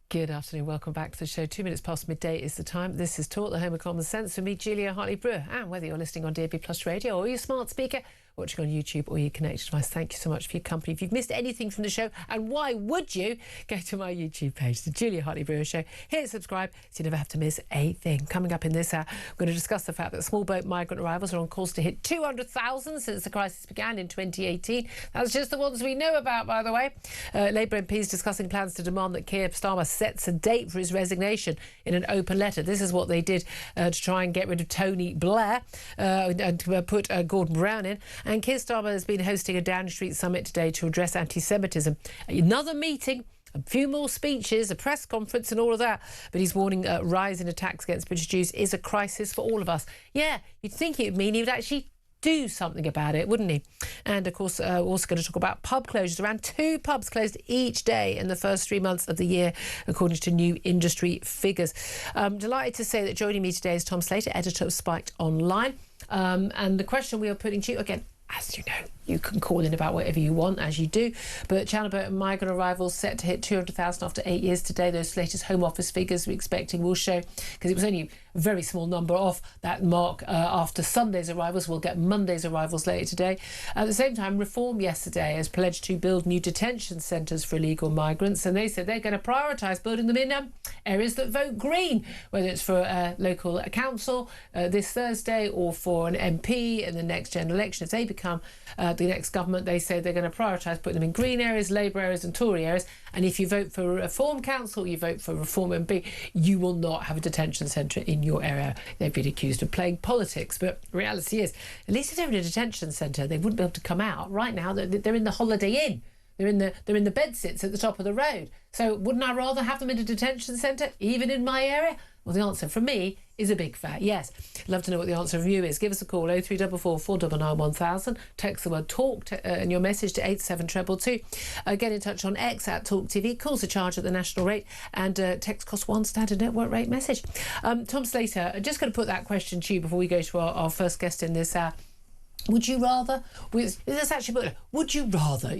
Good afternoon, welcome back to the show. 2 minutes past midday is the time. This is Talk, the home of common sense, for me, Julia Hartley-Brewer. And whether you're listening on DAB+ radio or your smart speaker, watching on YouTube or your connected device, thank you so much for your company. If you've missed anything from the show, and why would you, go to my YouTube page, the Julia Hartley-Brewer Show. Hit subscribe so you never have to miss a thing. Coming up in this hour, we're going to discuss the fact that small boat migrant arrivals are on course to hit 200,000 since the crisis began in 2018. That's just the ones we know about, by the way. Labour MPs discussing plans to demand that Keir Starmer sets a date for his resignation in an open letter. This is what they did to try and get rid of Tony Blair and to put Gordon Brown in. And Keir Starmer has been hosting a Downing Street summit today to address anti-Semitism. Another meeting, a few more speeches, a press conference and all of that. But he's warning a rise in attacks against British Jews is a crisis for all of us. Yeah, you'd think it would mean he would actually do something about it, wouldn't he? And of course, we're also going to talk about pub closures. Around 2 pubs closed each day in the first 3 months of the year, according to new industry figures. Delighted to say that joining me today is Tom Slater, editor of Spiked Online. And the question we are putting to you, again, as you know, you can call in about whatever you want, as you do. But channel boat and migrant arrivals set to hit 200,000 after 8 years today. Those latest Home Office figures we're expecting will show, because it was only a very small number off that mark after Sunday's arrivals. We'll get Monday's arrivals later today. At the same time, Reform yesterday has pledged to build new detention centres for illegal migrants, and they said they're going to prioritise building them in areas that vote Green, whether it's for a local council this Thursday or for an MP in the next general election. If they become the next government, they say they're going to prioritise putting them in Green areas, Labour areas and Tory areas. And if you vote for Reform Council, you vote for Reform MP, you will not have a detention centre in your area. They've been accused of playing politics, but the reality is, at least if they're in a detention centre, they wouldn't be able to come out. Right now, they're in the Holiday Inn. They're in the bedsits at the top of the road. So wouldn't I rather have them in a detention centre, even in my area? Well, the answer from me is a big fat yes. Love to know what the answer from you is. Give us a call, 0344 499 1000. Text the word TALK and your message to 87222. Get in touch on X at Talk TV. Calls are charged at the national rate, and text costs one standard network rate message. Tom Slater, I'm just going to put that question to you before we go to our first guest in this hour. Would you rather? That's actually. Would you rather,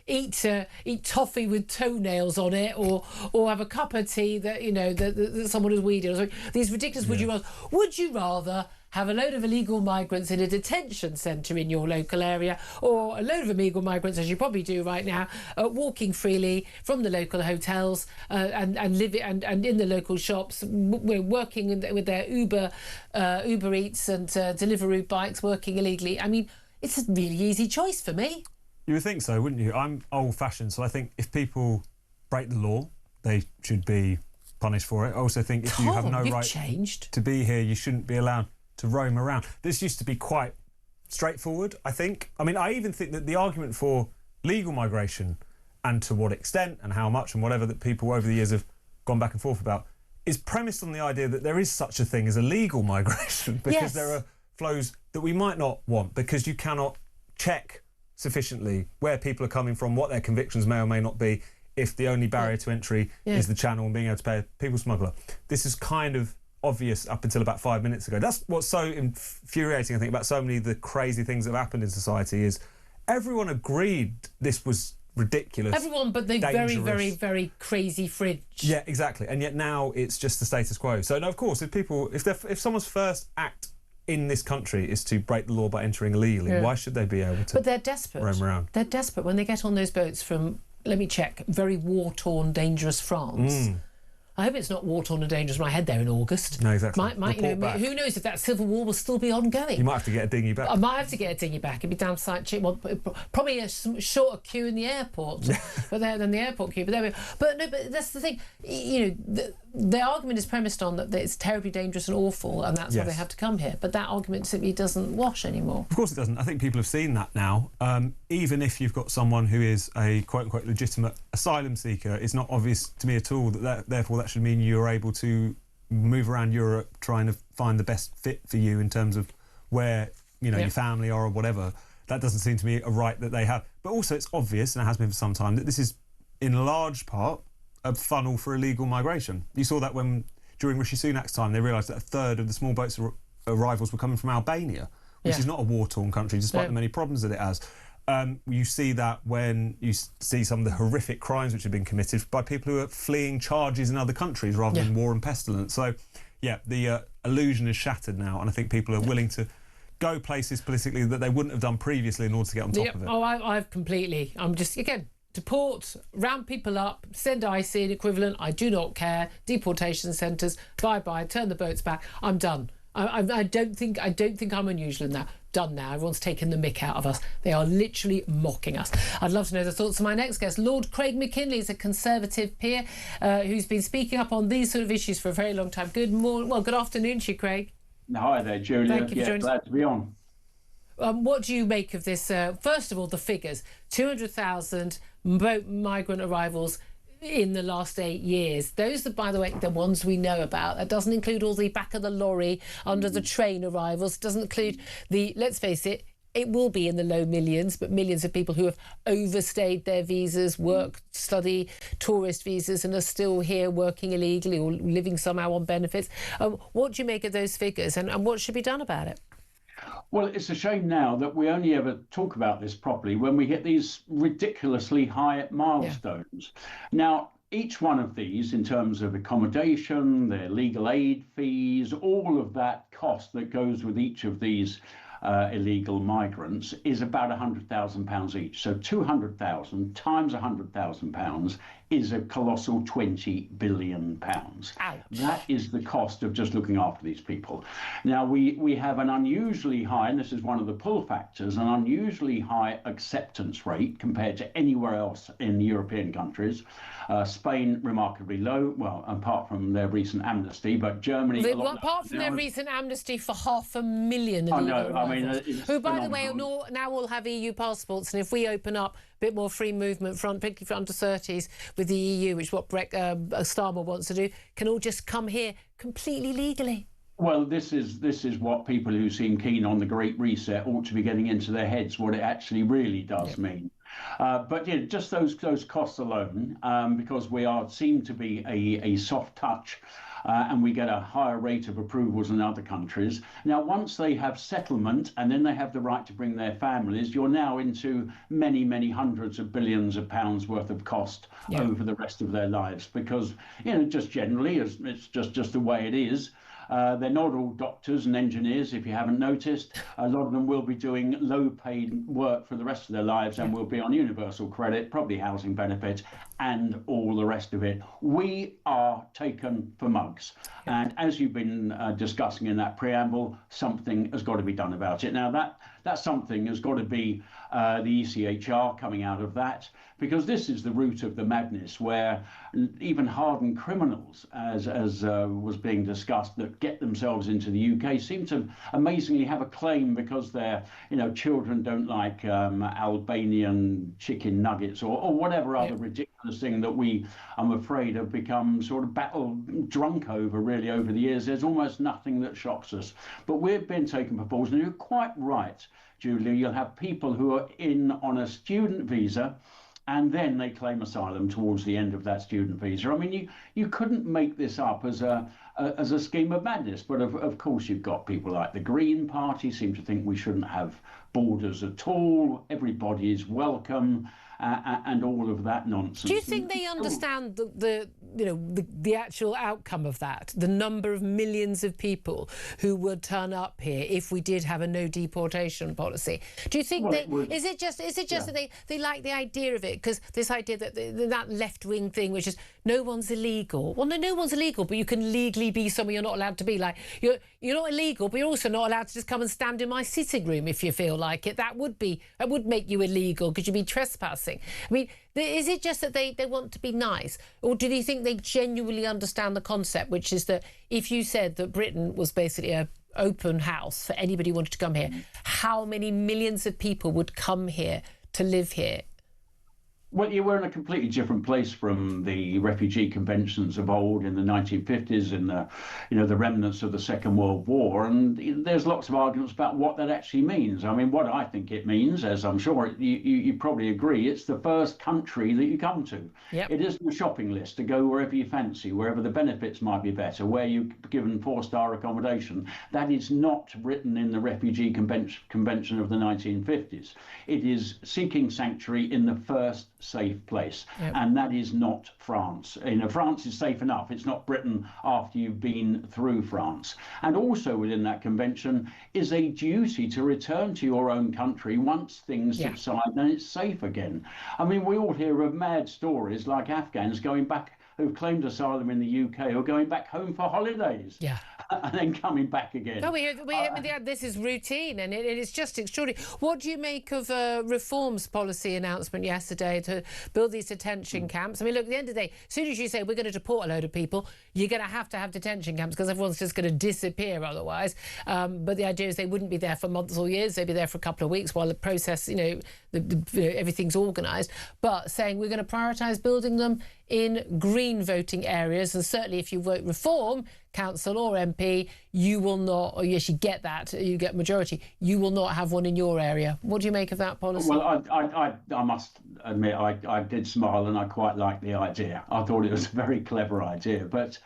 eat toffee with toenails on it, or have a cup of tea that that someone has weeded? Or something? These ridiculous. Would you rather? Would you rather have a load of illegal migrants in a detention centre in your local area, or a load of illegal migrants, as you probably do right now, walking freely from the local hotels and in the local shops, working with their Uber Eats and Deliveroo bikes, working illegally? I mean, it's a really easy choice for me. You would think so, wouldn't you? I'm old-fashioned, so I think if people break the law, they should be punished for it. I also think if you have no right to be here, you shouldn't be allowed to roam around. This used to be quite straightforward, I think. I mean, I even think that the argument for legal migration, and to what extent and how much and whatever, that people over the years have gone back and forth about, is premised on the idea that there is such a thing as illegal migration, because there are flows that we might not want, because you cannot check sufficiently where people are coming from, what their convictions may or may not be, if the only barrier to entry is the channel and being able to pay a people smuggler. This is kind of obvious up until about 5 minutes ago. That's what's so infuriating, I think, about so many of the crazy things that have happened in society, is everyone agreed this was ridiculous. Everyone but the dangerous, very, very, very crazy fringe. Yeah, exactly. And yet now it's just the status quo. So, no, of course, if someone's first act in this country is to break the law by entering illegally, why should they be able to? But they're desperate. Roam around. They're desperate when they get on those boats from, let me check, very war-torn, dangerous France. I hope it's not war-torn and dangerous when I head there in August. No, exactly. Who knows if that civil war will still be ongoing. You might have to get a dinghy back. I might have to get a dinghy back. It'd be damn sight cheap. Well, probably a shorter queue in the airport than the airport queue. But there we go. But that's the thing. The argument is premised on that it's terribly dangerous and awful, and that's why they have to come here. But that argument simply doesn't wash anymore. Of course it doesn't. I think people have seen that now. Even if you've got someone who is a quote-unquote legitimate asylum seeker, it's not obvious to me at all that therefore that should mean you're able to move around Europe trying to find the best fit for you in terms of where your family are or whatever. that doesn't seem to me a right that they have. But also it's obvious, and it has been for some time, that this is in large part a funnel for illegal migration. You saw that when, during Rishi Sunak's time, they realised that a third of the small boats arrivals were coming from Albania, which is not a war-torn country, despite the many problems that it has. You see that when you see some of the horrific crimes which have been committed by people who are fleeing charges in other countries rather than war and pestilence. So, yeah, the illusion is shattered now, and I think people are willing to go places politically that they wouldn't have done previously in order to get on top of it. Oh, I've completely... I'm just, again, deport, round people up, send IC an equivalent, I do not care, deportation centres, bye-bye, turn the boats back, I'm done. I don't think I'm unusual in that. Done now. Everyone's taken the mick out of us. They are literally mocking us. I'd love to know the thoughts of my next guest. Lord Craig McKinley is a Conservative peer who's been speaking up on these sort of issues for a very long time. Good afternoon to you, Craig. Hi there, Julia. Thank you for joining us. Glad to be on. What do you make of this? First of all, the figures: 200,000 migrant arrivals in the last 8 years. Those are, by the way, the ones we know about. That doesn't include all the back of the lorry, under the train arrivals. Doesn't include the, let's face it, it will be in the low millions, but millions of people who have overstayed their visas, work, study, tourist visas, and are still here working illegally or living somehow on benefits. What do you make of those figures, and what should be done about it? Well, it's a shame now that we only ever talk about this properly when we hit these ridiculously high milestones. Now, each one of these, in terms of accommodation, their legal aid fees, all of that cost that goes with each of these illegal migrants is about £100,000 each. So 200,000 times £100,000 is a colossal £20 billion. Ouch. That is the cost of just looking after these people. Now, we have an unusually high, and this is one of the pull factors, an unusually high acceptance rate compared to anywhere else in European countries. Spain, remarkably low, well, apart from their recent amnesty, but Germany... apart from their recent amnesty for 500,000 I know, I mean... who, by the way, now all have EU passports, and if we open up a bit more free movement, particularly for under-30s, with the EU, which is what Starmer wants to do, can all just come here completely legally. Well, this is what people who seem keen on the Great Reset ought to be getting into their heads, what it actually really does mean. But yeah, just those costs alone, because we seem to be a soft touch, and we get a higher rate of approvals than other countries. Now, once they have settlement and then they have the right to bring their families, you're now into many, many hundreds of billions of pounds worth of cost over the rest of their lives, because, you know, just generally, it's just the way it is. They're not all doctors and engineers, if you haven't noticed. A lot of them will be doing low-paid work for the rest of their lives and will be on universal credit, probably housing benefit, and all the rest of it. We are taken for mugs. And as you've been discussing in that preamble, something has got to be done about it. Now, that something has got to be the ECHR coming out of that, because this is the root of the madness, where even hardened criminals, as was being discussed, that get themselves into the UK seem to amazingly have a claim because their children don't like Albanian chicken nuggets or whatever other ridiculous thing that we, I'm afraid, have become sort of battle drunk over really over the years. There's almost nothing that shocks us. But we've been taken for fools, and you're quite right, Julia. You'll have people who are in on a student visa, and then they claim asylum towards the end of that student visa. I mean, you couldn't make this up as a scheme of madness. But of course, you've got people like the Green Party seem to think we shouldn't have borders at all. Everybody is welcome. And all of that nonsense. Do you think they understand the actual outcome of that? The number of millions of people who would turn up here if we did have a no deportation policy. Do you think is it just that they like the idea of it? Because this idea that left wing thing, which is no one's illegal. Well, no one's illegal, but you can legally be somewhere you're not allowed to be. Like you're not illegal, but you're also not allowed to just come and stand in my sitting room if you feel like it. That would make you illegal because you'd be trespassing. I mean, is it just that they want to be nice, or do you think they genuinely understand the concept, which is that if you said that Britain was basically an open house for anybody who wanted to come here, how many millions of people would come here to live here? Well, you were in a completely different place from the refugee conventions of old in the 1950s, in the, the remnants of the Second World War, and there's lots of arguments about what that actually means. I mean, what I think it means, as I'm sure you probably agree, it's the first country that you come to. Yep. It isn't a shopping list to go wherever you fancy, wherever the benefits might be better, where you're given 4-star accommodation. That is not written in the refugee convention of the 1950s. It is seeking sanctuary in the first safe place. Yep. And that is not France. France is safe enough. It's not Britain after you've been through France. And also within that convention is a duty to return to your own country once things subside and it's safe again. I mean, we all hear of mad stories like Afghans going back who've claimed asylum in the UK or going back home for holidays. Yeah. And then coming back again. No, this is routine, and it is just extraordinary. What do you make of Reform's policy announcement yesterday to build these detention camps? I mean, look, at the end of the day, as soon as you say we're going to deport a load of people, you're going to have detention camps because everyone's just going to disappear otherwise. But the idea is they wouldn't be there for months or years. They'd be there for a couple of weeks while the process, everything's organised. But saying we're going to prioritise building them in green voting areas, and certainly if you vote Reform, council or MP, you will not, or yes, you get that, you get majority, you will not have one in your area. What do you make of that policy? Well, I must admit, I did smile and I quite liked the idea. I thought it was a very clever idea, but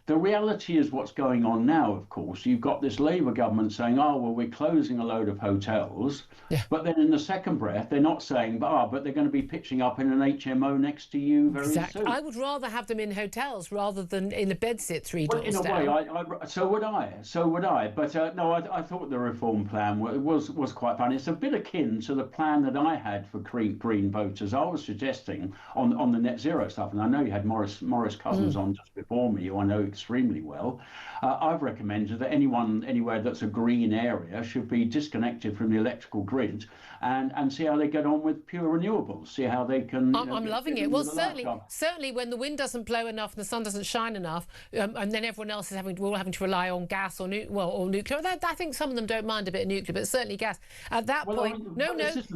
the reality is what's going on now, of course. You've got this Labour government saying, oh, well, we're closing a load of hotels. Yeah. But then in the second breath, they're not saying, but they're going to be pitching up in an HMO next to you very soon. I would rather have them in hotels rather than in a bedsit 3 doors down. In a way, so would I. But no, I thought the Reform plan was quite fun. It's a bit akin to the plan that I had for green voters. I was suggesting on the net zero stuff, and I know you had Maurice Cousins on just before me, who I know extremely well. I've recommended that anywhere that's a green area should be disconnected from the electrical grid and see how they get on with pure renewables, see how they can... I'm loving it. Well, certainly when the wind doesn't blow enough and the sun doesn't shine enough, and then everyone else is having to rely on gas or nuclear. I think some of them don't mind a bit of nuclear, but certainly gas. At that point,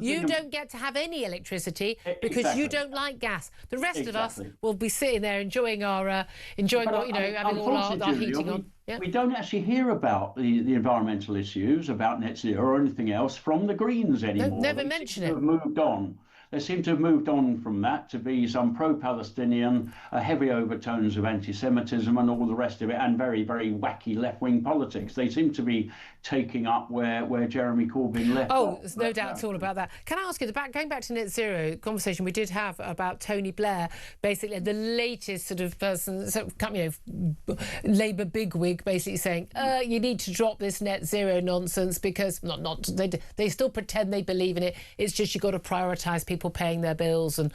you don't get to have any electricity because you don't like gas. The rest of us will be sitting there enjoying our having all our heating on. Yeah. We don't actually hear about the environmental issues, about net zero or anything else from the Greens anymore. Never mention it. Moved on. They seem to have moved on from that to be some pro-Palestinian, heavy overtones of anti-Semitism and all the rest of it, and very, very wacky left-wing politics. They seem to be taking up where Jeremy Corbyn left off. There's no doubt at all about that. Can I ask you, going back to net zero conversation we did have about Tony Blair, basically the latest sort of person, Labour bigwig, basically saying, you need to drop this net zero nonsense because they still pretend they believe in it. It's just you've got to prioritise people paying their bills and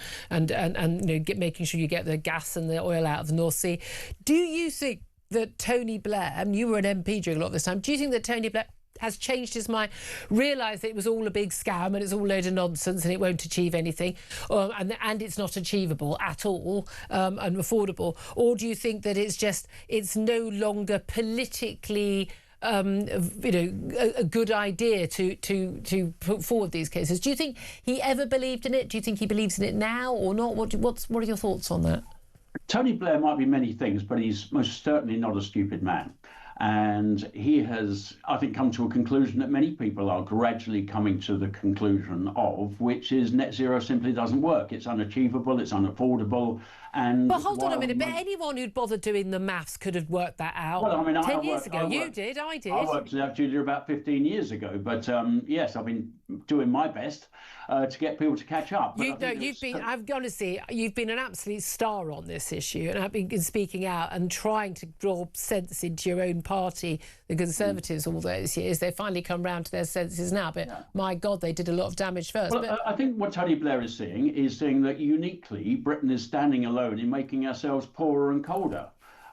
making sure you get the gas and the oil out of the North Sea. Do you think that Tony Blair, and you were an MP during a lot of this time, do you think that Tony Blair has changed his mind, realised that it was all a big scam and it's all a load of nonsense and it won't achieve anything, and it's not achievable at all and affordable? Or do you think that it's no longer politically a good idea to put forward these cases? Do you think he ever believed in it? Do you think he believes in it now or not? What are your thoughts on that? Tony Blair might be many things, but he's most certainly not a stupid man. And he has, I think, come to a conclusion that many people are gradually coming to the conclusion of, which is net zero simply doesn't work. It's unachievable, it's unaffordable. But hold on a minute, but anyone who'd bothered doing the maths could have worked that out. Well, I mean, 10 years ago. You did, I did. I worked with Julia about 15 years ago, but yes, I've been doing my best to get people to catch up. You've been an absolute star on this issue, and I've been speaking out and trying to draw sense into your own party, the Conservatives, all those years. They finally come round to their senses now, but my God, they did a lot of damage first. Well, I think what Tony Blair is saying that uniquely Britain is standing alone in making ourselves poorer and colder.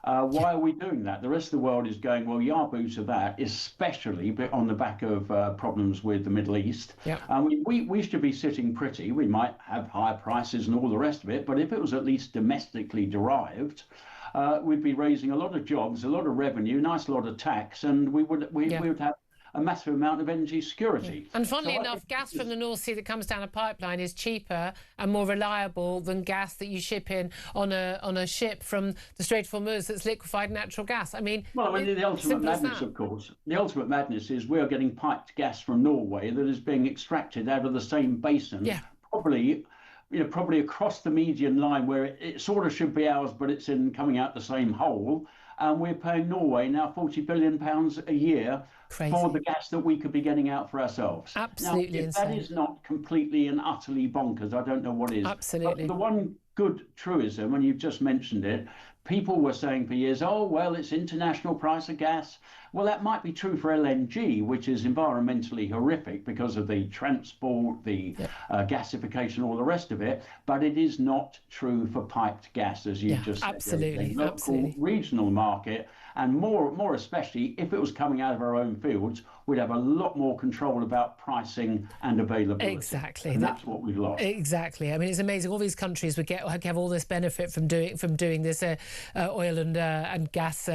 Why are we doing that? The rest of the world is going, well, yahoo to that, especially on the back of problems with the Middle East. Yep. We should be sitting pretty. We might have higher prices and all the rest of it, but if it was at least domestically derived, we'd be raising a lot of jobs, a lot of revenue, nice lot of tax, and we would have a massive amount of energy security. And funnily enough, gas from the North Sea that comes down a pipeline is cheaper and more reliable than gas that you ship in on a ship from the Strait of Hormuz that's liquefied natural gas. I mean, the ultimate madness, of course. The ultimate madness is we are getting piped gas from Norway that is being extracted out of the same basin, probably across the median line where it sort of should be ours, but it's coming out the same hole. And we're paying Norway now £40 billion a year for the gas that we could be getting out for ourselves. Absolutely now, if insane. that is not completely and utterly bonkers, I don't know what is. Absolutely. But the one good truism, and you've just mentioned it, people were saying for years, oh, well, it's international price of gas. Well, that might be true for LNG, which is environmentally horrific because of the transport, the gasification, all the rest of it. But it is not true for piped gas, as you just said. Absolutely. There is a local, regional market, and more especially if it was coming out of our own fields, we'd have a lot more control about pricing and availability. Exactly. And that's what we've lost. Exactly. I mean, it's amazing. All these countries would have all this benefit from doing this oil and gas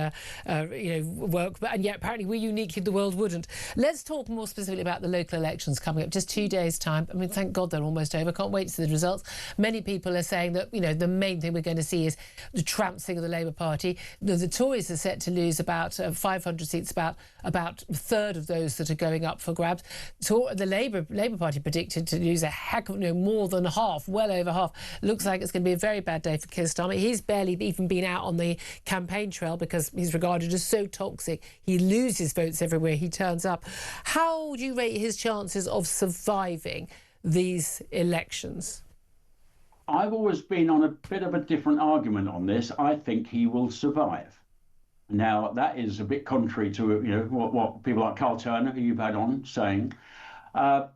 work, and yet apparently we uniquely, the world wouldn't. Let's talk more specifically about the local elections coming up. Just 2 days' time. I mean, thank God they're almost over. Can't wait to see the results. Many people are saying that the main thing we're going to see is the trouncing of the Labour Party. The Tories are set to lose about 500 seats, about a third of those that are going up for grabs. So the Labour Party predicted to lose a heck of more than half, well over half. Looks like it's going to be a very bad day for Keir Starmer. He's barely even been out on the campaign trail because he's regarded as so toxic. He loses votes everywhere he turns up. How do you rate his chances of surviving these elections? I've always been on a bit of a different argument on this. I think he will survive. Now, that is a bit contrary to what people like Carl Turner, who you've had on, saying,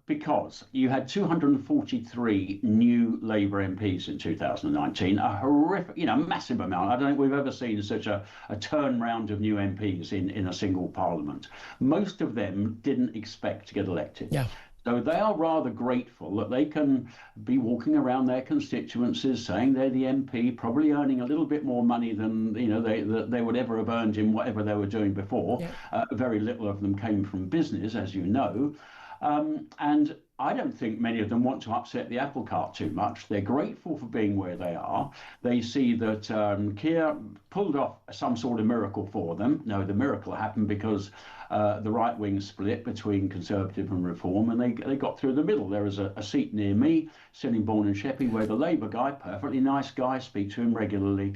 because you had 243 new Labour MPs in 2019, a horrific, massive amount. I don't think we've ever seen such a turnaround of new MPs in a single parliament. Most of them didn't expect to get elected. Yeah. So they are rather grateful that they can be walking around their constituencies saying they're the MP, probably earning a little bit more money than they would ever have earned in whatever they were doing before. Yeah. Very little of them came from business, as you know. And I don't think many of them want to upset the apple cart too much. They're grateful for being where they are. They see that Keir pulled off some sort of miracle for them. No, the miracle happened because the right wing split between Conservative and Reform, and they got through the middle. There was a seat near me, Sittingbourne and Sheppey, where the Labour guy, perfectly nice guy, speak to him regularly,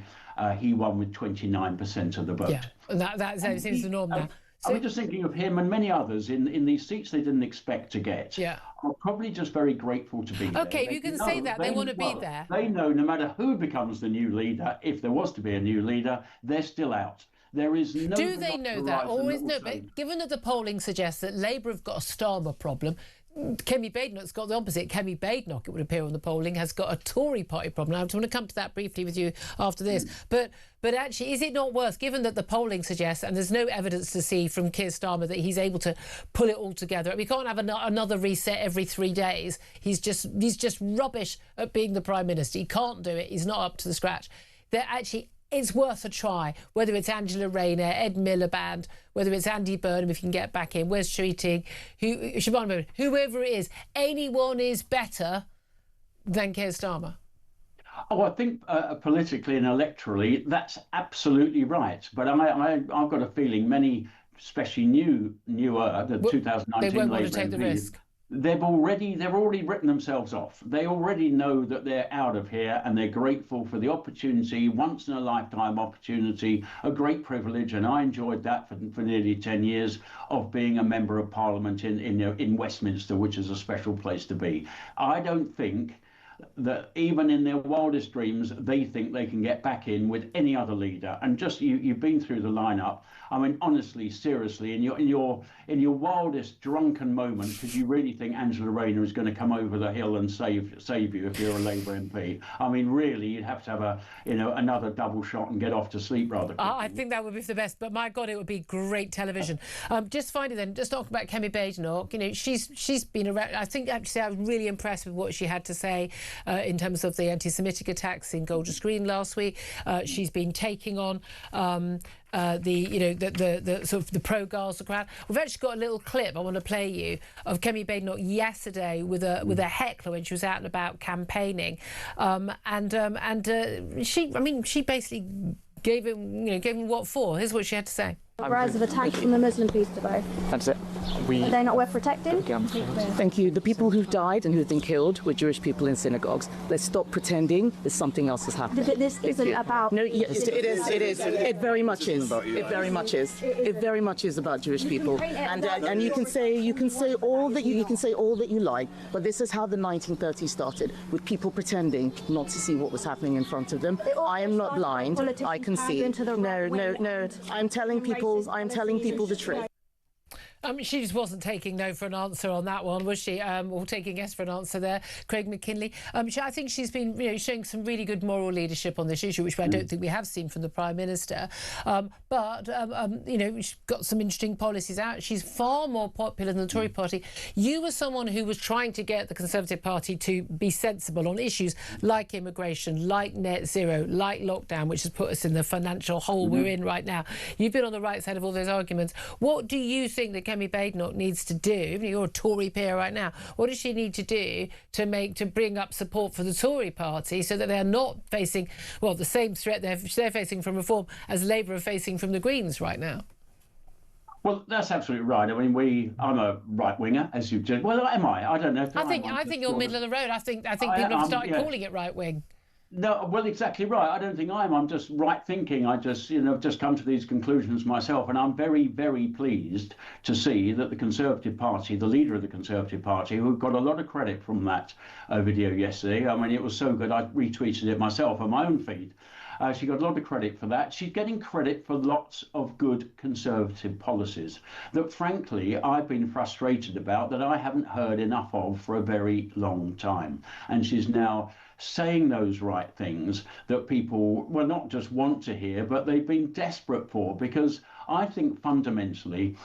he won with 29% of the vote. Yeah, and that seems the norm now. I was just thinking of him and many others in these seats they didn't expect to get. Yeah. Are probably just very grateful to be there. Okay, you can say that. They want to be there. They know no matter who becomes the new leader, if there was to be a new leader, they're still out. There is no. Do they know that? Or is no? But given that the polling suggests that Labour have got a Starmer problem, Kemi Badenoch's got the opposite. Kemi Badenoch, it would appear on the polling, has got a Tory party problem. I want to come to that briefly with you after this. But actually, is it not worth, given that the polling suggests, and there's no evidence to see from Keir Starmer that he's able to pull it all together? We can't have another reset every 3 days. He's just rubbish at being the Prime Minister. He can't do it. He's not up to the scratch. It's worth a try, whether it's Angela Rayner, Ed Miliband, whether it's Andy Burnham, if you can get back in, Wes Streeting, whoever it is. Anyone is better than Keir Starmer. Oh, I think politically and electorally, that's absolutely right. But I've got a feeling many, especially newer, the 2019 they won't want Labour to take the MPs, risk. They've already written themselves off. They already know that they're out of here, and they're grateful for the opportunity, once in a lifetime opportunity, a great privilege, and I enjoyed that for nearly 10 years of being a member of Parliament in Westminster, which is a special place to be. I don't think that even in their wildest dreams, they think they can get back in with any other leader. And just you've been through the lineup. I mean, honestly, seriously, in your wildest drunken moment, could you really think Angela Rayner is going to come over the hill and save you if you're a Labour MP? I mean, really, you'd have to have another double shot and get off to sleep rather quickly. I think that would be the best, but my God, it would be great television. Just finally then, just talking about Kemi Badenoch, she's been around. I think actually I was really impressed with what she had to say in terms of the anti-Semitic attacks in Golders Green last week. She's been taking on the sort of the pro-Gaza crowd. We've actually got a little clip I want to play you of Kemi Badenoch yesterday with a heckler when she was out and about campaigning, she basically gave him what for. Here's what she had to say. Rise of attacks from the Muslim peace today. That's it. Are they not worth protecting? Thank you. The people who've died and who've been killed were Jewish people in synagogues. Let's stop pretending that something else is happening. This isn't about. No, yes, it is. It is. It very much is. It very much is. It very much is about Jewish people. And you can say all that you like, but this is how the 1930s started, with people pretending not to see what was happening in front of them. I am not blind. I can see. No. I'm telling people the truth. She just wasn't taking no for an answer on that one, was she? Or taking yes for an answer there. Craig McKinley. I think she's been showing some really good moral leadership on this issue, which I don't think we have seen from the Prime Minister. She's got some interesting policies out. She's far more popular than the Tory party. You were someone who was trying to get the Conservative Party to be sensible on issues like immigration, like net zero, like lockdown, which has put us in the financial hole we're in right now. You've been on the right side of all those arguments. What do you think that Kemi Badenoch needs to do? You're a Tory peer right now. What does she need to do to bring up support for the Tory party so that they're not facing the same threat they're facing from reform as Labour are facing from the Greens right now? Well, that's absolutely right. I mean, I'm a right winger, as you've just. Well, am I? I don't know. I think you're middle of the road. I think people have started calling it right wing. No, well, exactly right. I don't think I'm just right thinking. I just, just come to these conclusions myself, and I'm very, very pleased to see that the Conservative Party, the leader of the Conservative Party, who got a lot of credit from that video yesterday. I mean, it was so good. I retweeted it myself on my own feed. She got a lot of credit for that. She's getting credit for lots of good Conservative policies that, frankly, I've been frustrated about, that I haven't heard enough of for a very long time. And she's now saying those right things that people, not just want to hear, but they've been desperate for, because I think fundamentally,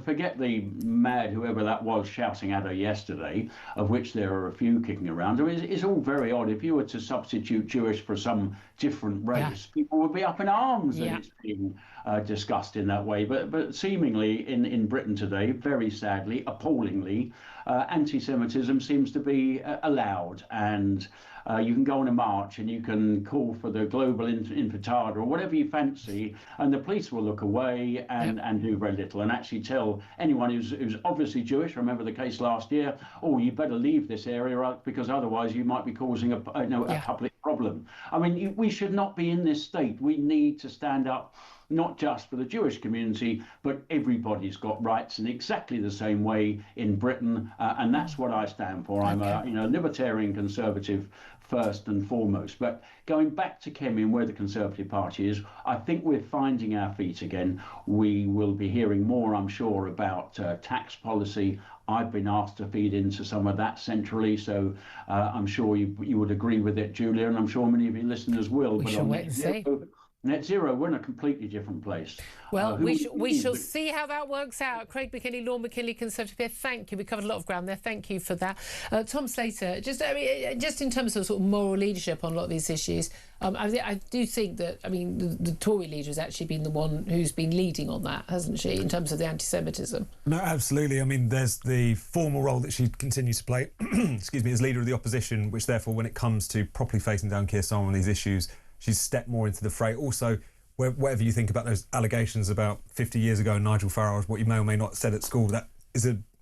forget the mad whoever that was shouting at her yesterday, of which there are a few kicking around. I mean, it's all very odd. If you were to substitute Jewish for some different race, people would be up in arms that it's being discussed in that way. But seemingly in Britain today, very sadly, appallingly, anti-Semitism seems to be allowed, and you can go on a march and you can call for the global intifada or whatever you fancy, and the police will look away and do very little, and actually tell anyone who's obviously Jewish, remember the case last year, you better leave this area because otherwise you might be causing a public problem. I mean, we should not be in this state. We need to stand up, not just for the Jewish community, but everybody's got rights in exactly the same way in Britain, and that's what I stand for. I'm a libertarian conservative first and foremost. But going back to Kemi and where the Conservative Party is, I think we're finding our feet again. We will be hearing more, I'm sure, about tax policy. I've been asked to feed into some of that centrally, so I'm sure you would agree with it, Julia, and I'm sure many of your listeners will. We shall wait and see. Net zero, we're in a completely different place. Well, we shall see how that works out. Craig McKinley, Lord McKinley, Conservative Peer, thank you. We covered a lot of ground there. Thank you for that. Tom Slater, just in terms of sort of moral leadership on a lot of these issues, I do think that, the Tory leader has actually been the one who's been leading on that, hasn't she, in terms of the anti-Semitism? No, absolutely. There's the formal role that she continues to play, excuse me, as leader of the opposition, which therefore, when it comes to properly facing down Keir Starmer on these issues, she's stepped more into the fray. Also, whatever you think about those allegations about 50 years ago, Nigel Farage, what you may or may not have said at school, that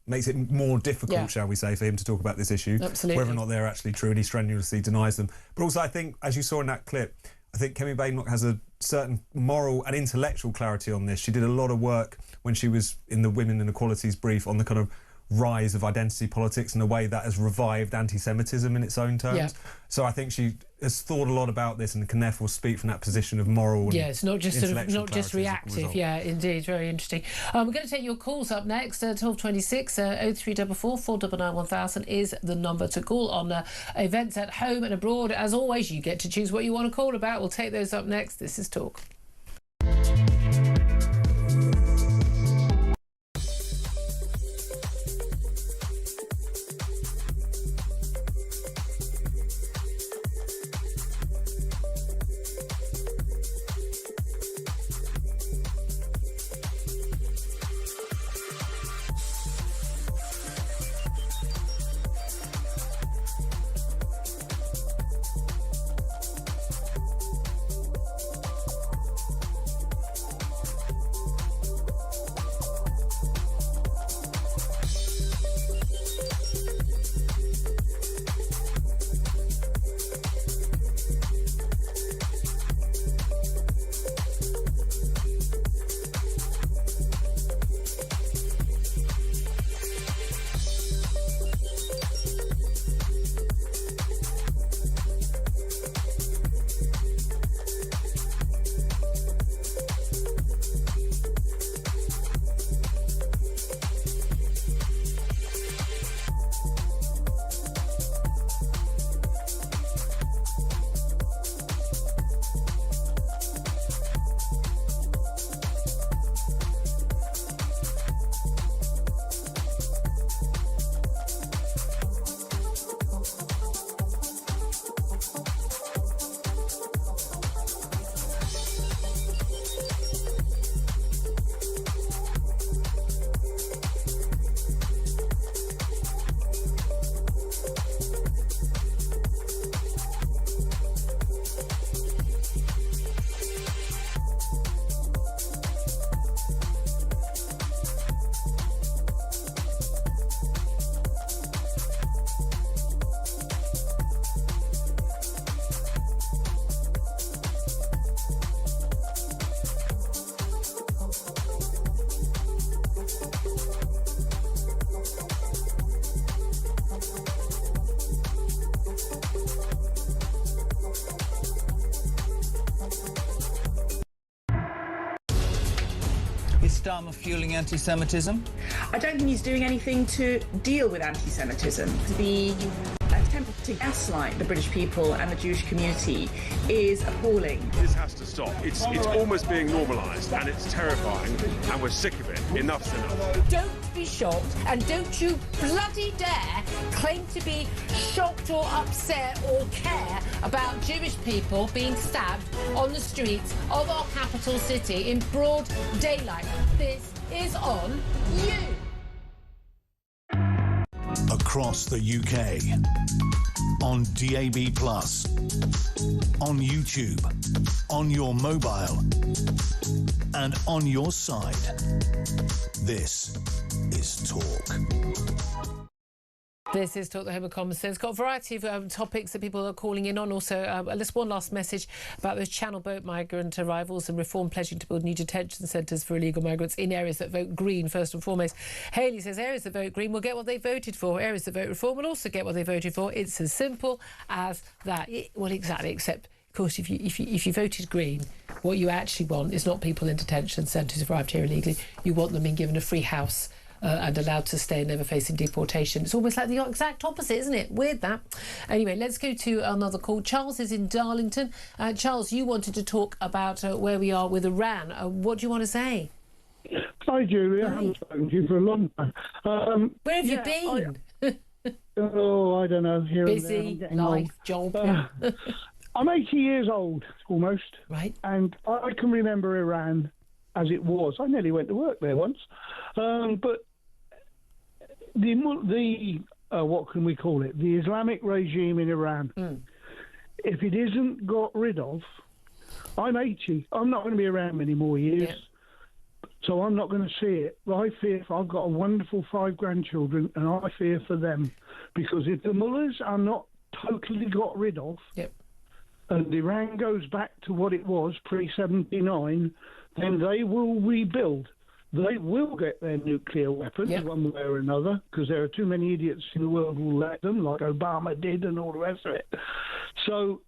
makes it more difficult, shall we say, for him to talk about this issue. Absolutely. Whether or not they're actually true, and he strenuously denies them. But also, I think, as you saw in that clip, I think Kemi Badenoch has a certain moral and intellectual clarity on this. She did a lot of work when she was in the Women and Equalities brief on the kind of rise of identity politics and the way that has revived anti-Semitism in its own terms. Yeah. So I think she has thought a lot about this and can therefore speak from that position of moral and it's not just not just reactive. Yeah, indeed, very interesting. We're going to take your calls up next. 1226 0344 499 1000 is the number to call on events at home and abroad. As always, you get to choose what you want to call about. We'll take those up next. This is Talk. Islam are fueling anti-Semitism? I don't think he's doing anything to deal with anti-Semitism. The attempt to gaslight the British people and the Jewish community is appalling. This has to stop. It's almost being normalised, and it's terrifying, and we're sick of it. Enough's enough. Don't be shocked, and don't you bloody dare claim to be shocked or upset or care about Jewish people being stabbed on the streets of our capital city in broad daylight. This is on you. Across the UK, on DAB+, on YouTube, on your mobile, and on your side. This is Talk. This is Talk, the Home of Common Sense. Got a variety of topics that people are calling in on. Also, just one last message about those Channel boat migrant arrivals and Reform pledging to build new detention centres for illegal migrants in areas that vote Green, first and foremost. Hayley says areas that vote Green will get what they voted for. Areas that vote Reform will also get what they voted for. It's as simple as that. Well, exactly, except, of course, if you voted Green, what you actually want is not people in detention centres who've arrived here illegally. You want them being given a free house and allowed to stay and never facing deportation. It's almost like the exact opposite, isn't it? Weird, that. Anyway, let's go to another call. Charles is in Darlington. Charles, you wanted to talk about where we are with Iran. What do you want to say? Hi, Julia. I haven't spoken to you for a long time. Where have you been? I don't know. Here Busy, and there. life, job. I'm 80 years old, almost. Right. And I can remember Iran as it was. I nearly went to work there once. But the what can we call it? The Islamic regime in Iran. If it isn't got rid of, I'm 80. I'm not going to be around many more years. Yeah. So I'm not going to see it. But I've got a wonderful 5 grandchildren, and I fear for them. Because if the mullahs are not totally got rid of, and Iran goes back to what it was pre-79, then they will rebuild. They will get their nuclear weapons one way or another, because there are too many idiots in the world who will let them, like Obama did and all the rest of it. So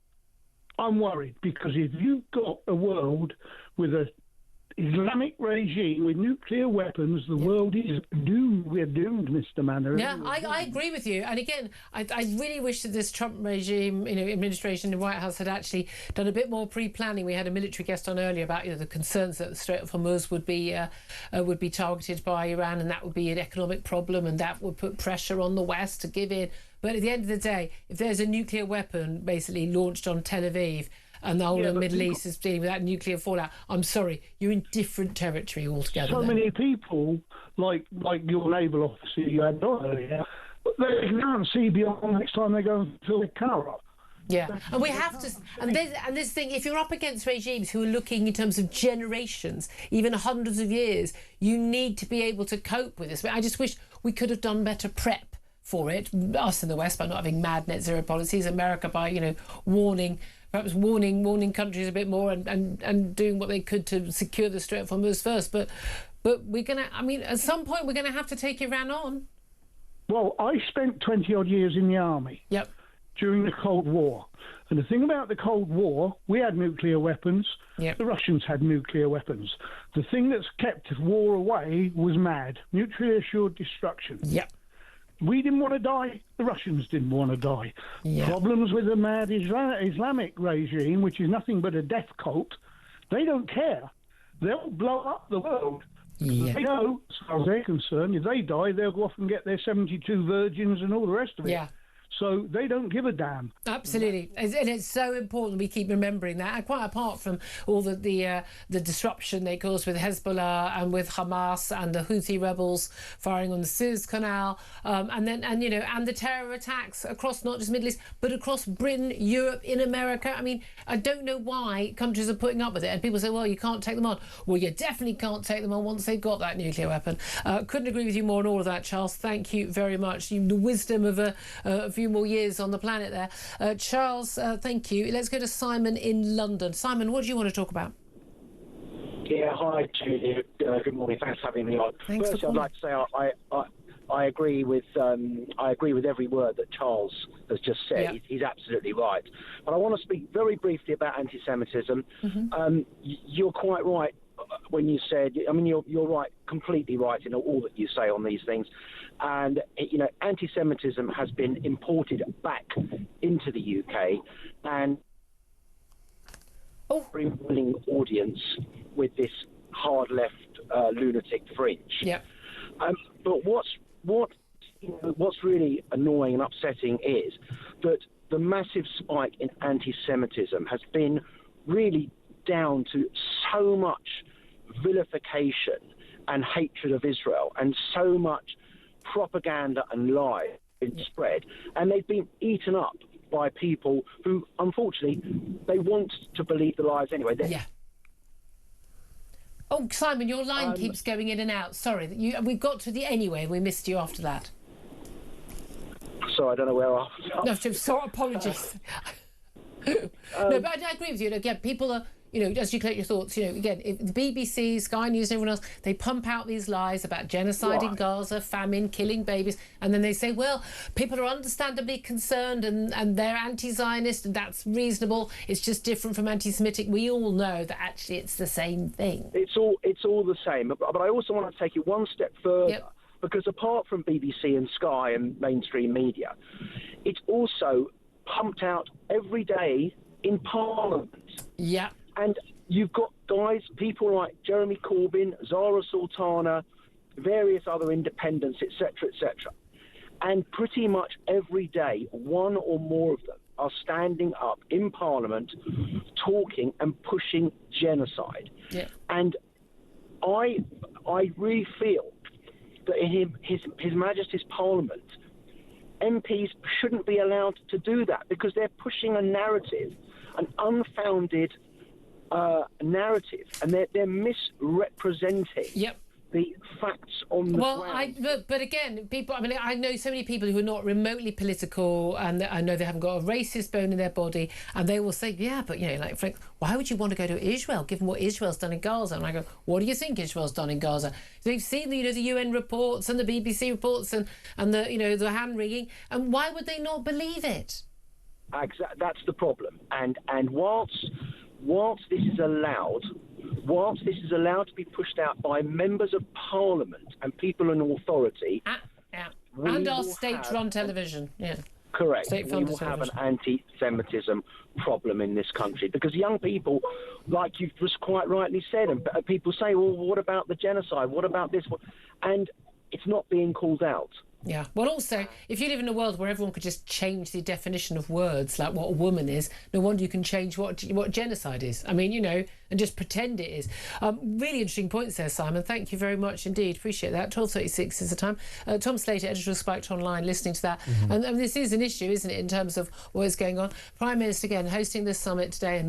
I'm worried, because if you've got a world with an Islamic regime with nuclear weapons, the world is doomed. We're doomed, Mr. Manor. Yeah, I agree with you. And again, I really wish that this Trump regime, administration in the White House had actually done a bit more pre-planning. We had a military guest on earlier about the concerns that the Strait of Hormuz would be targeted by Iran, and that would be an economic problem, and that would put pressure on the West to give in. But at the end of the day, if there's a nuclear weapon basically launched on Tel Aviv, and the whole of the Middle East is dealing with that nuclear fallout, I'm sorry, you're in different territory altogether. So many people, like your naval officer you had on earlier, they can't see beyond next time they go and fill their car up. Yeah, and we have to, and this thing, if you're up against regimes who are looking in terms of generations, even hundreds of years, you need to be able to cope with this. But I just wish we could have done better prep for it, us in the West, by not having mad net zero policies, America by, warning countries a bit more and doing what they could to secure the Strait of Hormuz first. But we're going to, at some point we're going to have to take Iran on. Well, I spent 20-odd years in the army. Yep. During the Cold War. And the thing about the Cold War, we had nuclear weapons. Yep. The Russians had nuclear weapons. The thing that's kept war away was MAD, nuclear assured destruction. Yep. We didn't want to die. The Russians didn't want to die. Yep. Problems with the MAD Islamic regime, which is nothing but a death cult, they don't care. They'll blow up the world. Yeah. They know, as far as they're concerned, if they die, they'll go off and get their 72 virgins and all the rest of it. Yeah. So they don't give a damn. Absolutely, and it's so important we keep remembering that. And quite apart from all the disruption they caused with Hezbollah and with Hamas and the Houthi rebels firing on the Suez Canal, and the terror attacks across not just Middle East but across Britain, Europe, in America. I mean, I don't know why countries are putting up with it. And people say, well, you can't take them on. Well, you definitely can't take them on once they've got that nuclear weapon. Couldn't agree with you more on all of that, Charles. Thank you very much. The wisdom of a few more years on the planet there. Charles, thank you. Let's go to Simon in London. Simon, what do you want to talk about? Yeah, hi, Julia. Good morning. Thanks for having me on. Thanks. First, I'd like to say I agree with every word that Charles has just said. Yeah. He's absolutely right. But I want to speak very briefly about anti-Semitism. Mm-hmm. You're quite right when you said, I mean, you're right, completely right in all that you say on these things. And, you know, anti-Semitism has been imported back into the UK, and very willing audience with this hard left lunatic fringe. Yeah. But what's really annoying and upsetting is that the massive spike in anti-Semitism has been really down to so much vilification and hatred of Israel, and so much propaganda and lie been spread, and they've been eaten up by people who, unfortunately, they want to believe the lies anyway. Yeah. Oh, Simon, your line keeps going in and out. Sorry, we got to the anyway. We missed you after that. So I don't know where I... No, sorry, apologies. No, but I agree with you. Again, people are, you know, as you collect your thoughts, you know, again, if the BBC, Sky News and everyone else, they pump out these lies about genocide in Gaza, famine, killing babies, and then they say, well, people are understandably concerned and they're anti-Zionist and that's reasonable. It's just different from anti-Semitic. We all know that actually it's the same thing. It's all the same. But I also want to take it one step further. Because apart from BBC and Sky and mainstream media, it's also pumped out every day in Parliament. Yeah. And you've got people like Jeremy Corbyn, Zara Sultana, various other independents, etc., etc. And pretty much every day, one or more of them are standing up in Parliament, talking and pushing genocide. Yeah. And I really feel that in His Majesty's Parliament, MPs shouldn't be allowed to do that because they're pushing a narrative, an unfounded narrative, and they're misrepresenting the facts on the ground. But again, people. I mean, I know so many people who are not remotely political, and I know they haven't got a racist bone in their body, and they will say, "Yeah, but you know, like, Frank, why would you want to go to Israel, given what Israel's done in Gaza?" And I go, "What do you think Israel's done in Gaza?" They've seen, you know, the UN reports and the BBC reports and the, you know, the hand wringing, and why would they not believe it? Exactly, that's the problem. And whilst this is allowed to be pushed out by members of Parliament and people in authority, and our state-run television, correct, we will have an anti-Semitism problem in this country because young people, like you've just quite rightly said, and people say, well, what about the genocide? What about this? And it's not being called out. Yeah. Well, also, if you live in a world where everyone could just change the definition of words, like what a woman is, no wonder you can change what genocide is. I mean, you know, and just pretend it is. Really interesting points there, Simon. Thank you very much indeed. Appreciate that. 12:36 is the time. Tom Slater, editor of Spiked Online, listening to that. And this is an issue, isn't it, in terms of what is going on. Prime Minister, again, hosting this summit today.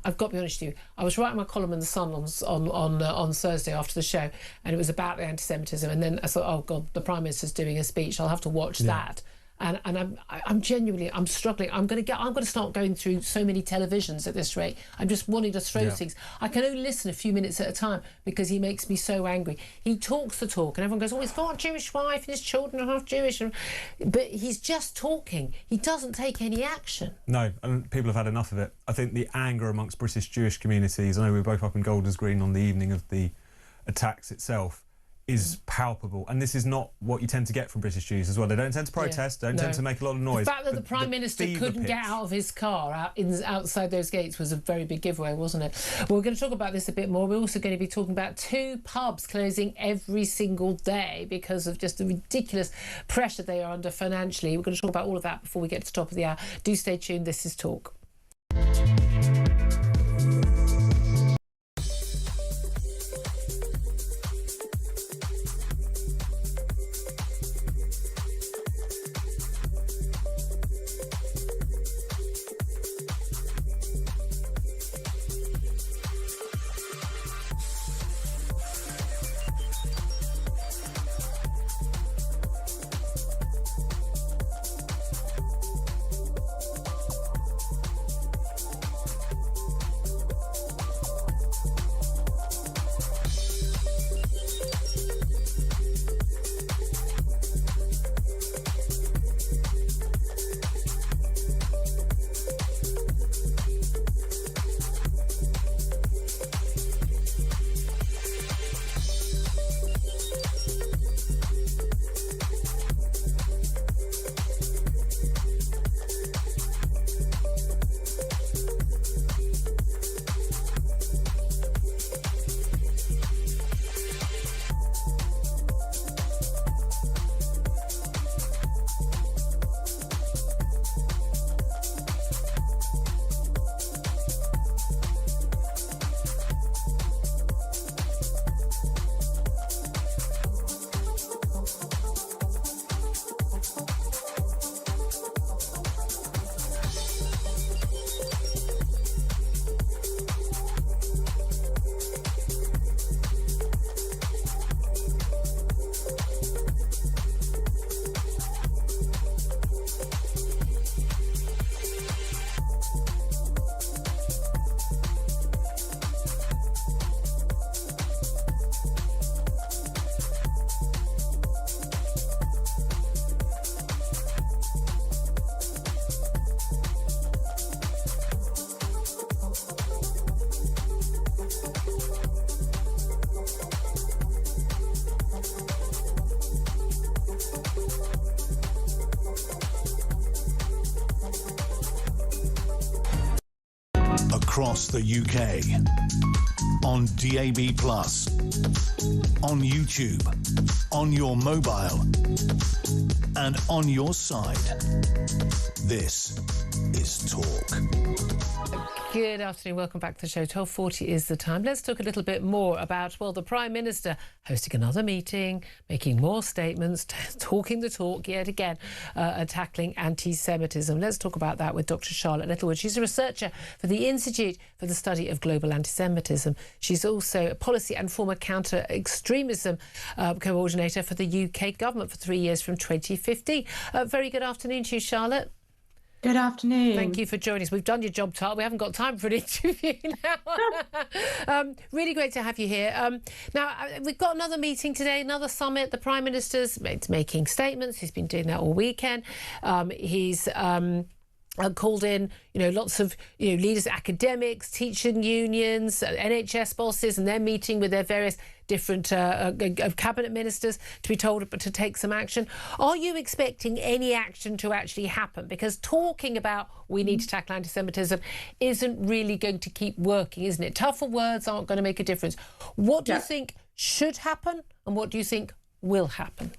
I've got to be honest with you. I was writing my column in The Sun on Thursday after the show, and it was about the anti-Semitism. And then I thought, oh God, the Prime Minister's doing a speech. I'll have to watch that. And I'm genuinely struggling. I'm going to start going through so many televisions at this rate. I'm just wanting to throw things. I can only listen a few minutes at a time because he makes me so angry. He talks the talk, and everyone goes, "Oh, he's got a Jewish wife, and his children are half Jewish," but he's just talking. He doesn't take any action. No, and people have had enough of it. I think the anger amongst British Jewish communities. I know we were both up in Golders Green on the evening of the attacks itself. Is palpable, and this is not what you tend to get from British Jews as well. They don't tend to protest, don't tend to make a lot of noise. The fact that the Prime Minister couldn't get out of his car outside those gates was a very big giveaway, wasn't it? Well, we're going to talk about this a bit more. We're also going to be talking about 2 pubs closing every single day because of just the ridiculous pressure they are under financially. We're going to talk about all of that before we get to the top of the hour. Do stay tuned. This is Talk. across the UK. On DAB+, on YouTube, on your mobile, and on your side. This is Talk. Good afternoon, welcome back to the show. 12:40 is the time. Let's talk a little bit more about, well, the Prime Minister hosting another meeting, making more statements, talking the talk yet again, tackling anti-Semitism. Let's talk about that with Dr. Charlotte Littlewood. She's a researcher for the Institute for the Study of Global Anti-Semitism. She's also a policy and former counter-extremism coordinator for the UK government for 3 years from 2015. Very good afternoon to you, Charlotte. Good afternoon. Thank you for joining us. We've done your job title. We haven't got time for an interview now. Really great to have you here. Now, we've got another meeting today, another summit. The Prime Minister's making statements. He's been doing that all weekend. He's called in, lots of, leaders, academics, teaching unions, NHS bosses, and they're meeting with their various different cabinet ministers to be told to take some action. Are you expecting any action to actually happen? Because talking about we need to tackle anti-Semitism isn't really going to keep working, isn't it? Tougher words aren't going to make a difference. What do you think should happen, and what do you think will happen?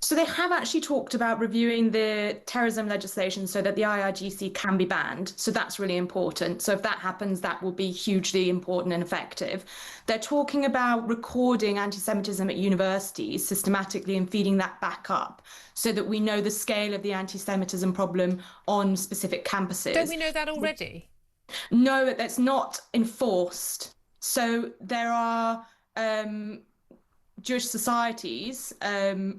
So they have actually talked about reviewing the terrorism legislation so that the IRGC can be banned. So that's really important. So if that happens, that will be hugely important and effective. They're talking about recording anti-Semitism at universities systematically and feeding that back up so that we know the scale of the anti-Semitism problem on specific campuses. Don't we know that already? No, that's not enforced. So there are Jewish societies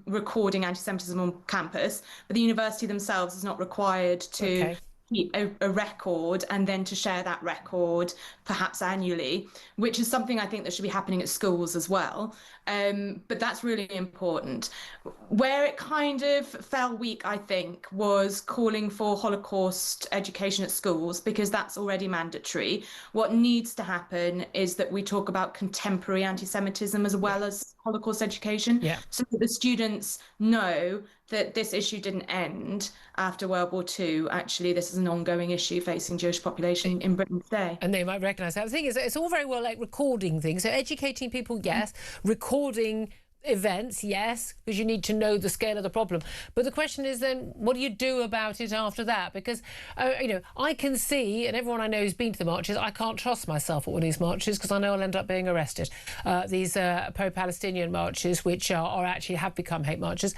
recording anti-Semitism on campus, but the university themselves is not required to keep a record and then to share that record perhaps annually, which is something I think that should be happening at schools as well. But that's really important. Where it kind of fell weak, I think, was calling for Holocaust education at schools, because that's already mandatory. What needs to happen is that we talk about contemporary anti-Semitism as well as Holocaust education, so that the students know that this issue didn't end after World War II. Actually, this is an ongoing issue facing Jewish population in Britain today. And they might recognise that. The thing is, it's all very well like recording things. So educating people, yes. Recording events, yes, because you need to know the scale of the problem. But the question is then, what do you do about it after that? Because, I can see, and everyone I know who's been to the marches, I can't trust myself at one of these marches because I know I'll end up being arrested. These pro-Palestinian marches, which are actually have become hate marches.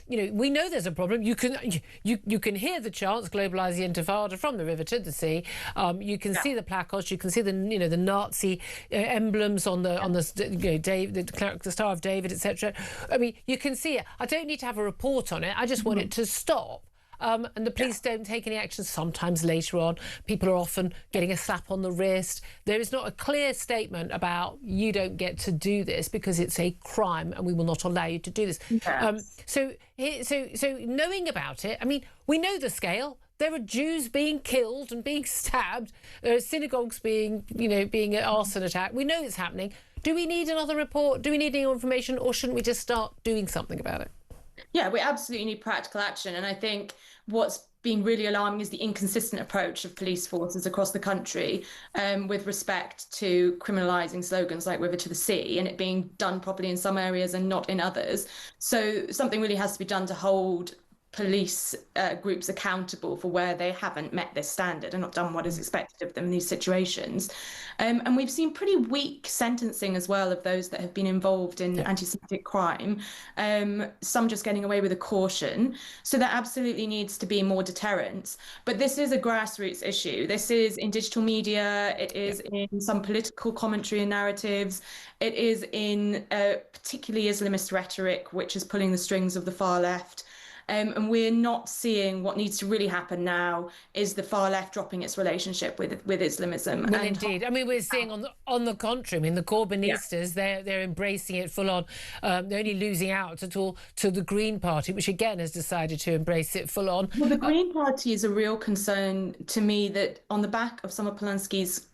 We know there's a problem. You can hear the chants, "Globalise the Intifada" from the river to the sea. You can see the placards. You can see the Nazi emblems on the Star of David, etc. I mean, you can see it. I don't need to have a report on it. I just want it to stop. And the police don't take any action. Sometimes later on, people are often getting a slap on the wrist. There is not a clear statement about you don't get to do this because it's a crime and we will not allow you to do this. So knowing about it, I mean, we know the scale. There are Jews being killed and being stabbed. There are synagogues being arson attacked. We know it's happening. Do we need another report? Do we need any more information, or shouldn't we just start doing something about it? Yeah, we absolutely need practical action. And I think what's been really alarming is the inconsistent approach of police forces across the country with respect to criminalising slogans like "River to the Sea," and it being done properly in some areas and not in others. So something really has to be done to hold police groups accountable for where they haven't met this standard and not done what is expected of them in these situations. And we've seen pretty weak sentencing as well of those that have been involved in anti-Semitic crime, some just getting away with a caution. So there absolutely needs to be more deterrence. But this is a grassroots issue. This is in digital media, it is in some political commentary and narratives, it is in particularly Islamist rhetoric, which is pulling the strings of the far left. And we're not seeing what needs to really happen now is the far left dropping its relationship with Islamism. Well, indeed. I mean, we're seeing on the contrary. I mean, the Corbynistas, they're embracing it full on. They're only losing out at all to the Green Party, which again has decided to embrace it full on. Well, the Green Party is a real concern to me, that on the back of some of Polanski's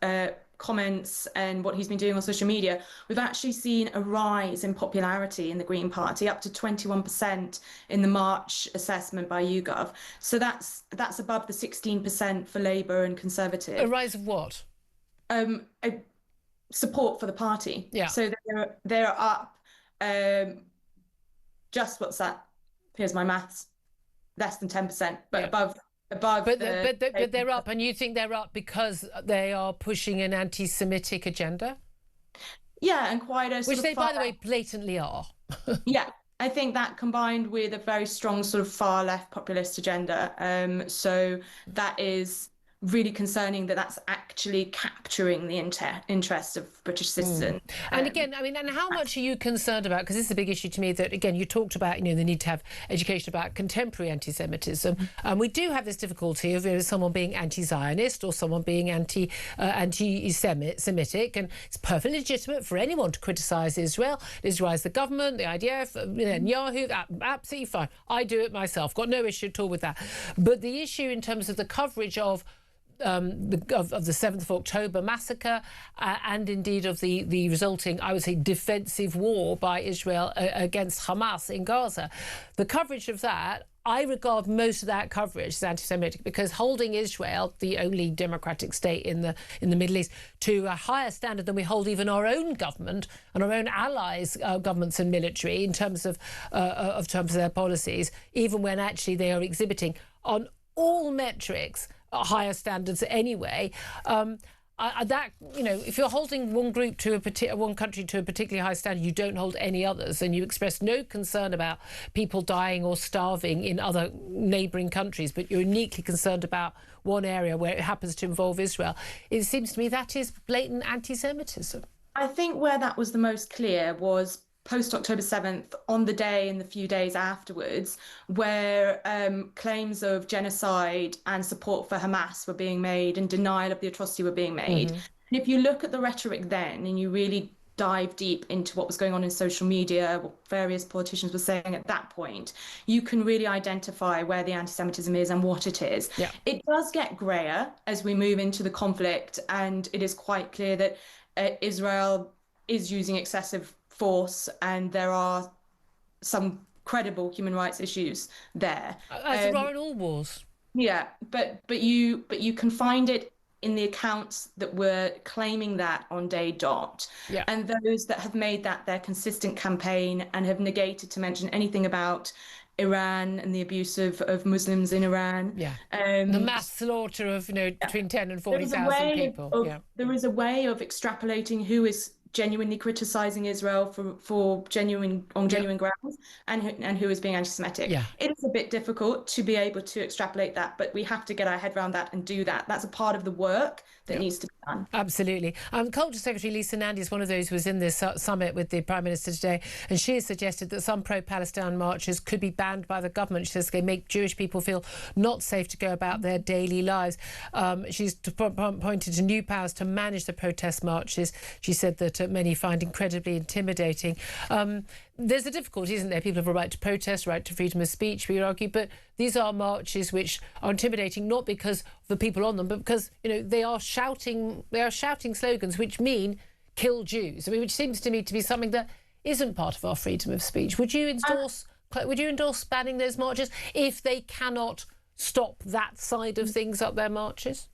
comments and what he's been doing on social media, we've actually seen a rise in popularity in the Green Party, up to 21% in the March assessment by YouGov. So that's above the 16% for Labour and Conservative. A rise of what? Support for the party. Yeah. So they're up. Just what's that? Here's my maths. Less than 10%, but above. But they're up, and you think they're up because they are pushing an anti-Semitic agenda? Yeah, and quite a which they, by the way, blatantly are. Yeah, I think that combined with a very strong sort of far left populist agenda. So that is really concerning that that's actually capturing the interest of British citizens. And again, I mean, and how much are you concerned about, because this is a big issue to me, that again, you talked about, you know, the need to have education about contemporary anti-Semitism. And we do have this difficulty of, you know, someone being anti-Zionist or someone being anti-Semitic, and it's perfectly legitimate for anyone to criticise Israel, the government, the IDF, Netanyahu, absolutely fine. I do it myself, got no issue at all with that. But the issue in terms of the coverage of the 7th of October massacre and indeed of the resulting, I would say, defensive war by Israel against Hamas in Gaza. The coverage of that, I regard most of that coverage as anti-Semitic, because holding Israel, the only democratic state in the Middle East, to a higher standard than we hold even our own government and our own allies' governments and military in terms of their policies, even when actually they are exhibiting on all metrics higher standards anyway. That, you know, if you're holding one group to one country to a particularly high standard, you don't hold any others, and you express no concern about people dying or starving in other neighbouring countries, but you're uniquely concerned about one area where it happens to involve Israel. It seems to me that is blatant anti-Semitism. I think where that was the most clear was post-October 7th, on the day and the few days afterwards, where claims of genocide and support for Hamas were being made and denial of the atrocity were being made. And if you look at the rhetoric then and you really dive deep into what was going on in social media, what various politicians were saying at that point, you can really identify where the anti-Semitism is and what it is. Yeah. It does get grayer as we move into the conflict, and it is quite clear that Israel is using excessive force, and there are some credible human rights issues there. As there are in all wars. Yeah, but you can find it in the accounts that were claiming that on day dot, and those that have made that their consistent campaign and have negated to mention anything about Iran and the abuse of Muslims in Iran. Yeah, the mass slaughter of between 10 and 40,000 people. There is a way of extrapolating who is genuinely criticising Israel for genuine grounds and who is being anti-Semitic. Yeah. It is a bit difficult to be able to extrapolate that, but we have to get our head around that and do that. That's a part of the work that needs to be done. Absolutely. Culture Secretary Lisa Nandy is one of those who was in this summit with the Prime Minister today, and she has suggested that some pro-Palestine marches could be banned by the government. She says they make Jewish people feel not safe to go about their daily lives. She's pointed to new powers to manage the protest marches. She said that many find incredibly intimidating. There's a difficulty, isn't there? People have a right to protest, right to freedom of speech, we argue, but these are marches which are intimidating, not because of the people on them, but because they are shouting slogans which mean kill Jews. I mean, which seems to me to be something that isn't part of our freedom of speech. Would you endorse banning those marches if they cannot stop that side of things up their marches?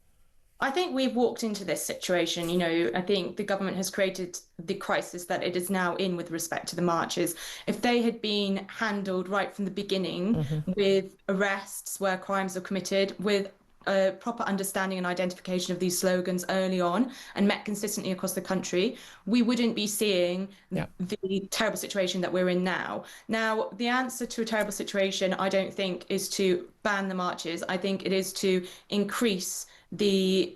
I think we've walked into this situation. I think the government has created the crisis that it is now in with respect to the marches. If they had been handled right from the beginning with arrests where crimes are committed, with a proper understanding and identification of these slogans early on and met consistently across the country, we wouldn't be seeing the terrible situation that we're in now. Now, the answer to a terrible situation, I don't think, is to ban the marches. I think it is to increase the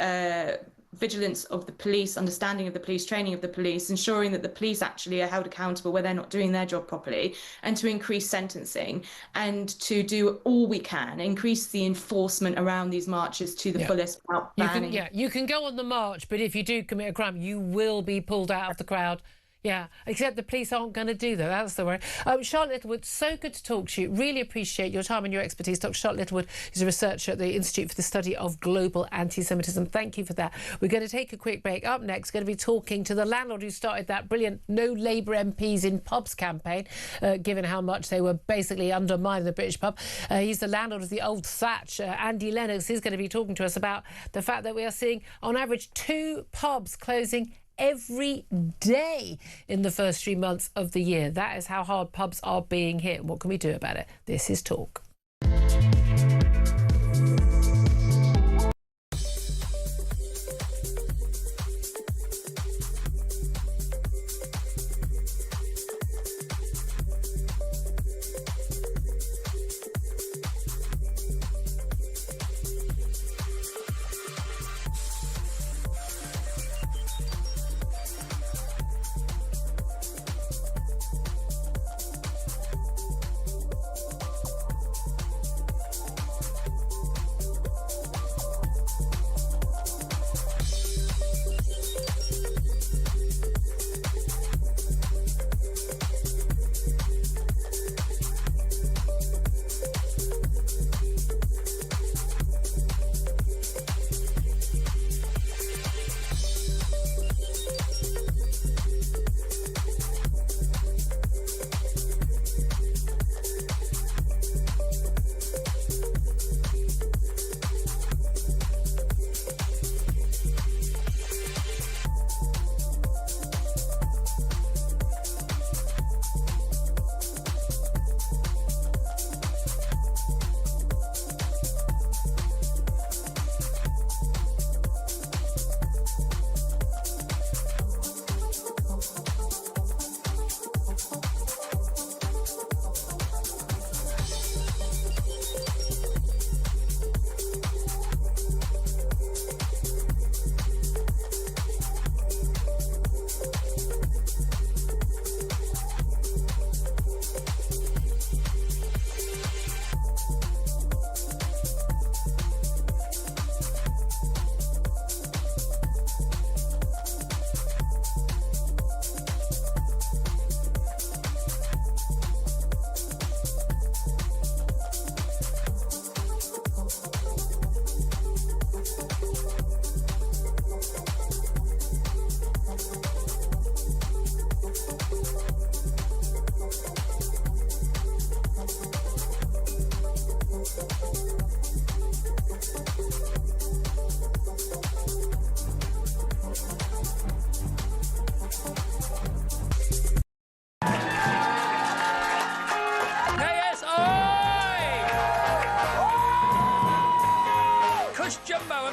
vigilance of the police, understanding of the police, training of the police, ensuring that the police actually are held accountable where they're not doing their job properly, and to increase sentencing and to do all we can, increase the enforcement around these marches to the fullest without banning. You can go on the march, but if you do commit a crime, you will be pulled out of the crowd. Yeah, except the police aren't going to do that. That's the worry. Charlotte Littlewood, so good to talk to you. Really appreciate your time and your expertise. Dr. Charlotte Littlewood is a researcher at the Institute for the Study of Global Anti-Semitism. Thank you for that. We're going to take a quick break. Up next, going to be talking to the landlord who started that brilliant No Labour MPs in Pubs campaign, given how much they were basically undermining the British pub. He's the landlord of the Old Thatch. Andy Lennox is going to be talking to us about the fact that we are seeing, on average, 2 pubs closing every day in the first 3 months of the year. That is how hard pubs are being hit. What can we do about it? This is Talk.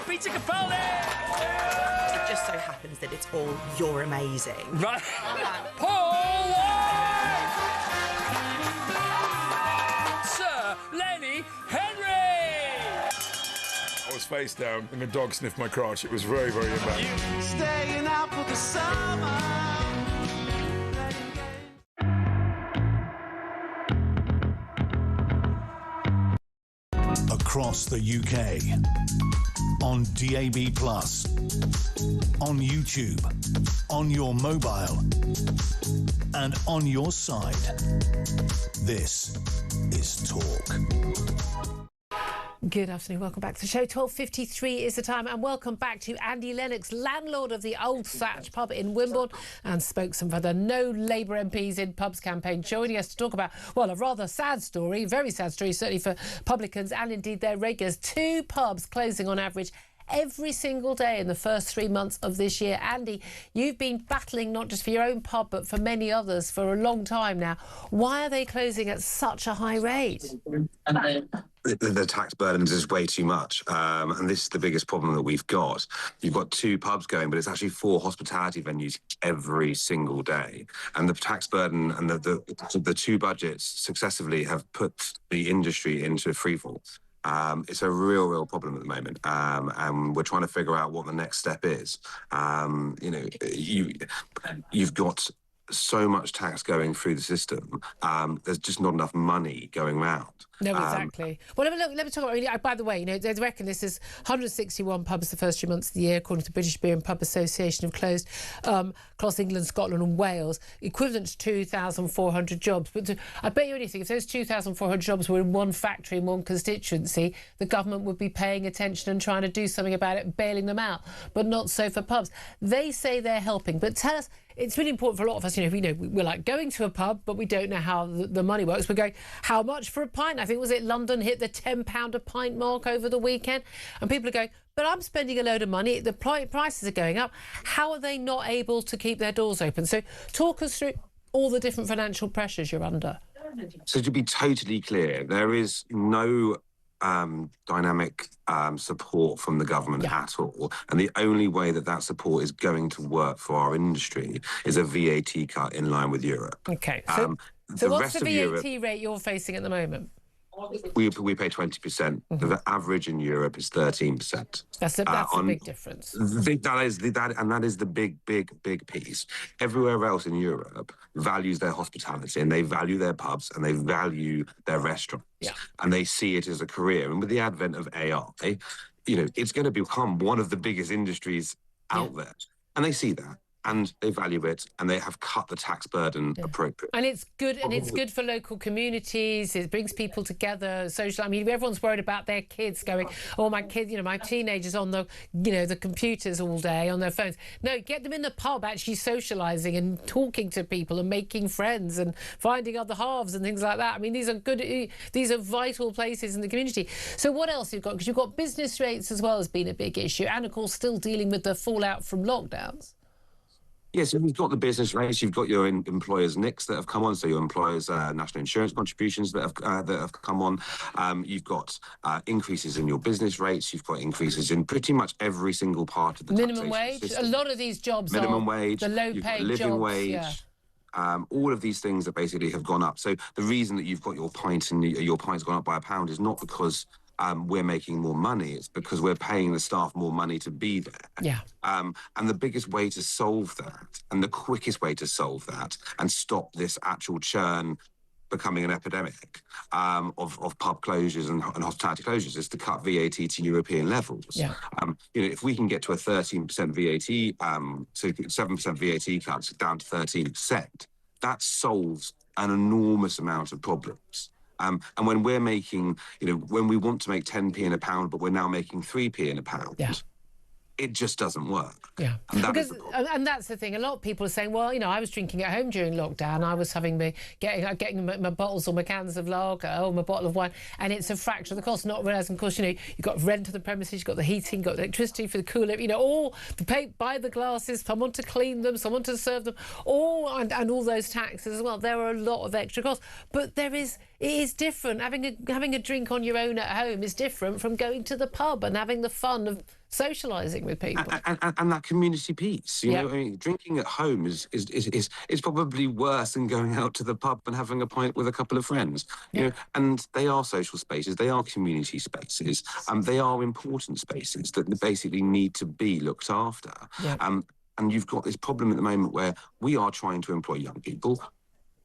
Peter Capaldi! It just so happens that it's all "you're amazing." Right. Paul White! Sir Lenny Henry! I was face down and the dog sniffed my crotch. It was very, very embarrassing. Staying out for the summer. Across the UK, on DAB+, on YouTube, on your mobile, and on your side. This is Talk. Good afternoon, welcome back to the show. 12:53 is the time, and welcome back to Andy Lennox, landlord of the Old Thatch pub in Wimbledon and spokesman for the No Labour MPs in Pubs campaign, joining us to talk about, well, a rather sad story, very sad story, certainly for publicans and indeed their regulars. 2 pubs closing on average every single day in the first 3 months of this year. Andy, you've been battling not just for your own pub but for many others for a long time now. Why are they closing at such a high rate? The tax burden is just way too much, and this is the biggest problem that we've got. You've got 2 pubs going, but it's actually 4 hospitality venues every single day, and the tax burden and the 2 budgets successively have put the industry into freefall. It's a real problem at the moment, and we're trying to figure out what the next step is. You've got so much tax going through the system, there's just not enough money going round. No, exactly. Well, let me talk about, by the way, they reckon this is 161 pubs the first 3 months of the year, according to the British Beer and Pub Association, have closed across England, Scotland and Wales, equivalent to 2,400 jobs. But I bet you anything, if those 2,400 jobs were in one factory in one constituency, the government would be paying attention and trying to do something about it, bailing them out. But not so for pubs. They say they're helping. But tell us, it's really important for a lot of us, we're like going to a pub, but we don't know how the money works. We're going, how much for a pint? I think, was it London hit the £10 a pint mark over the weekend? And people are going, but I'm spending a load of money, the prices are going up. How are they not able to keep their doors open? So talk us through all the different financial pressures you're under. So to be totally clear, there is no dynamic support from the government at all, and the only way that support is going to work for our industry is a VAT cut in line with Europe. Okay, so what's the VAT rate you're facing at the moment? We pay 20%. The average in Europe is 13%. That's a big difference. That is the big piece. Everywhere else in Europe values their hospitality, and they value their pubs, and they value their restaurants, and they see it as a career. And with the advent of AI, it's going to become one of the biggest industries out there, and they see that. And they value it, and they have cut the tax burden appropriately. And it's good, and it's good for local communities. It brings people together, social. I mean, everyone's worried about their kids going, oh, my kid, my teenagers on the, the computers all day on their phones. No, get them in the pub, actually socialising and talking to people and making friends and finding other halves and things like that. I mean, these are good. These are vital places in the community. So what else you've got? Because you've got business rates as well as being a big issue, and of course, still dealing with the fallout from lockdowns. Yes, you've got the business rates. You've got your employers' NICs that have come on, so your employers' national insurance contributions that have come on. You've got increases in your business rates. You've got increases in pretty much every single part of the minimum wage. System. A lot of these jobs minimum are wage, the low-paid living jobs. wage. All of these things that basically have gone up. So the reason that you've got your pint and your pint's gone up by £1 is not because we're making more money. It's because we're paying the staff more money to be there. Yeah. And the biggest way to solve that, and the quickest way to solve that, and stop this actual churn becoming an epidemic of pub closures and hospitality closures, is to cut VAT to European levels. Yeah. If we can get to a 13% VAT, so 7% VAT cuts down to 13%, that solves an enormous amount of problems. And when we're making, when we want to make 10p in a pound, but we're now making 3p in a pound, it just doesn't work. Yeah, and that's the thing. A lot of people are saying, well, I was drinking at home during lockdown. I was getting my bottles or my cans of lager or my bottle of wine, and it's a fraction of the cost. Not realising, of course, you've got rent of the premises, you've got the heating, you've got the electricity for the cooler, all the pay, buy the glasses, someone to clean them, someone to serve them, and all those taxes as well. There are a lot of extra costs, but it is different. Having a drink on your own at home is different from going to the pub and having the fun of socialising with people, and that community piece. Drinking at home is probably worse than going out to the pub and having a pint with a couple of friends. And they are social spaces, they are community spaces, and they are important spaces that basically need to be looked after. And you've got this problem at the moment where we are trying to employ young people.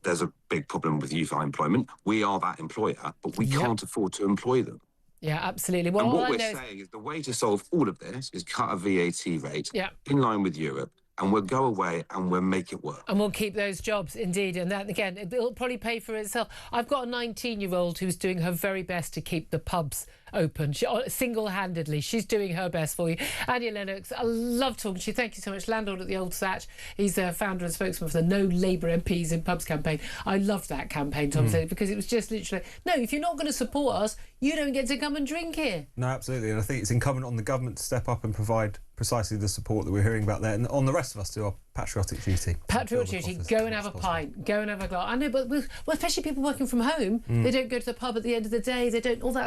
There's a big problem with youth unemployment. We are that employer, but we can't afford to employ them. Yeah, absolutely. Well, and what we're saying is the way to solve all of this is cut a VAT rate in line with Europe, and we'll go away and we'll make it work. And we'll keep those jobs, indeed. And that, again, it'll probably pay for itself. I've got a 19-year-old who's doing her very best to keep the pubs open. Single-handedly, she's doing her best for you. Anya Lennox, I love talking to you. Thank you so much. Landlord at the Old Satch. He's the founder and spokesman for the No Labour MPs in Pubs campaign. I loved that campaign, Tom said, because it was just literally, no, if you're not going to support us, you don't get to come and drink here. No, absolutely. And I think it's incumbent on the government to step up and provide precisely the support that we're hearing about there, and on the rest of us to do our patriotic duty. Patriotic duty. Go and have a pint. Go and have a glass. I know, but especially people working from home, they don't go to the pub at the end of the day. They don't all that.